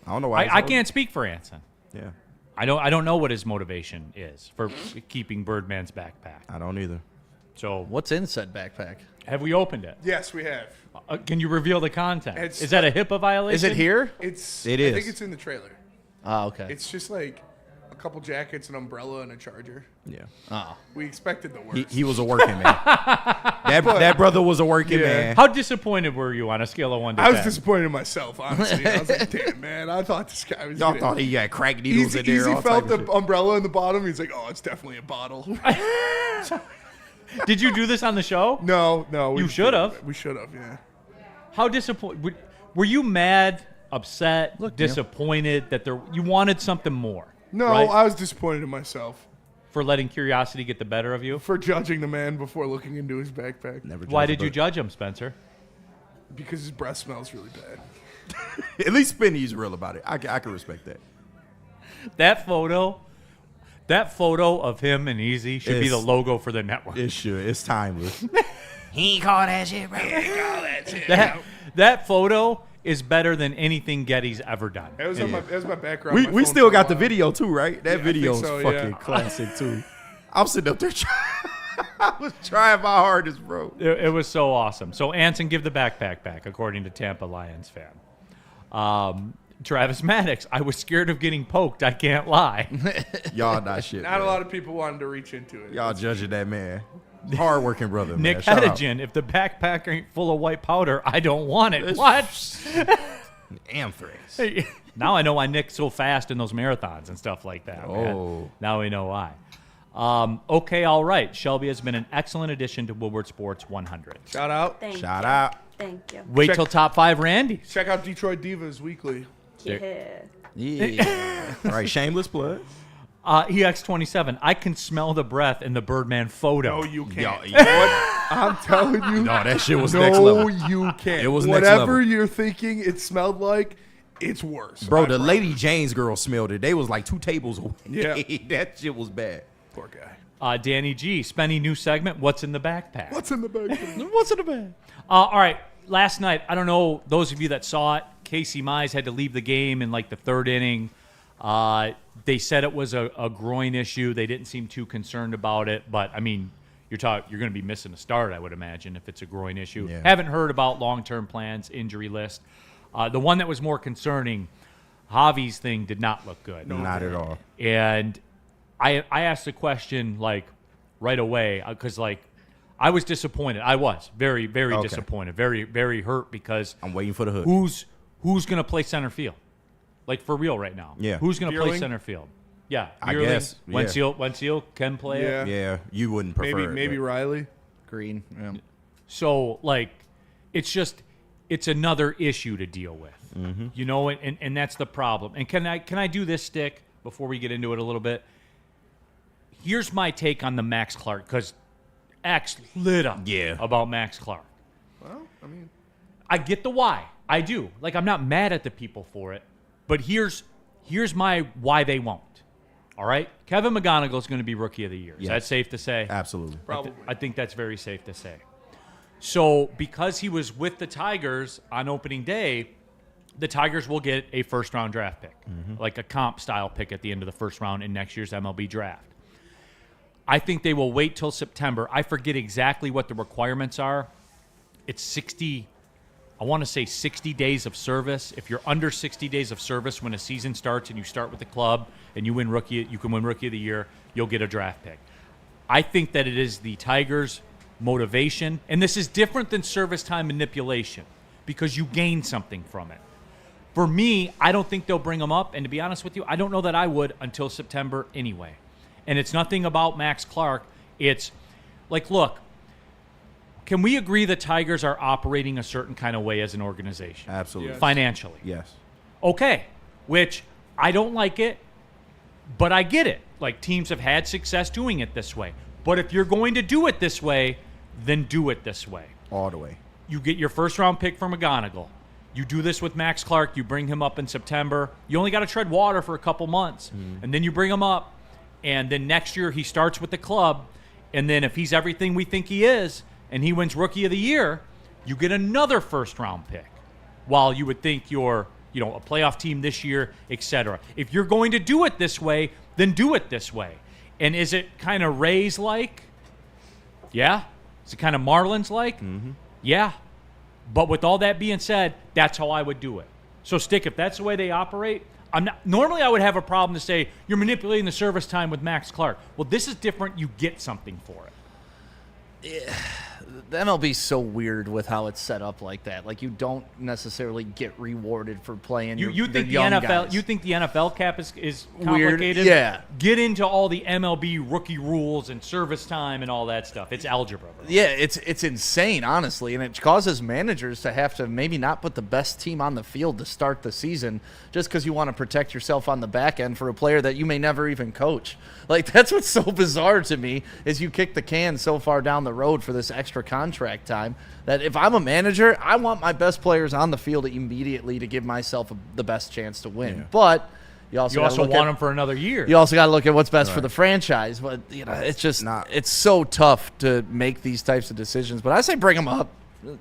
I don't know why. I can't speak for Anson. Yeah. I don't know what his motivation is for keeping Birdman's backpack. I don't either. So what's in said backpack? Have we opened it? Yes, we have. Can you reveal the content? Is that a HIPAA violation? Is it here? It I is. think it's in the trailer. Oh, okay. It's just like a couple jackets, an umbrella, and a charger. Yeah. Oh. We expected the worst. He was a working man. that brother was a working man. How disappointed were you on a scale of 1 to 10? I was disappointed in myself, honestly. I was like, damn, man. I thought this guy was Y'all gonna- thought he had crack needles in there. Easy all felt type of the shit. umbrella in the bottom. He's like, oh, it's definitely a bottle. Did you do this on the show? No. You should have. We should have, yeah. How disappointed? Were you mad, upset, disappointed that you wanted something more? No, right? I was disappointed in myself. For letting curiosity get the better of you? For judging the man before looking into his backpack. Why did you judge him, Spencer? Because his breath smells really bad. At least Spinny's real about it. I can respect that. That photo of him and Easy should be the logo for the network. It should. It's timeless. He ain't call that shit, bro. That photo is better than anything Getty's ever done. That was my background. on my we phone still for a got the while. video too, right? That Yeah, I video is think so, fucking yeah. classic too. I'm sitting up there I was trying my hardest, bro. It was so awesome. So Anson, give the backpack back, according to Tampa Lions fan. Travis Maddox, I was scared of getting poked. I can't lie. Y'all not shit. Not man. a lot of people wanted to reach into it. Y'all judging that man. Hard-working brother, Nick man. Shout out. Hedigan, if the backpack ain't full of white powder, I don't want it. What? Anthrax. Now I know why Nick's so fast in those marathons and stuff like that. man. Oh. Now we know why. Okay, all right. Shelby has been an excellent addition to Woodward Sports 100. Shout out. Shout out. Thank you. Wait till top 5 Randy's. Check out Detroit Divas Weekly. Yeah. Yeah. All right, shameless plug. EX27, I can smell the breath in the Birdman photo. No, you can't. Yo, What? I'm telling you. No, that shit was no, next level. No, you can't. It was next Whatever level. you're thinking it smelled like, it's worse. Bro, I the promise. Lady Jane's girl smelled it. They was like 2 tables away. Yeah. That shit was bad. Poor guy. Danny G, Spenny, new segment, What's in the Backpack? What's in the bag? What's in the bag? All right, last night, I don't know, those of you that saw it, Casey Mize had to leave the game in like the 3rd inning. They said it was a groin issue. They didn't seem too concerned about it, but I mean, you're going to be missing a start, I would imagine, if it's a groin issue. Yeah. Haven't heard about long-term plans, injury list. The one that was more concerning, Javi's thing did not look good. No, not at all. And I asked the question like right away because like I was disappointed. I was very, very Okay. disappointed, very, very hurt because I'm waiting for the hook. who's going to play center field? Like for real right now. Yeah. Who's going to play Bierling? center field? Yeah. I Bierling, guess, yeah. Wenzel can play it. Yeah. Yeah, you wouldn't prefer it, Maybe but- Riley. Green. Yeah. So like it's another issue to deal with. Mm-hmm. You know, and that's the problem. And can I do this stick before we get into it a little bit? Here's my take on the Max Clark, because X lit up about Max Clark. Well, I mean, I get the why. I do. Like, I'm not mad at the people for it, but here's my why they won't. All right? Kevin McGonigal is going to be Rookie of the Year. Is Yes. that safe to say? Absolutely. probably. I think that's very safe to say. So, because he was with the Tigers on opening day, the Tigers will get a first-round draft pick, like a comp-style pick at the end of the first round in next year's MLB draft. I think they will wait till September. I forget exactly what the requirements are. It's 60 days of service. If you're under 60 days of service when a season starts and you start with the club and you can win Rookie of the Year, you'll get a draft pick. I think that it is the Tigers' motivation, and this is different than service time manipulation because you gain something from it. For me, I don't think they'll bring him up, and to be honest with you, I don't know that I would until September anyway. And it's nothing about Max Clark. It's like, look, can we agree the Tigers are operating a certain kind of way as an organization? Absolutely. Yes. Financially. Yes. Okay, which I don't like it, but I get it. Like, teams have had success doing it this way. But if you're going to do it this way, then do it this way. All the way. You get your first-round pick from McGonigal. You do this with Max Clark. You bring him up in September. You only got to tread water for a couple months. And then you bring him up. And then next year he starts with the club. And then if he's everything we think he is and he wins Rookie of the Year, you get another first-round pick while you would think you're, a playoff team this year, etc. If you're going to do it this way, then do it this way. And is it kind of Rays-like? Yeah. Is it kind of Marlins-like? Mm-hmm. Yeah. But with all that being said, that's how I would do it. So, Stick, if that's the way they operate, normally I would have a problem to say, you're manipulating the service time with Max Clark. Well, this is different. You get something for it. Yeah. The MLB's so weird with how it's set up like that. Like, you don't necessarily get rewarded for playing You think the young NFL guys. You think the NFL cap is Weird, complicated? yeah. Get into all the MLB rookie rules and service time and all that stuff. It's algebra, bro. Yeah, it's insane, honestly, and it causes managers to have to maybe not put the best team on the field to start the season just because you want to protect yourself on the back end for a player that you may never even coach. Like, that's what's so bizarre to me is you kick the can so far down the road for this extra contract time that if I'm a manager, I want my best players on the field immediately to give myself the best chance to win. Yeah. But you also want them for another year. You also got to look at what's best for the franchise. But it's just it's so tough to make these types of decisions. But I say bring them up.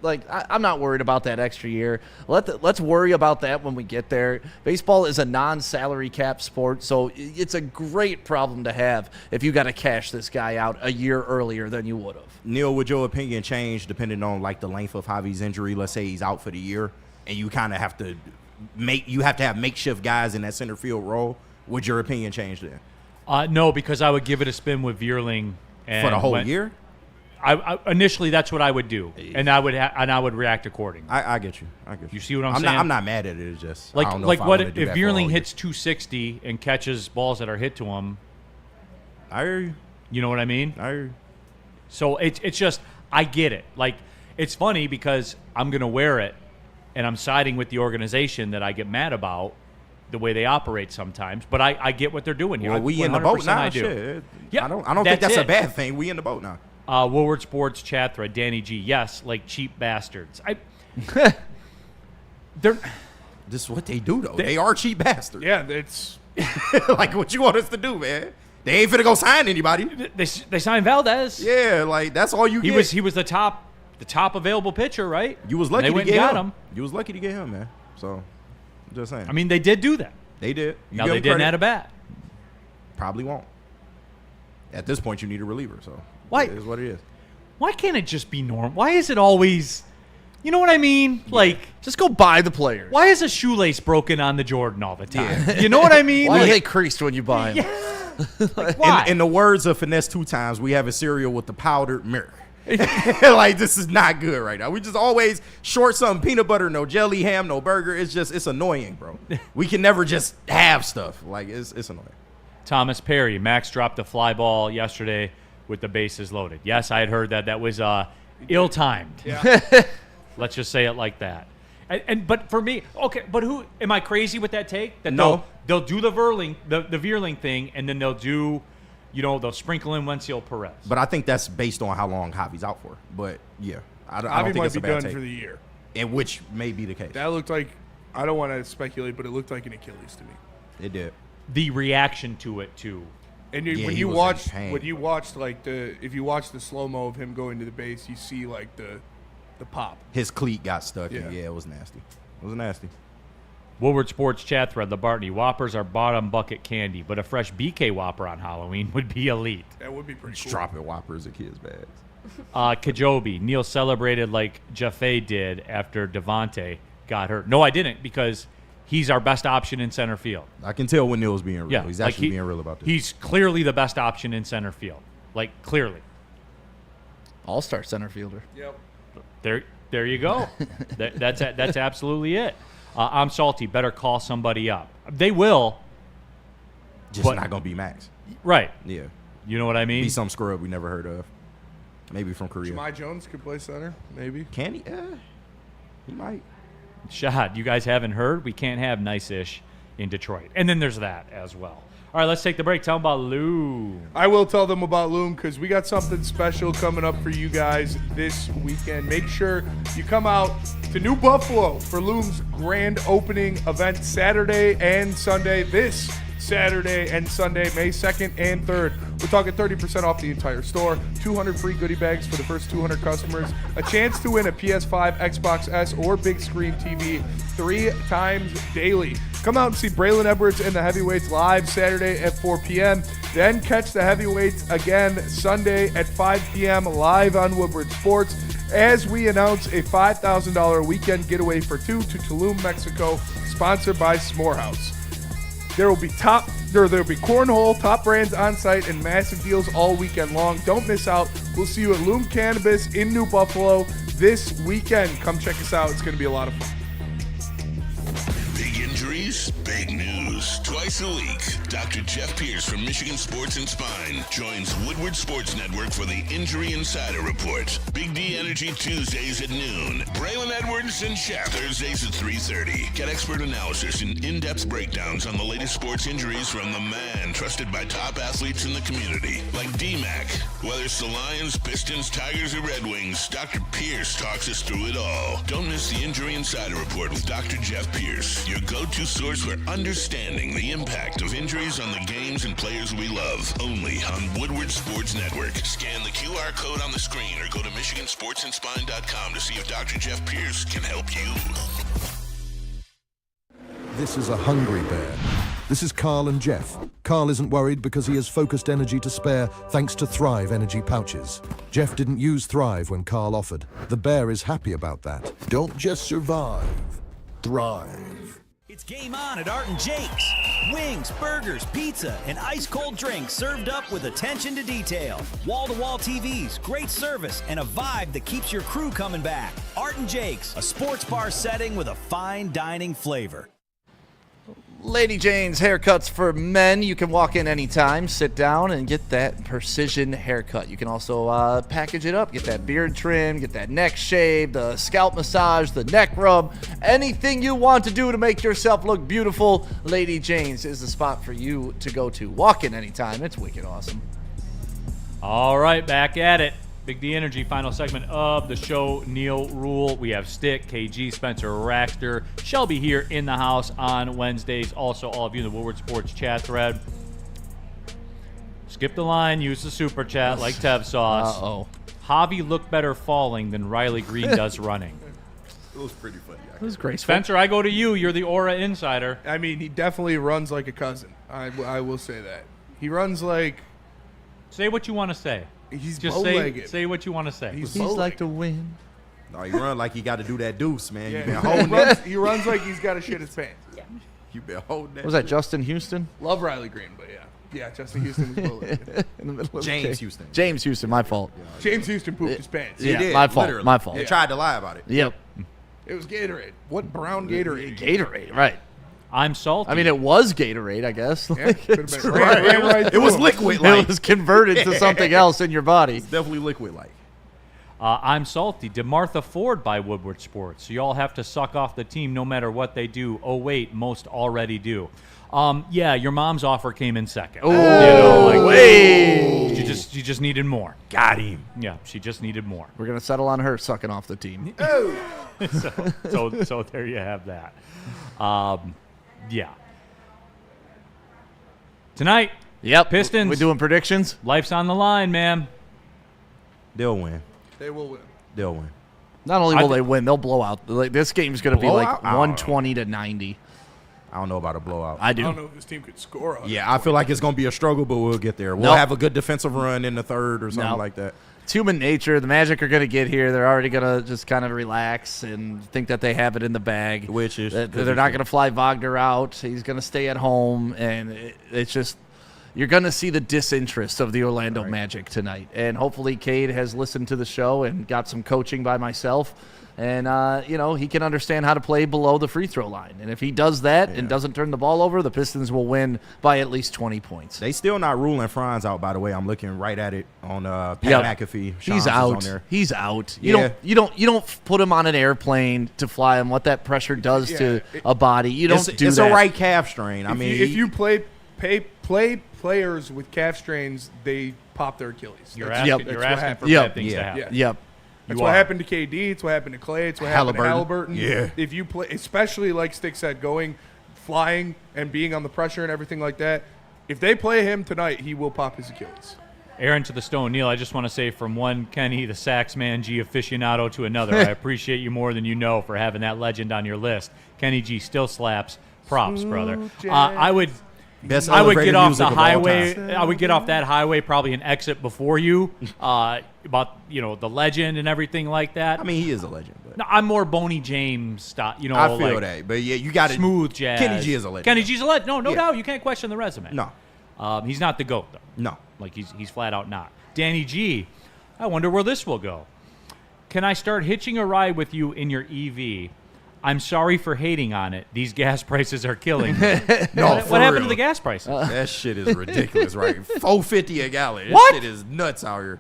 Like, I'm not worried about that extra year. Let's worry about that when we get there. Baseball is a non-salary cap sport, so it's a great problem to have if you got to cash this guy out a year earlier than you would have. Neil, would your opinion change depending on like the length of Javi's injury? Let's say he's out for the year, and you kind of have to have makeshift guys in that center field role. Would your opinion change then? No, because I would give it a spin with Vierling For the whole year? I initially that's what I would do, and I would react accordingly. I get you. You see what I'm saying? I'm not mad at it. It's just like I don't know like if what I wanna do if that for a whole Vierling year. hits 260 and catches balls that are hit to him? I hear you. You know what I mean? I hear you. So it's just I get it. Like, it's funny because I'm gonna wear it, and I'm siding with the organization that I get mad about the way they operate sometimes. But I get what they're doing here. Well, we in the boat 100% now. I do. Shit. Yeah, I don't think that's it. a bad thing. We in the boat now. Woodward Sports chat thread, Danny G. Yes, like cheap bastards. They're. This is what they do, though. They are cheap bastards. Yeah, it's like what you want us to do, man. They ain't finna go sign anybody. They signed Valdez. Yeah, like that's all you get. He was the top available pitcher, right? You was lucky and they to went get and got him. You was lucky to get him, man. So, I'm just saying. I mean, they did do that. They did. You Now give they them didn't credit. add a bat. Probably won't. At this point, you need a reliever. So Why? it is what it is. Why can't it just be normal? Why is it always? You know what I mean? Like, just go buy the players. Why is a shoelace broken on the Jordan all the time? You know what I mean? Why are Like, they creased when you buy them? like, why? In the words of Finesse 2 times, we have a cereal with the powdered milk. Like, this is not good right now. We just always short something, peanut butter, no jelly, ham, no burger. It's annoying, bro. We can never just have stuff. Like, it's annoying. Thomas Perry, Max dropped a fly ball yesterday with the bases loaded. Yes, I had heard that. That was ill-timed. Yeah. Let's just say it like that. But for me, okay, but who am I crazy with that take? That No. they'll do the Vierling thing, and then they'll do, they'll sprinkle in Wenzel Perez. But I think that's based on how long Javi's out for. But, yeah, I don't Javi think might it's be a bad done take. for the year. And which may be the case. That looked like, I don't want to speculate, but it looked like an Achilles to me. It did. The reaction to it too. And Yeah, when he you was watch in pain. if you watch the slow mo of him going to the base, you see like the pop. His cleat got stuck. Yeah. And yeah, it was nasty. It was nasty. Woodward Sports chat thread, the Bartney Whoppers are bottom bucket candy, but a fresh BK Whopper on Halloween would be elite. That would be pretty Just cool. dropping Whoppers at kids' bags. Kajobi, Neal celebrated like Jaffe did after Devontae got hurt. No, I didn't, because he's our best option in center field. I can tell when Neil's being real. Yeah, He's like actually being real about this. He's clearly the best option in center field. Like, clearly. All-star center fielder. Yep. There you go. That's absolutely it. I'm salty. Better call somebody up. They will. Just but- not going to be Max. Right. Yeah. You know what I mean? Be some scrub we never heard of. Maybe from Korea. Jahmai Jones could play center, maybe. Can he? He might. Shot. You guys haven't heard? We can't have nice-ish in Detroit. And then there's that as well. All right, let's take the break. Tell them about Lou. I will tell them about Loom because we got something special coming up for you guys this weekend. Make sure you come out to New Buffalo for Loom's grand opening event Saturday and Sunday. This Saturday and Sunday, May 2nd and 3rd. We're talking 30% off the entire store, 200 free goodie bags for the first 200 customers, a chance to win a PS5, Xbox S, or big screen TV 3 times daily. Come out and see Braylon Edwards and the Heavyweights live Saturday at 4 p.m. Then catch the Heavyweights again Sunday at 5 p.m. live on Woodward Sports as we announce a $5,000 weekend getaway for two to Tulum, Mexico, sponsored by S'morehouse. There will be cornhole, top brands on site, and massive deals all weekend long. Don't miss out. We'll see you at Loom Cannabis in New Buffalo this weekend. Come check us out. It's going to be a lot of fun. Big injuries, big news. Twice a week, Dr. Jeff Pierce from Michigan Sports and Spine joins Woodward Sports Network for the Injury Insider Report. Big D Energy Tuesdays at noon. Braylon Edwards and Shaq Thursdays at 3:30. Get expert analysis and in-depth breakdowns on the latest sports injuries from the man trusted by top athletes in the community, like D-Mac. Whether it's the Lions, Pistons, Tigers, or Red Wings, Dr. Pierce talks us through it all. Don't miss the Injury Insider Report with Dr. Jeff Pierce, your go-to source for understanding the impact of injuries on the games and players we love. Only on Woodward Sports Network. Scan the QR code on the screen or go to MichiganSportsandSpine.com to see if Dr. Jeff Pierce can help you. This is a hungry bear. This is Carl and Jeff. Carl isn't worried because he has focused energy to spare thanks to Thrive energy pouches. Jeff didn't use Thrive when Carl offered. The bear is happy about that. Don't just survive, thrive. It's game on at Art & Jake's. Wings, burgers, pizza, and ice-cold drinks served up with attention to detail. Wall-to-wall TVs, great service, and a vibe that keeps your crew coming back. Art & Jake's, a sports bar setting with a fine dining flavor. Lady Jane's Haircuts for Men. You can walk in anytime, sit down, and get that precision haircut. You can also package it up, get that beard trim, get that neck shave, the scalp massage, the neck rub, anything you want to do to make yourself look beautiful. Lady Jane's is the spot for you to go to. Walk in anytime. It's wicked awesome. All right, back at it. Big D Energy, final segment of the show. Neal Ruhl. We have Stick, KG, Spencer Raxter. Shelby here in the house on Wednesdays. Also, all of you in the Woodward Sports chat thread. Skip the line, use the super chat like Tev Sauce. Uh-oh. Javi looked better falling than Riley Green does running. It was pretty funny. It was graceful. Spencer, I go to you. You're the Aura insider. I mean, he definitely runs like a cousin. I will say that. He runs like... Say what you want to say. He's just bow-legged. say what you want to say. He's like to win. No, he run like he got to do that deuce, man. Yeah, You been holding it. he runs like he's got to shit his pants. Yeah. You been holding that. Was that Justin Houston? Love Riley Green, but yeah. Yeah, Justin Houston was bow-legged. In the middle of James Houston. James Houston, my fault. James Houston pooped his pants. Yeah, He did, my fault. literally. My fault. They tried to lie about it. Yep. It was Gatorade. What brown Gatorade? Gatorade, right. I'm salty. I mean, it was Gatorade, I guess. Yeah, could have been. Ran right It through was him. liquid-like. It was converted to something else in your body. It's definitely liquid-like. I'm salty. DeMartha Ford by Woodward Sports. So y'all have to suck off the team no matter what they do. Oh, wait, most already do. Yeah, your mom's offer came in second. Oh, wait. She just needed more. Got him. Yeah, she just needed more. We're going to settle on her sucking off the team. So there you have that. Yeah. Tonight, Yep. Pistons. We doing predictions? Life's on the line, man. They'll win. They will win. They'll win. Not only will they win, they'll blow out. Like, this game's going to be like Blowout? I don't 120 to 90. I don't know about a blowout. I I do. don't know if this team could score on Yeah, I feel like it's going to be a struggle, but we'll get there. We'll Nope. have a good defensive run in the third or something Nope. like that. It's human nature. The Magic are going to get here. They're already going to just kind of relax and think that they have it in the bag. Which is That they're not going to fly Wagner out. He's going to stay at home, and it's just you're going to see the disinterest of the Orlando Magic tonight. And hopefully, Cade has listened to the show and got some coaching by myself, and he can understand how to play below the free throw line. And if he does that and doesn't turn the ball over, the Pistons will win by at least 20 points. They still not ruling Franz out, by the way. I'm looking right at it on Pat McAfee. He's Shams is out. on there. He's out. You don't put him on an airplane to fly him. What that pressure does to a body, you don't do it's that. a right calf strain. I mean, if you play players with calf strains, they pop their Achilles. You're That's asking for bad things to happen. Yep. That's what happened to KD. It's what happened to Clay. It's what happened to Halliburton. Yeah. If you play, especially like Stick said, flying and being on the pressure and everything like that, If they play him tonight, he will pop his Achilles. Aaron to the stone. Neal, I just want to say from one Kenny, the sax man G aficionado, to another, I appreciate you more than you know for having that legend on your list. Kenny G still slaps. Props, brother. I would get off the highway. I would get off that highway, probably an exit before you, about the legend and everything like that. I mean, he is a legend. But no, I'm more Boney James style. I feel that, but yeah, you got smooth jazz. Kenny G is a legend. Kenny G's a legend. No doubt. You can't question the resume. No, he's not the GOAT though. No. Like he's flat out not. Danny G, I wonder where this will go. Can I start hitching a ride with you in your EV? I'm sorry for hating on it. These gas prices are killing me. What happened to the gas prices? That shit is ridiculous, right? $4.50 a gallon. What? This shit is nuts out here.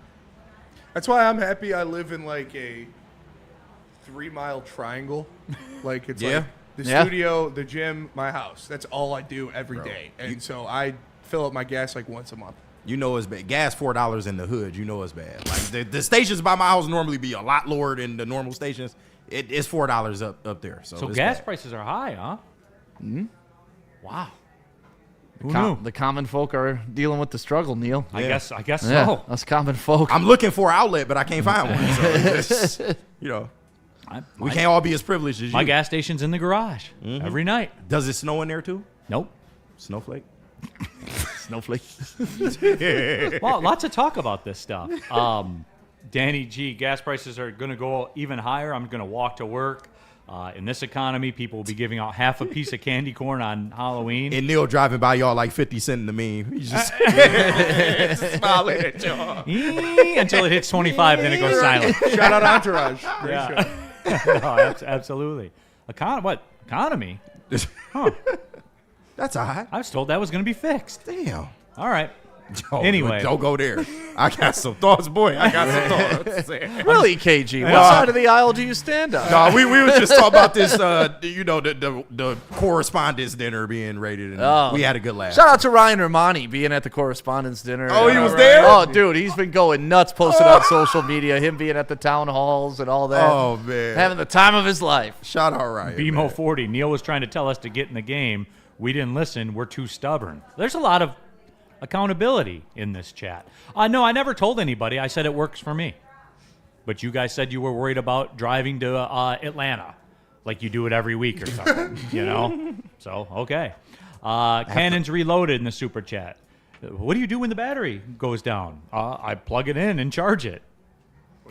That's why I'm happy I live in like a 3-mile triangle. Like it's like the studio, the gym, my house. That's all I do every day. And so I fill up my gas like once a month. You know it's bad. Gas $4 in the hood. You know it's bad. Like the stations by my house normally be a lot lower than the normal stations. It's $4 up there. So gas bad. prices are high, huh? Mm-hmm. Wow. The common folk are dealing with the struggle, Neal. I guess so. Us common folk. I'm looking for an outlet, but I can't find one. So we can't all be as privileged as you. My gas station's in the garage every night. Does it snow in there too? Nope. Snowflake. Snowflake. Well, lots of talk about this stuff. Danny G, gas prices are going to go even higher. I'm going to walk to work. In this economy, people will be giving out half a piece of candy corn on Halloween. And Neal driving by y'all like 50 cents in the meme. He's just smiling at y'all. Until it hits 25, then it goes silent. Shout out Entourage. Yeah. No, absolutely. Economy? Huh. That's all right. I was told that was going to be fixed. Damn. All right. Anyway. Don't go there. I got some thoughts, boy. I got some thoughts. Really, KG? What side of the aisle do you stand on? No, we was just talking about this, the correspondence dinner being rated, and we had a good laugh. Shout out to Ryan Romani being at the correspondence dinner. Oh, he was there? Oh, dude, he's been going nuts posting on social media, him being at the town halls and all that. Oh, man. Having the time of his life. Shout out Ryan. BMO 40. Neal was trying to tell us to get in the game. We didn't listen. We're too stubborn. There's a lot of accountability in this chat. No, I never told anybody. I said it works for me. But you guys said you were worried about driving to Atlanta, like you do it every week or something, So, okay. Cannon's Reloaded in the super chat. What do you do when the battery goes down? I plug it in and charge it.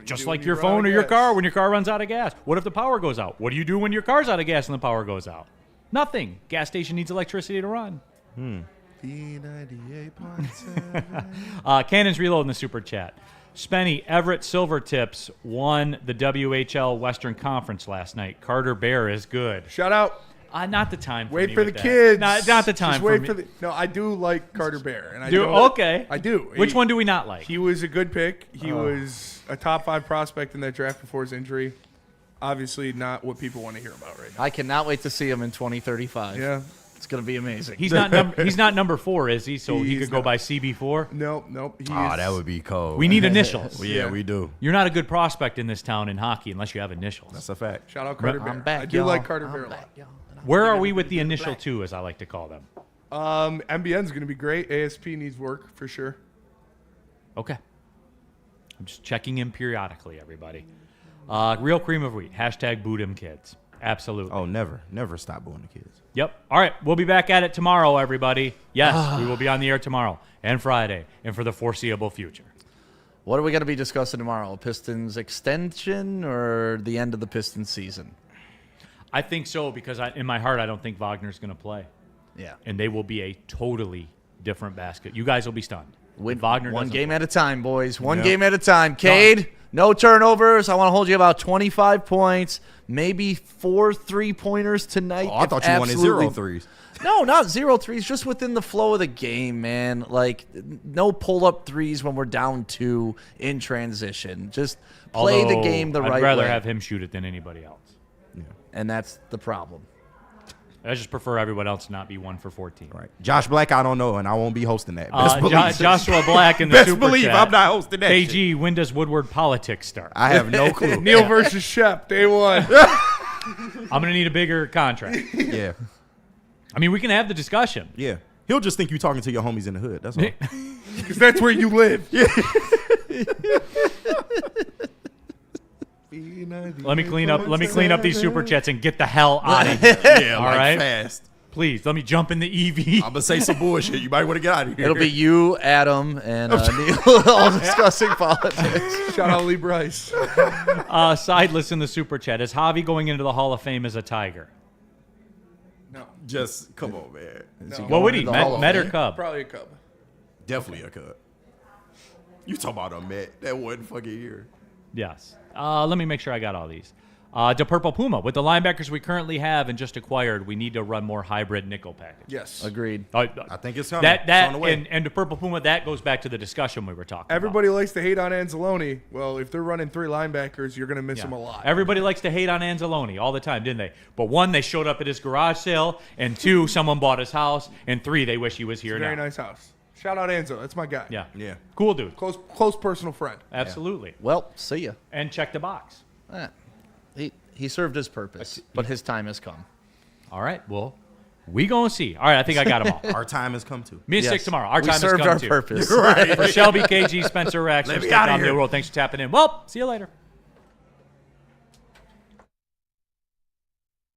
Just like your phone or your car when your car runs out of gas. What if the power goes out? What do you do when your car's out of gas and the power goes out? Nothing. Gas station needs electricity to run. B98.7. Cannons Reload in the super chat. Spenny, Everett Silvertips won the WHL Western Conference last night. Carter Bear is good. Shout out. Not the time. Wait me for with the that. kids. Not the time. Just wait for the. No, I do like Carter Bear, and I do. Okay. I do. Which one do we not like? He was a good pick. He was a top 5 prospect in that draft before his injury. Obviously, not what people want to hear about right now. I cannot wait to see him in 2035. Yeah. It's going to be amazing. He's not number 4, is he? So he could go by CB4? Nope. That would be cold. We need initials. Yeah, we do. You're not a good prospect in this town in hockey unless you have initials. That's a fact. Shout out Carter Bear. I'm back, I do y'all. like Carter Bear a lot. Where are we with the initial 2, as I like to call them? MBN's going to be great. ASP needs work for sure. Okay. I'm just checking in periodically, everybody. Real cream of wheat. # boot 'em kids. Absolutely. Oh, never stop booing the kids. Yep. All right. We'll be back at it tomorrow, everybody. Yes, we will be on the air tomorrow and Friday and for the foreseeable future. What are we going to be discussing tomorrow? Pistons extension or the end of the Pistons season? I think so because in my heart, I don't think Wagner's going to play. Yeah. And they will be a totally different basket. You guys will be stunned. Wagner one game at a time, boys. One game at a time. Cade, no turnovers. I want to hold you about 25 points, maybe 4 3-pointers tonight. Oh, I thought you wanted 0 threes. No, not 0 threes, just within the flow of the game, man. Like, no pull-up threes when we're down 2 in transition. Just play the game the right way. I'd rather have him shoot it than anybody else. Yeah. And that's the problem. I just prefer everyone else not be 1 for 14. Right. Josh Black, I don't know, and I won't be hosting that. Joshua Black in the Best super believe chat. I'm not hosting that. KG, shit. when does Woodward politics start? I have no clue. Neal versus Shep, day 1. I'm going to need a bigger contract. Yeah. I mean, we can have the discussion. Yeah. He'll just think you talking to your homies in the hood. That's all. Because that's where you live. Let me clean up these super chats and get the hell out of here. Yeah, all like right? fast. Please, let me jump in the EV. I'm gonna say some bullshit. You might want to get out of here. It'll be you, Adam, and Neal all discussing politics. Shout out Lee Bryce. Sideless in the super chat. Is Javi going into the Hall of Fame as a Tiger? No. Just come on, man. No. What would he? to the Hall of Met or Fame? Cub? Probably a Cub. Definitely a cut. You talking about a Met? That one fucking year. Yes. Let me make sure I got all these. The Purple Puma. With the linebackers we currently have and just acquired, we need to run more hybrid nickel package. Yes. Agreed. I think it's coming. That It's on the way. and the Purple Puma, that goes back to the discussion we were talking Everybody likes to hate on Anzalone. Well, if they're running 3 linebackers, you're going to miss about. them a lot. Everybody likes to hate on Anzalone all the time, didn't they? But 1, they showed up at his garage sale, and 2, someone bought his house, and 3, they wish he was here Very now. nice house. Shout out Anzo. That's my guy. Yeah. Yeah. Cool dude. Close personal friend. Absolutely. Well, see ya. And check the box. He served his purpose, but his time has come. All right. Well, we gonna see. All right. I think I got them all. Our time has come too. Me and Yes. 6 tomorrow. Our We time has served come our too. purpose. For Shelby, KG, Spencer, Rex, Let me Stick outta on here. Neal Ruhl. Thanks for tapping in. Well, see you later.